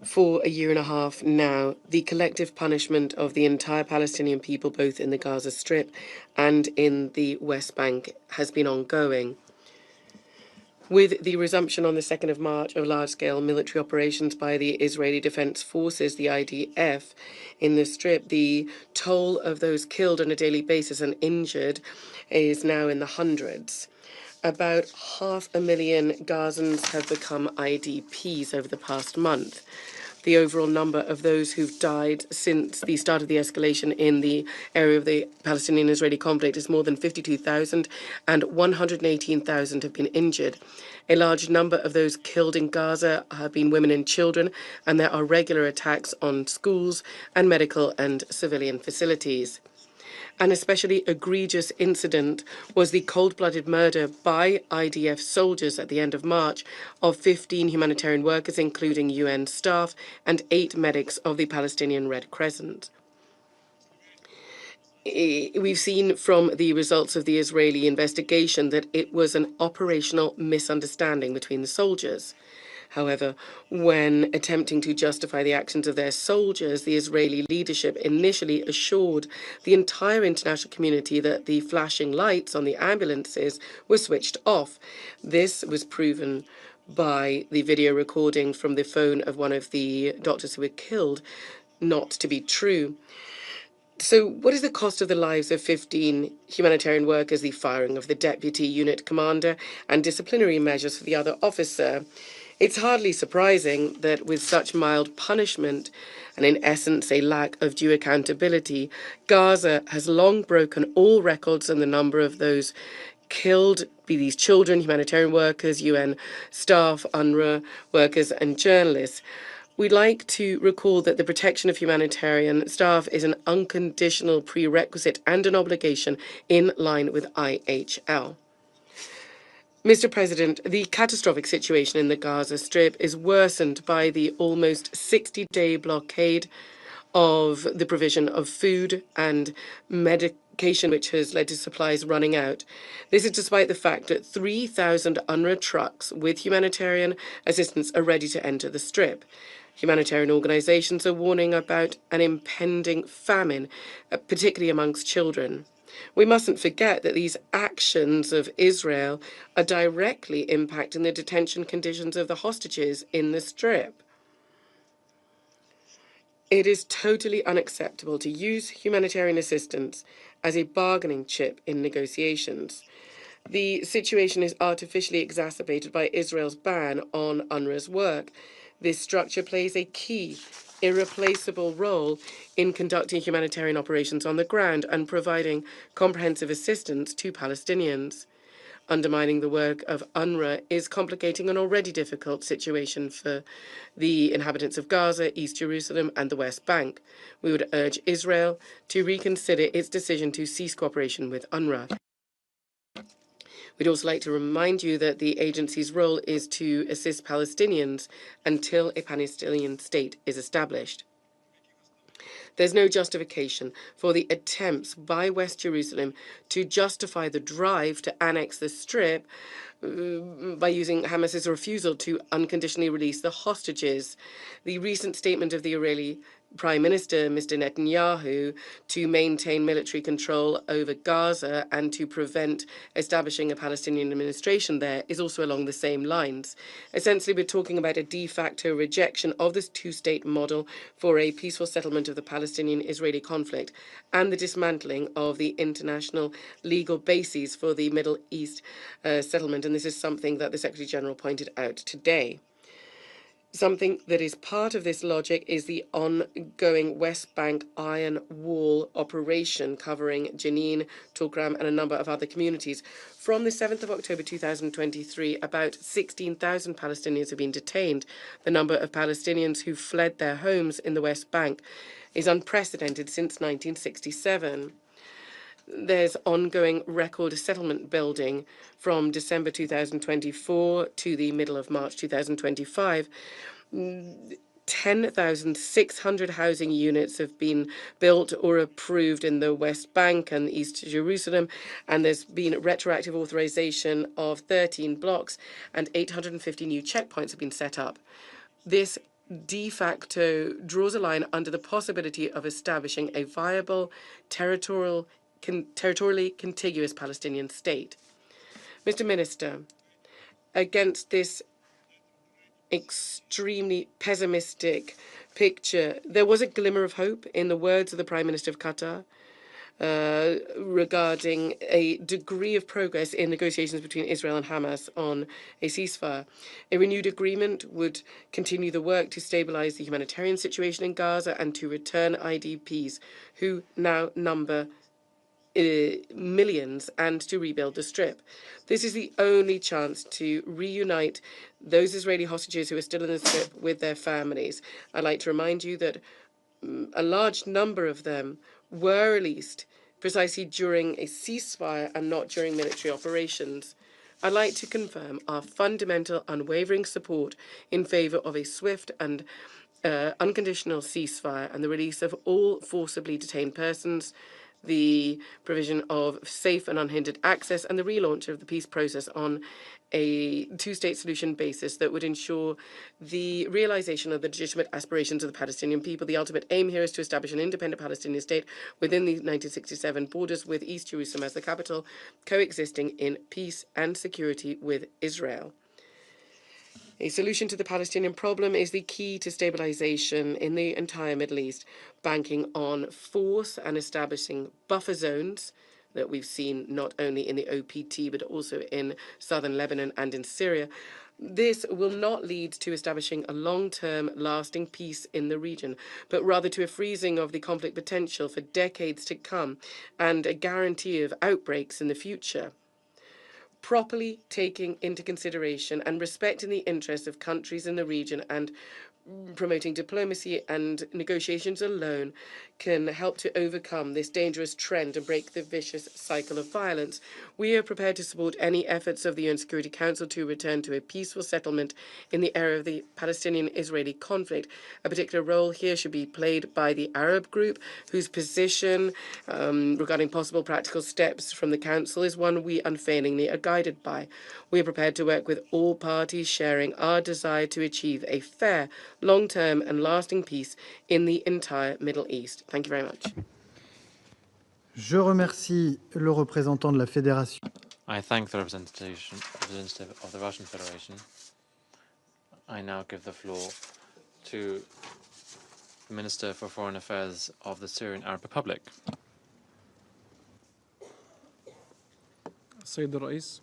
For a year and a half now, the collective punishment of the entire Palestinian people, both in the Gaza Strip and in the West Bank, has been ongoing. With the resumption on the 2nd of March of large-scale military operations by the Israeli Defense Forces, the IDF, in the Strip, the toll of those killed on a daily basis and injured is now in the hundreds. About 500,000 Gazans have become IDPs over the past month. The overall number of those who've died since the start of the escalation in the area of the Palestinian-Israeli conflict is more than 52,000, and 118,000 have been injured. A large number of those killed in Gaza have been women and children, and there are regular attacks on schools and medical and civilian facilities. An especially egregious incident was the cold-blooded murder by IDF soldiers at the end of March of 15 humanitarian workers, including UN staff, and 8 medics of the Palestinian Red Crescent. We've seen from the results of the Israeli investigation that it was an operational misunderstanding between the soldiers. However, when attempting to justify the actions of their soldiers, the Israeli leadership initially assured the entire international community that the flashing lights on the ambulances were switched off. This was proven by the video recording from the phone of one of the doctors who were killed not to be true. So what is the cost of the lives of 15 humanitarian workers, the firing of the deputy unit commander, and disciplinary measures for the other officer? It's hardly surprising that with such mild punishment, and in essence a lack of due accountability, Gaza has long broken all records, and the number of those killed, be these children, humanitarian workers, UN staff, UNRWA workers, and journalists. We'd like to recall that the protection of humanitarian staff is an unconditional prerequisite and an obligation in line with IHL. Mr. President, the catastrophic situation in the Gaza Strip is worsened by the almost 60-day blockade of the provision of food and medication, which has led to supplies running out. This is despite the fact that 3,000 UNRWA trucks with humanitarian assistance are ready to enter the Strip. Humanitarian organizations are warning about an impending famine, particularly amongst children. We mustn't forget that these actions of Israel are directly impacting the detention conditions of the hostages in the Strip. It is totally unacceptable to use humanitarian assistance as a bargaining chip in negotiations. The situation is artificially exacerbated by Israel's ban on UNRWA's work. This structure plays a key, irreplaceable role in conducting humanitarian operations on the ground and providing comprehensive assistance to Palestinians. undermining the work of UNRWA is complicating an already difficult situation for the inhabitants of Gaza, East Jerusalem, and the West Bank. We would urge Israel to reconsider its decision to cease cooperation with UNRWA. We'd also like to remind you that the agency's role is to assist Palestinians until a Palestinian state is established. There's no justification for the attempts by West Jerusalem to justify the drive to annex the Strip by using Hamas's refusal to unconditionally release the hostages. The recent statement of the Israeli Prime Minister, Mr. Netanyahu, to maintain military control over Gaza and to prevent establishing a Palestinian administration there is also along the same lines. Essentially, we're talking about a de facto rejection of this two-state model for a peaceful settlement of the Palestinian-Israeli conflict and the dismantling of the international legal bases for the Middle East settlement. And this is something that the Secretary General pointed out today. Something that is part of this logic is the ongoing West Bank Iron Wall operation covering Jenin, Tulkram, and a number of other communities. From the 7th of October 2023, about 16,000 Palestinians have been detained. The number of Palestinians who fled their homes in the West Bank is unprecedented since 1967. There's ongoing record settlement building from December 2024 to the middle of March 2025. 10,600 housing units have been built or approved in the West Bank and East Jerusalem, and there's been retroactive authorization of 13 blocks, and 850 new checkpoints have been set up. This de facto draws a line under the possibility of establishing a viable territorially contiguous Palestinian state. Mr. Minister, against this extremely pessimistic picture, there was a glimmer of hope in the words of the Prime Minister of Qatar regarding a degree of progress in negotiations between Israel and Hamas on a ceasefire. A renewed agreement would continue the work to stabilize the humanitarian situation in Gaza and to return IDPs, who now number millions, and to rebuild the Strip. This is the only chance to reunite those Israeli hostages who are still in the Strip with their families. I'd like to remind you that a large number of them were released precisely during a ceasefire and not during military operations. I'd like to confirm our fundamental, unwavering support in favor of a swift and unconditional ceasefire and the release of all forcibly detained persons, the provision of safe and unhindered access, and the relaunch of the peace process on a two-state solution basis that would ensure the realization of the legitimate aspirations of the Palestinian people. The ultimate aim here is to establish an independent Palestinian state within the 1967 borders, with East Jerusalem as the capital, coexisting in peace and security with Israel. A solution to the Palestinian problem is the key to stabilization in the entire Middle East, banking on force and establishing buffer zones that we've seen not only in the OPT but also in southern Lebanon and in Syria. This will not lead to establishing a long-term, lasting peace in the region, but rather to a freezing of the conflict potential for decades to come and a guarantee of outbreaks in the future. Properly taking into consideration and respecting the interests of countries in the region and promoting diplomacy and negotiations alone can help to overcome this dangerous trend and break the vicious cycle of violence. We are prepared to support any efforts of the UN Security Council to return to a peaceful settlement in the area of the Palestinian-Israeli conflict. A particular role here should be played by the Arab group, whose position regarding possible practical steps from the Council is one we unfailingly are guided by. We are prepared to work with all parties, sharing our desire to achieve a fair, long-term and lasting peace in the entire Middle East. Thank you very much. Je remercie le représentant de la Fédération. I thank the representative of the Russian Federation. I now give the floor to the Minister for Foreign Affairs of the Syrian Arab Republic. السيد الرئيس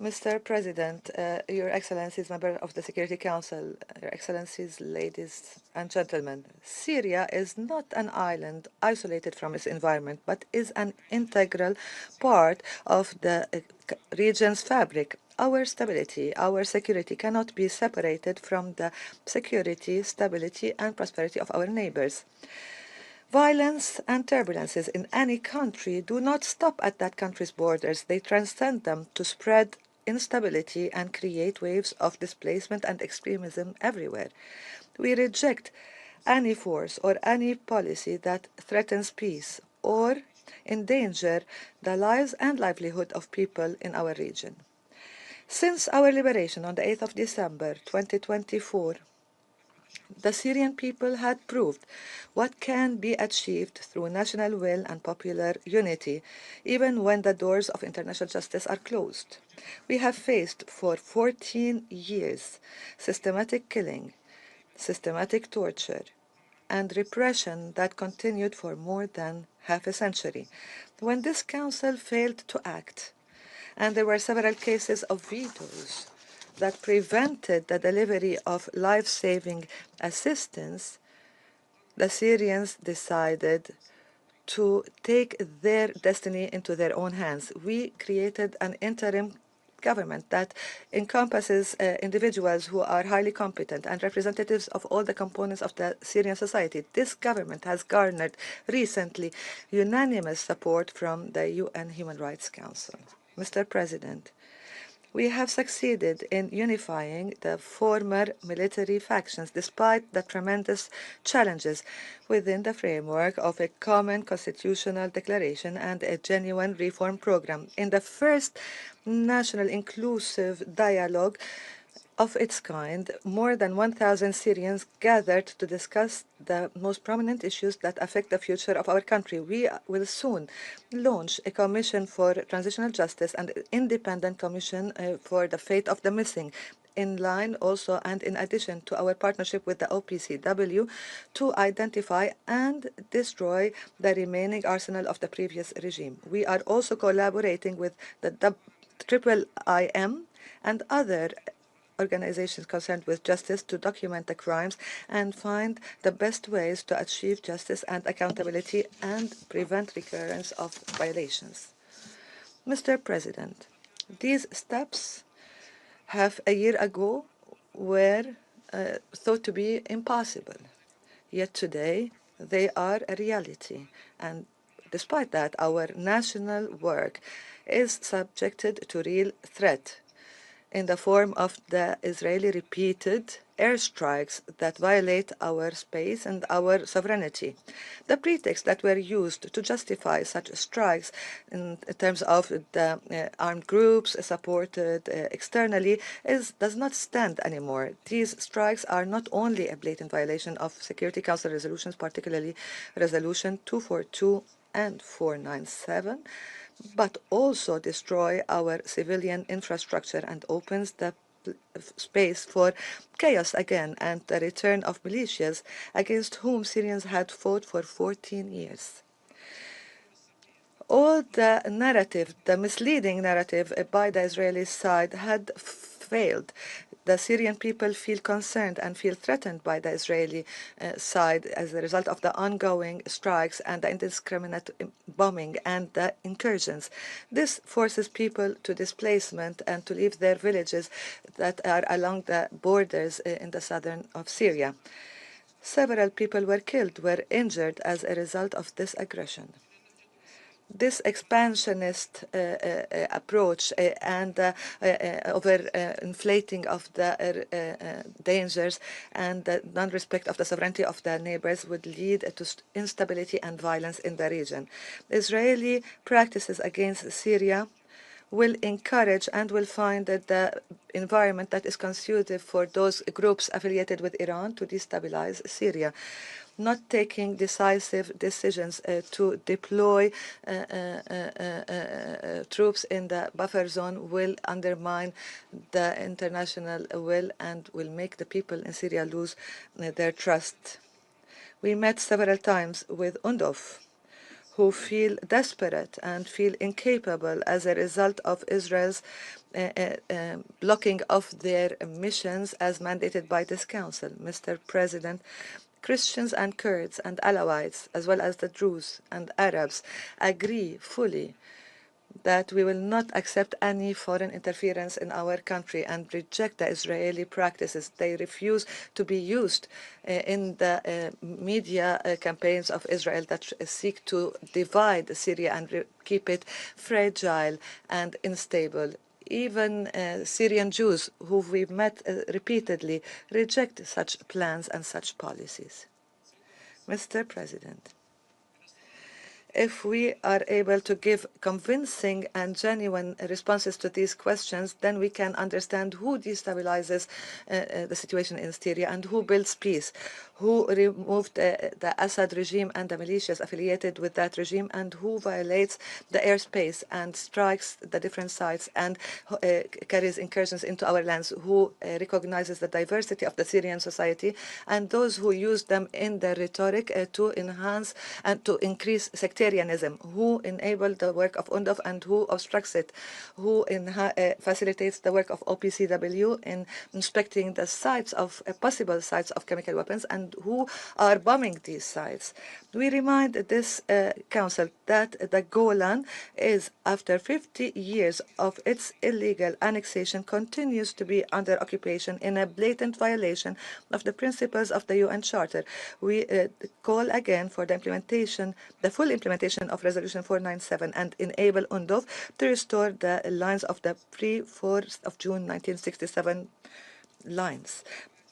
Mr. President, Your Excellencies, Member of the Security Council, Your Excellencies, ladies and gentlemen, Syria is not an island isolated from its environment, but is an integral part of the region's fabric. Our stability, our security cannot be separated from the security, stability, and prosperity of our neighbors. Violence and turbulences in any country do not stop at that country's borders. They transcend them to spread instability and create waves of displacement and extremism everywhere. We reject any force or any policy that threatens peace or endanger the lives and livelihood of people in our region. Since our liberation on the 8th of December 2024, the Syrian people had proved what can be achieved through national will and popular unity, even when the doors of international justice are closed. We have faced for 14 years systematic killing, systematic torture, and repression that continued for more than half a century. When this council failed to act, and there were several cases of vetoes that prevented the delivery of life-saving assistance, the Syrians decided to take their destiny into their own hands. We created an interim government that encompasses individuals who are highly competent and representatives of all the components of the Syrian society. This government has garnered recently unanimous support from the UN Human Rights Council. Mr. President, we have succeeded in unifying the former military factions despite the tremendous challenges within the framework of a common constitutional declaration and a genuine reform program. In the first national inclusive dialogue of its kind, more than 1,000 Syrians gathered to discuss the most prominent issues that affect the future of our country. We will soon launch a commission for transitional justice and an independent commission for the fate of the missing, in line also and in addition to our partnership with the OPCW to identify and destroy the remaining arsenal of the previous regime. We are also collaborating with the IIIM and other organizations concerned with justice to document the crimes and find the best ways to achieve justice and accountability and prevent recurrence of violations. Mr. President, these steps have a year ago were thought to be impossible. Yet today they are a reality. And despite that, our national work is subjected to real threat in the form of the Israeli repeated airstrikes that violate our space and our sovereignty. The pretexts that were used to justify such strikes in terms of the armed groups supported externally does not stand anymore. These strikes are not only a blatant violation of Security Council resolutions, particularly Resolution 242 and 497, but also destroy our civilian infrastructure and opens the space for chaos again and the return of militias against whom Syrians had fought for 14 years. All the narrative, the misleading narrative by the Israeli side had failed. The Syrian people feel concerned and feel threatened by the Israeli side as a result of the ongoing strikes and the indiscriminate bombing and the incursions. This forces people to displacement and to leave their villages that are along the borders in the southern of Syria. Several people were killed, were injured as a result of this aggression. This expansionist approach and over-inflating of the dangers and the non-respect of the sovereignty of the neighbors would lead to instability and violence in the region. Israeli practices against Syria will encourage and will find that the environment that is conducive for those groups affiliated with Iran to destabilize Syria. Not taking decisive decisions to deploy troops in the buffer zone will undermine the international will and will make the people in Syria lose their trust. We met several times with UNDOF, who feel desperate and feel incapable as a result of Israel's blocking of their missions as mandated by this Council. Mr. President, Christians and Kurds and Alawites, as well as the Druze and Arabs, agree fully that we will not accept any foreign interference in our country and reject the Israeli practices. They refuse to be used in the media campaigns of Israel that seek to divide Syria and keep it fragile and unstable. Even Syrian Jews, who we've met repeatedly, reject such plans and such policies. Mr. President, if we are able to give convincing and genuine responses to these questions, then we can understand who destabilizes the situation in Syria and who builds peace, who removed the Assad regime and the militias affiliated with that regime, and who violates the airspace and strikes the different sites and carries incursions into our lands, who recognizes the diversity of the Syrian society, and those who use them in their rhetoric to enhance and to increase sectarianism, who enable the work of UNDOF and who obstructs it, who facilitates the work of OPCW in inspecting the sites of possible sites of chemical weapons, and who are bombing these sites. We remind this Council that the Golan is, after 50 years of its illegal annexation, continues to be under occupation in a blatant violation of the principles of the UN Charter. We call again for the implementation, the full implementation of Resolution 497 and enable UNDOF to restore the lines of the pre-4th of June 1967 lines.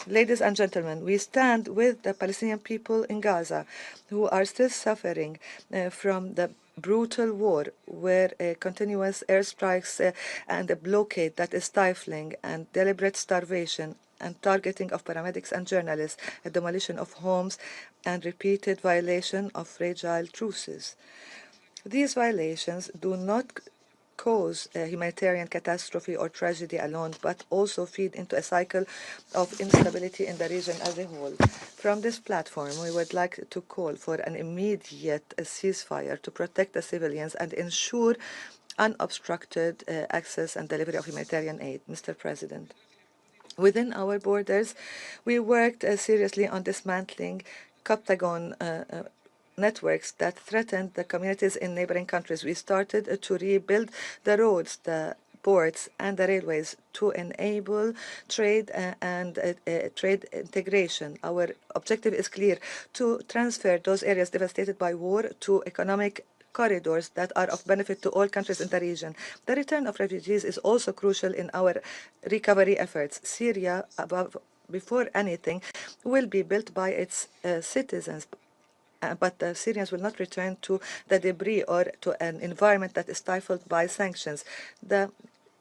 Ladies and gentlemen, we stand with the Palestinian people in Gaza who are still suffering from the brutal war, where continuous airstrikes and a blockade that is stifling and deliberate starvation and targeting of paramedics and journalists, a demolition of homes and repeated violation of fragile truces. These violations do not cause a humanitarian catastrophe or tragedy alone, but also feed into a cycle of instability in the region as a whole. From this platform, we would like to call for an immediate ceasefire to protect the civilians and ensure unobstructed access and delivery of humanitarian aid. Mr. President, within our borders, we worked seriously on dismantling Coptagon networks that threatened the communities in neighboring countries. We started to rebuild the roads, the ports, and the railways to enable trade and trade integration. Our objective is clear: to transfer those areas devastated by war to economic corridors that are of benefit to all countries in the region. The return of refugees is also crucial in our recovery efforts. Syria, before anything, will be built by its citizens. But the Syrians will not return to the debris or to an environment that is stifled by sanctions. The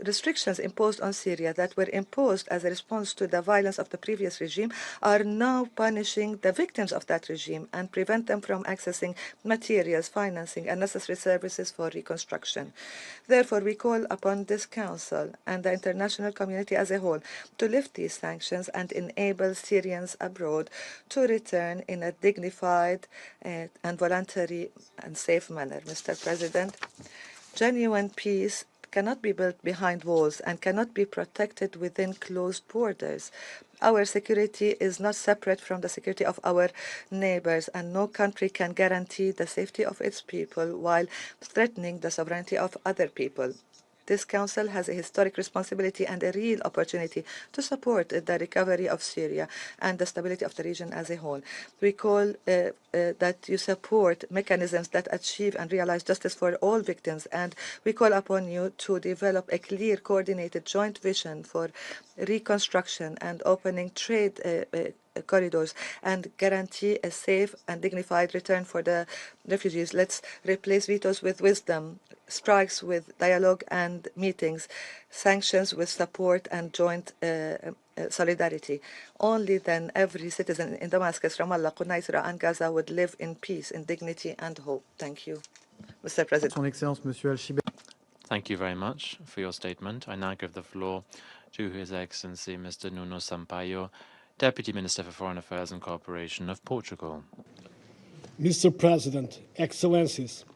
restrictions imposed on Syria that were imposed as a response to the violence of the previous regime are now punishing the victims of that regime and prevent them from accessing materials, financing, and necessary services for reconstruction. Therefore, we call upon this Council and the international community as a whole to lift these sanctions and enable Syrians abroad to return in a dignified and voluntary and safe manner. Mr. President, genuine peace cannot be built behind walls and cannot be protected within closed borders. Our security is not separate from the security of our neighbors, and no country can guarantee the safety of its people while threatening the sovereignty of other people. This Council has a historic responsibility and a real opportunity to support the recovery of Syria and the stability of the region as a whole. We call that you support mechanisms that achieve and realize justice for all victims, and we call upon you to develop a clear, coordinated joint vision for reconstruction and opening trade corridors and guarantee a safe and dignified return for the refugees. Let's replace vetoes with wisdom, strikes with dialogue and meetings, sanctions with support and joint solidarity. Only then every citizen in Damascus, Ramallah, Quneitra, and Gaza would live in peace, in dignity and hope. Thank you, Mr. President. Son Excellence, Monsieur Al-Shibet. Thank you very much for your statement. I now give the floor to His Excellency Mr. Nuno Sampaio, Deputy Minister for Foreign Affairs and Cooperation of Portugal. Mr. President, Excellencies,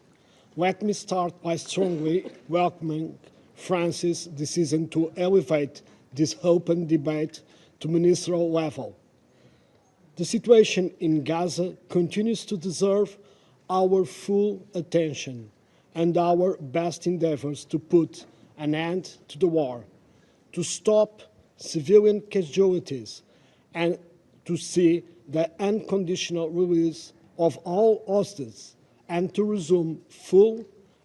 let me start by strongly welcoming France's decision to elevate this open debate to ministerial level. The situation in Gaza continues to deserve our full attention and our best endeavors to put an end to the war, to stop civilian casualties, and to see the unconditional release of all hostages and to resume full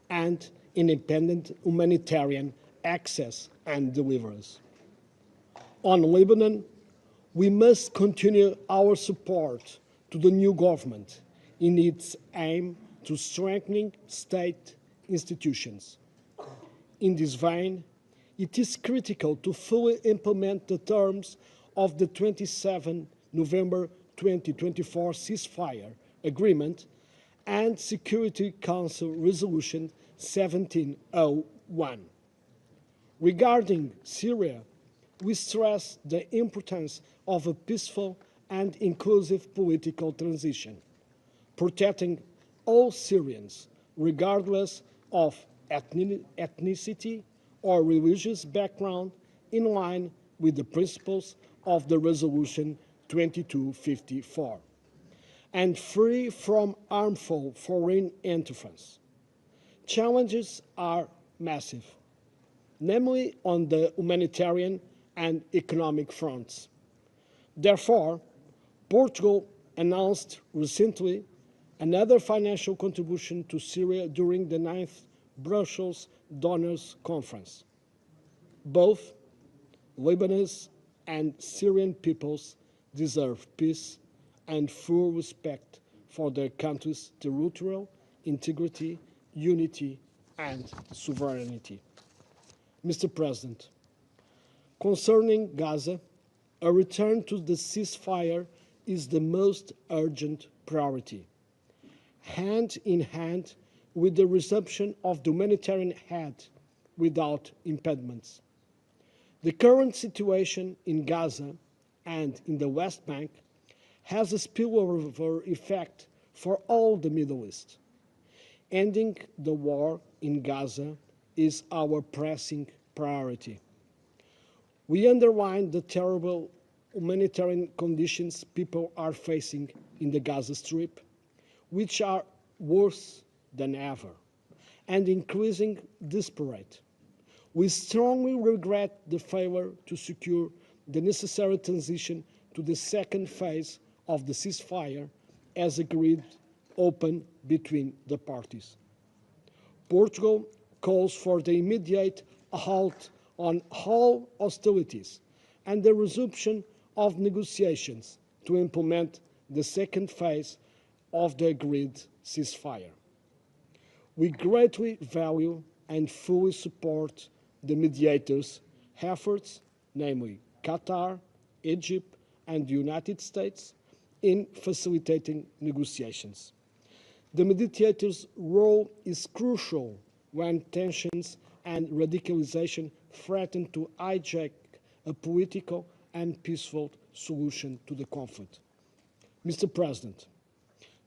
and independent humanitarian access and deliveries. On Lebanon, we must continue our support to the new government in its aim to strengthening state institutions. In this vein, it is critical to fully implement the terms of the 27 November 2024 ceasefire agreement and Security Council Resolution 1701. Regarding Syria, we stress the importance of a peaceful and inclusive political transition, protecting all Syrians, regardless of ethnicity or religious background, in line with the principles of the Resolution 2254, and free from harmful foreign interference. Challenges are massive, namely on the humanitarian and economic fronts. Therefore, Portugal announced recently another financial contribution to Syria during the 9th Brussels Donors Conference. Both Lebanese and Syrian peoples deserve peace and full respect for their country's territorial integrity, unity, and sovereignty. Mr. President, concerning Gaza, a return to the ceasefire is the most urgent priority, hand in hand with the resumption of the humanitarian aid without impediments. The current situation in Gaza and in the West Bank has a spillover effect for all the Middle East. Ending the war in Gaza is our pressing priority. We underline the terrible humanitarian conditions people are facing in the Gaza Strip, which are worse than ever and increasing desperate. We strongly regret the failure to secure the necessary transition to the second phase of the ceasefire as agreed open between the parties. Portugal calls for the immediate halt on all hostilities and the resumption of negotiations to implement the second phase of the agreed ceasefire. We greatly value and fully support the mediators' efforts, namely Qatar, Egypt, and the United States, in facilitating negotiations. The mediators' role is crucial when tensions and radicalization threaten to hijack a political and peaceful solution to the conflict. Mr. President,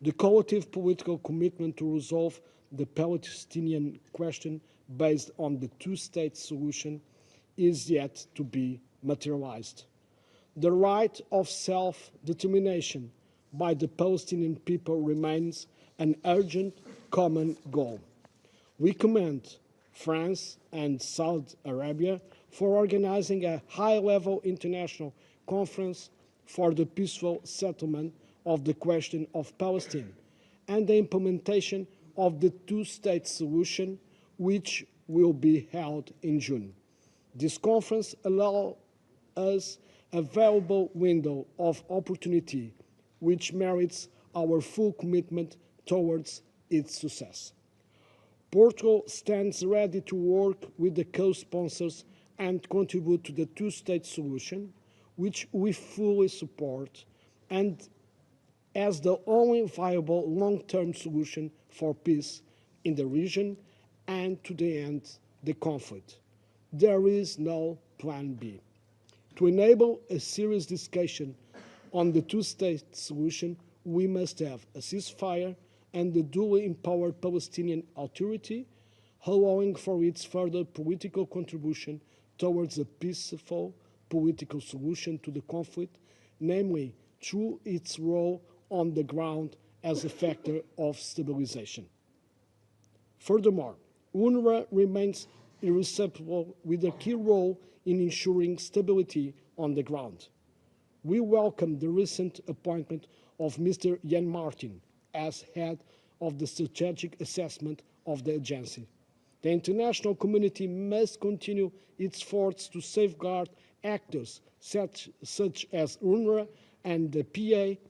the collective political commitment to resolve the Palestinian question based on the two-state solution is yet to be materialized. The right of self-determination by the Palestinian people remains an urgent common goal. We commend France and Saudi Arabia for organizing a high-level international conference for the peaceful settlement of the question of Palestine and the implementation of the two-state solution, which will be held in June. This conference allows us a valuable window of opportunity which merits our full commitment towards its success. Portugal stands ready to work with the co-sponsors and contribute to the two-state solution, which we fully support, and as the only viable long-term solution for peace in the region and to the end the conflict. There is no plan B. To enable a serious discussion on the two-state solution, we must have a ceasefire and the duly empowered Palestinian Authority, allowing for its further political contribution towards a peaceful political solution to the conflict, namely through its role on the ground as a factor of stabilization. Furthermore, UNRWA remains irreplaceable with a key role in ensuring stability on the ground. We welcome the recent appointment of Mr. Jan Martin as head of the strategic assessment of the agency. The international community must continue its efforts to safeguard actors such as UNRWA and the PA,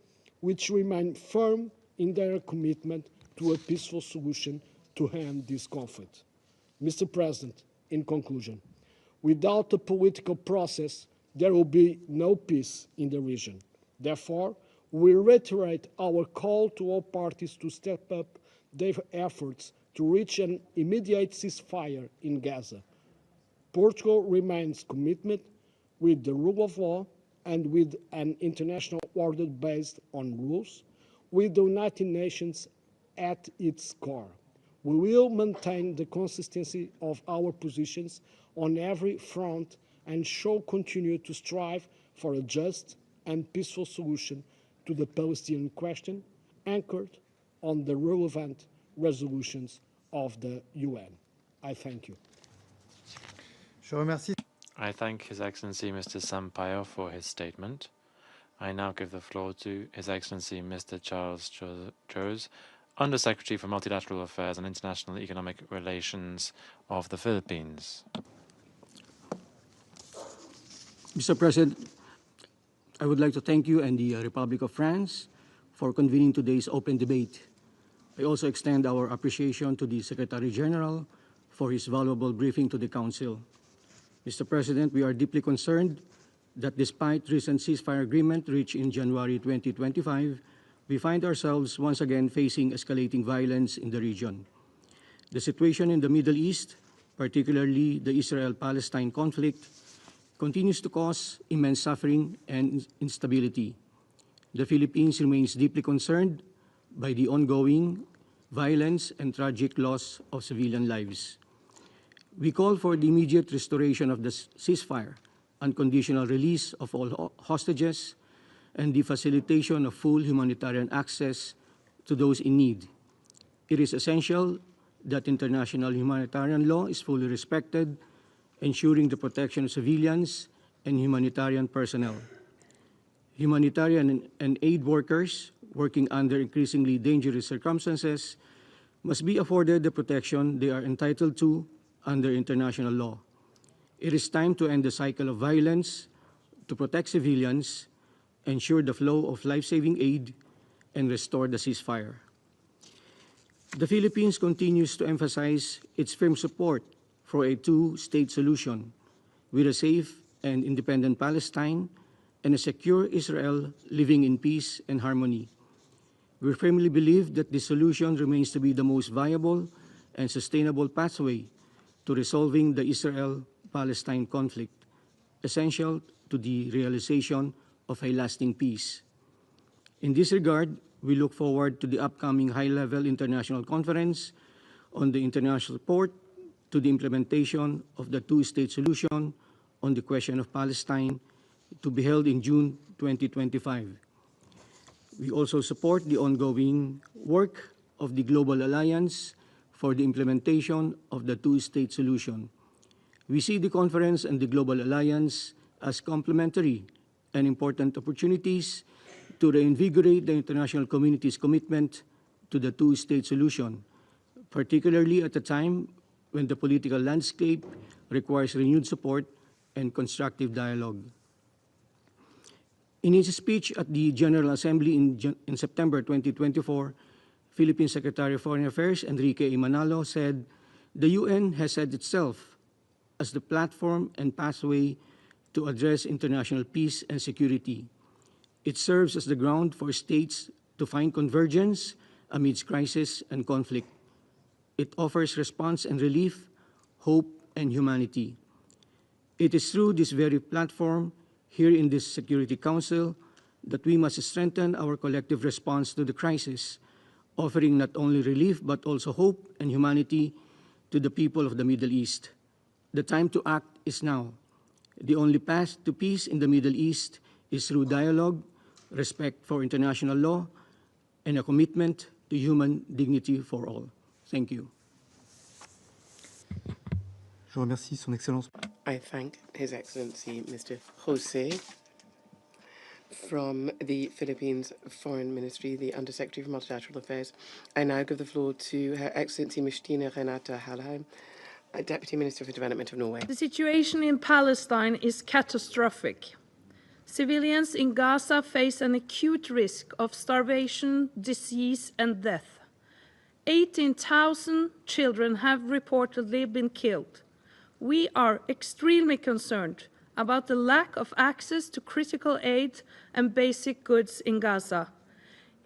which remain firm in their commitment to a peaceful solution to end this conflict. Mr. President, in conclusion, without a political process, there will be no peace in the region. Therefore, we reiterate our call to all parties to step up their efforts to reach an immediate ceasefire in Gaza. Portugal remains committed with the rule of law and with an international order based on rules, with the United Nations at its core. We will maintain the consistency of our positions on every front and shall continue to strive for a just and peaceful solution to the Palestinian question, anchored on the relevant resolutions of the UN. I thank you. I thank His Excellency Mr. Sampaio for his statement. I now give the floor to His Excellency Mr. Charles Jose, Undersecretary for Multilateral Affairs and International Economic Relations of the Philippines. Mr. President, I would like to thank you and the Republic of France for convening today's open debate. I also extend our appreciation to the Secretary General for his valuable briefing to the Council. Mr. President, we are deeply concerned that despite recent ceasefire agreement reached in January 2025, we find ourselves once again facing escalating violence in the region. The situation in the Middle East, particularly the Israel-Palestine conflict, continues to cause immense suffering and instability. The Philippines remains deeply concerned by the ongoing violence and tragic loss of civilian lives. We call for the immediate restoration of the ceasefire, unconditional release of all hostages, and the facilitation of full humanitarian access to those in need. It is essential that international humanitarian law is fully respected, ensuring the protection of civilians and humanitarian personnel. Humanitarian and aid workers working under increasingly dangerous circumstances must be afforded the protection they are entitled to under international law. It is time to end the cycle of violence, to protect civilians, ensure the flow of life-saving aid, and restore the ceasefire. The Philippines continues to emphasize its firm support for a two-state solution with a safe and independent Palestine and a secure Israel living in peace and harmony. We firmly believe that this solution remains to be the most viable and sustainable pathway to resolving the Israel-Palestine conflict, essential to the realization of a lasting peace. In this regard, we look forward to the upcoming high-level international conference on the international support to the implementation of the two-state solution on the question of Palestine to be held in June 2025. We also support the ongoing work of the Global Alliance for the implementation of the two-state solution. We see the conference and the Global Alliance as complementary and important opportunities to reinvigorate the international community's commitment to the two-state solution, particularly at a time when the political landscape requires renewed support and constructive dialogue. In his speech at the General Assembly in September 2024, Philippine Secretary of Foreign Affairs Enrique A. Manalo said, "The UN has set itself as the platform and pathway to address international peace and security. It serves as the ground for states to find convergence amidst crisis and conflict. It offers response and relief, hope, and humanity. It is through this very platform, here in this Security Council, that we must strengthen our collective response to the crisis, offering not only relief but also hope and humanity to the people of the Middle East. The time to act is now. The only path to peace in the Middle East is through dialogue, respect for international law, and a commitment to human dignity for all. Thank you. Je remercie Son Excellence. I thank His Excellency Mr. Jose from the Philippines Foreign Ministry, the Undersecretary for Multilateral Affairs. I now give the floor to Her Excellency Mishtina Renata Halheim, Deputy Minister for Development of Norway. The situation in Palestine is catastrophic. Civilians in Gaza face an acute risk of starvation, disease, and death. 18,000 children have reportedly been killed. We are extremely concerned about the lack of access to critical aid and basic goods in Gaza.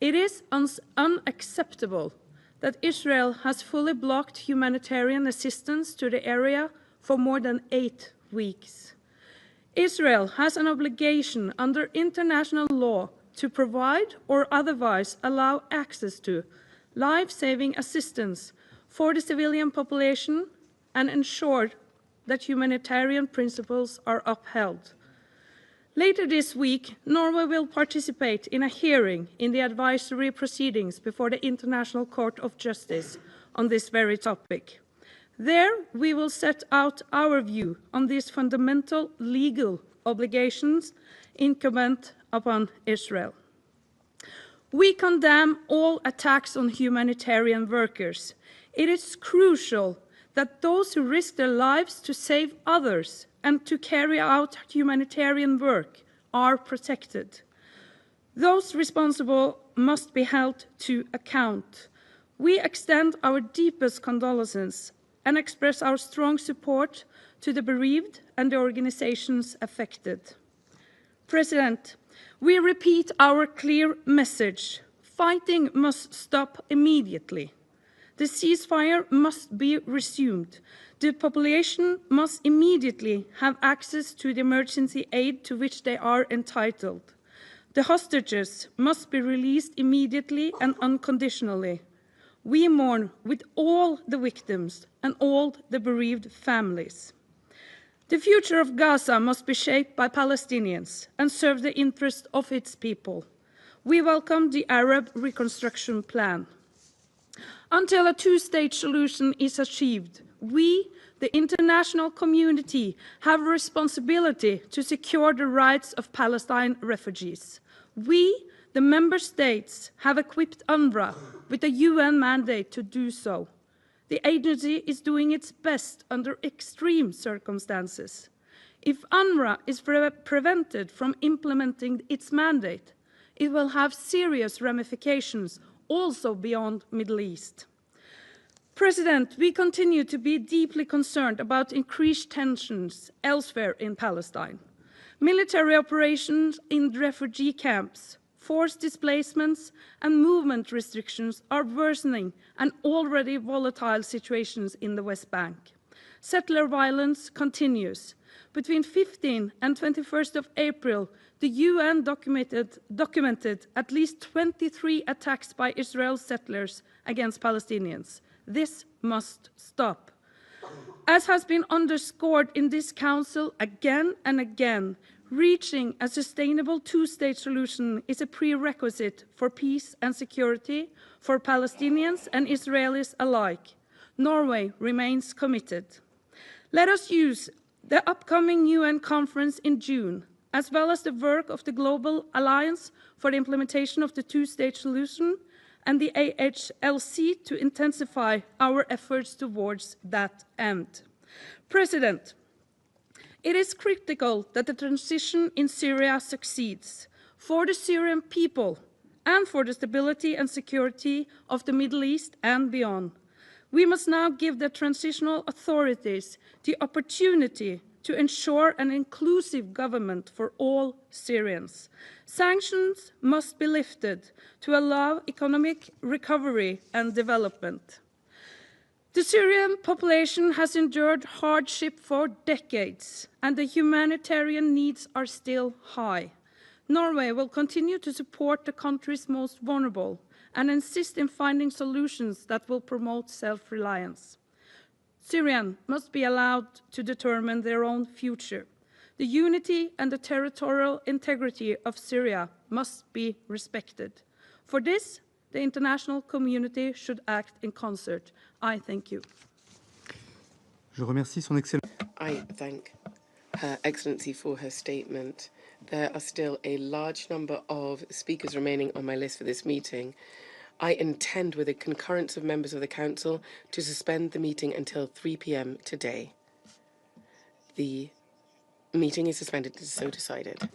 It is unacceptable that Israel has fully blocked humanitarian assistance to the area for more than 8 weeks. Israel has an obligation under international law to provide or otherwise allow access to life-saving assistance for the civilian population and ensure that humanitarian principles are upheld. Later this week, Norway will participate in a hearing in the advisory proceedings before the International Court of Justice on this very topic. There, we will set out our view on these fundamental legal obligations incumbent upon Israel. We condemn all attacks on humanitarian workers. It is crucial that those who risk their lives to save others and to carry out humanitarian work are protected. Those responsible must be held to account. We extend our deepest condolences and express our strong support to the bereaved and the organizations affected. President, we repeat our clear message. Fighting must stop immediately. The ceasefire must be resumed. The population must immediately have access to the emergency aid to which they are entitled. The hostages must be released immediately and unconditionally. We mourn with all the victims and all the bereaved families. The future of Gaza must be shaped by Palestinians and serve the interest of its people. We welcome the Arab Reconstruction Plan. Until a two-state solution is achieved, we, the international community, have a responsibility to secure the rights of Palestine refugees. We, the member states, have equipped UNRWA with a UN mandate to do so. The agency is doing its best under extreme circumstances. If UNRWA is prevented from implementing its mandate, it will have serious ramifications also beyond the Middle East. President, we continue to be deeply concerned about increased tensions elsewhere in Palestine. Military operations in refugee camps, forced displacements, and movement restrictions are worsening an already volatile situations in the West Bank. Settler violence continues. Between 15 and 21st of April, the UN documented at least 23 attacks by Israel settlers against Palestinians. This must stop. As has been underscored in this Council again and again, reaching a sustainable two-state solution is a prerequisite for peace and security for Palestinians and Israelis alike. Norway remains committed. Let us use the upcoming UN conference in June, as well as the work of the Global Alliance for the Implementation of the Two-State Solution and the AHLC to intensify our efforts towards that end. President, it is critical that the transition in Syria succeeds for the Syrian people and for the stability and security of the Middle East and beyond. We must now give the transitional authorities the opportunity to ensure an inclusive government for all Syrians. Sanctions must be lifted to allow economic recovery and development. The Syrian population has endured hardship for decades, and the humanitarian needs are still high. Norway will continue to support the country's most vulnerable and insist in finding solutions that will promote self-reliance. Syrians must be allowed to determine their own future. The unity and the territorial integrity of Syria must be respected. For this, the international community should act in concert. I thank you. Je remercie Son Excellence. I thank Her Excellency for her statement. There are still a large number of speakers remaining on my list for this meeting. I intend, with the concurrence of members of the Council, to suspend the meeting until 3 p.m. today. The meeting is suspended, it is so decided.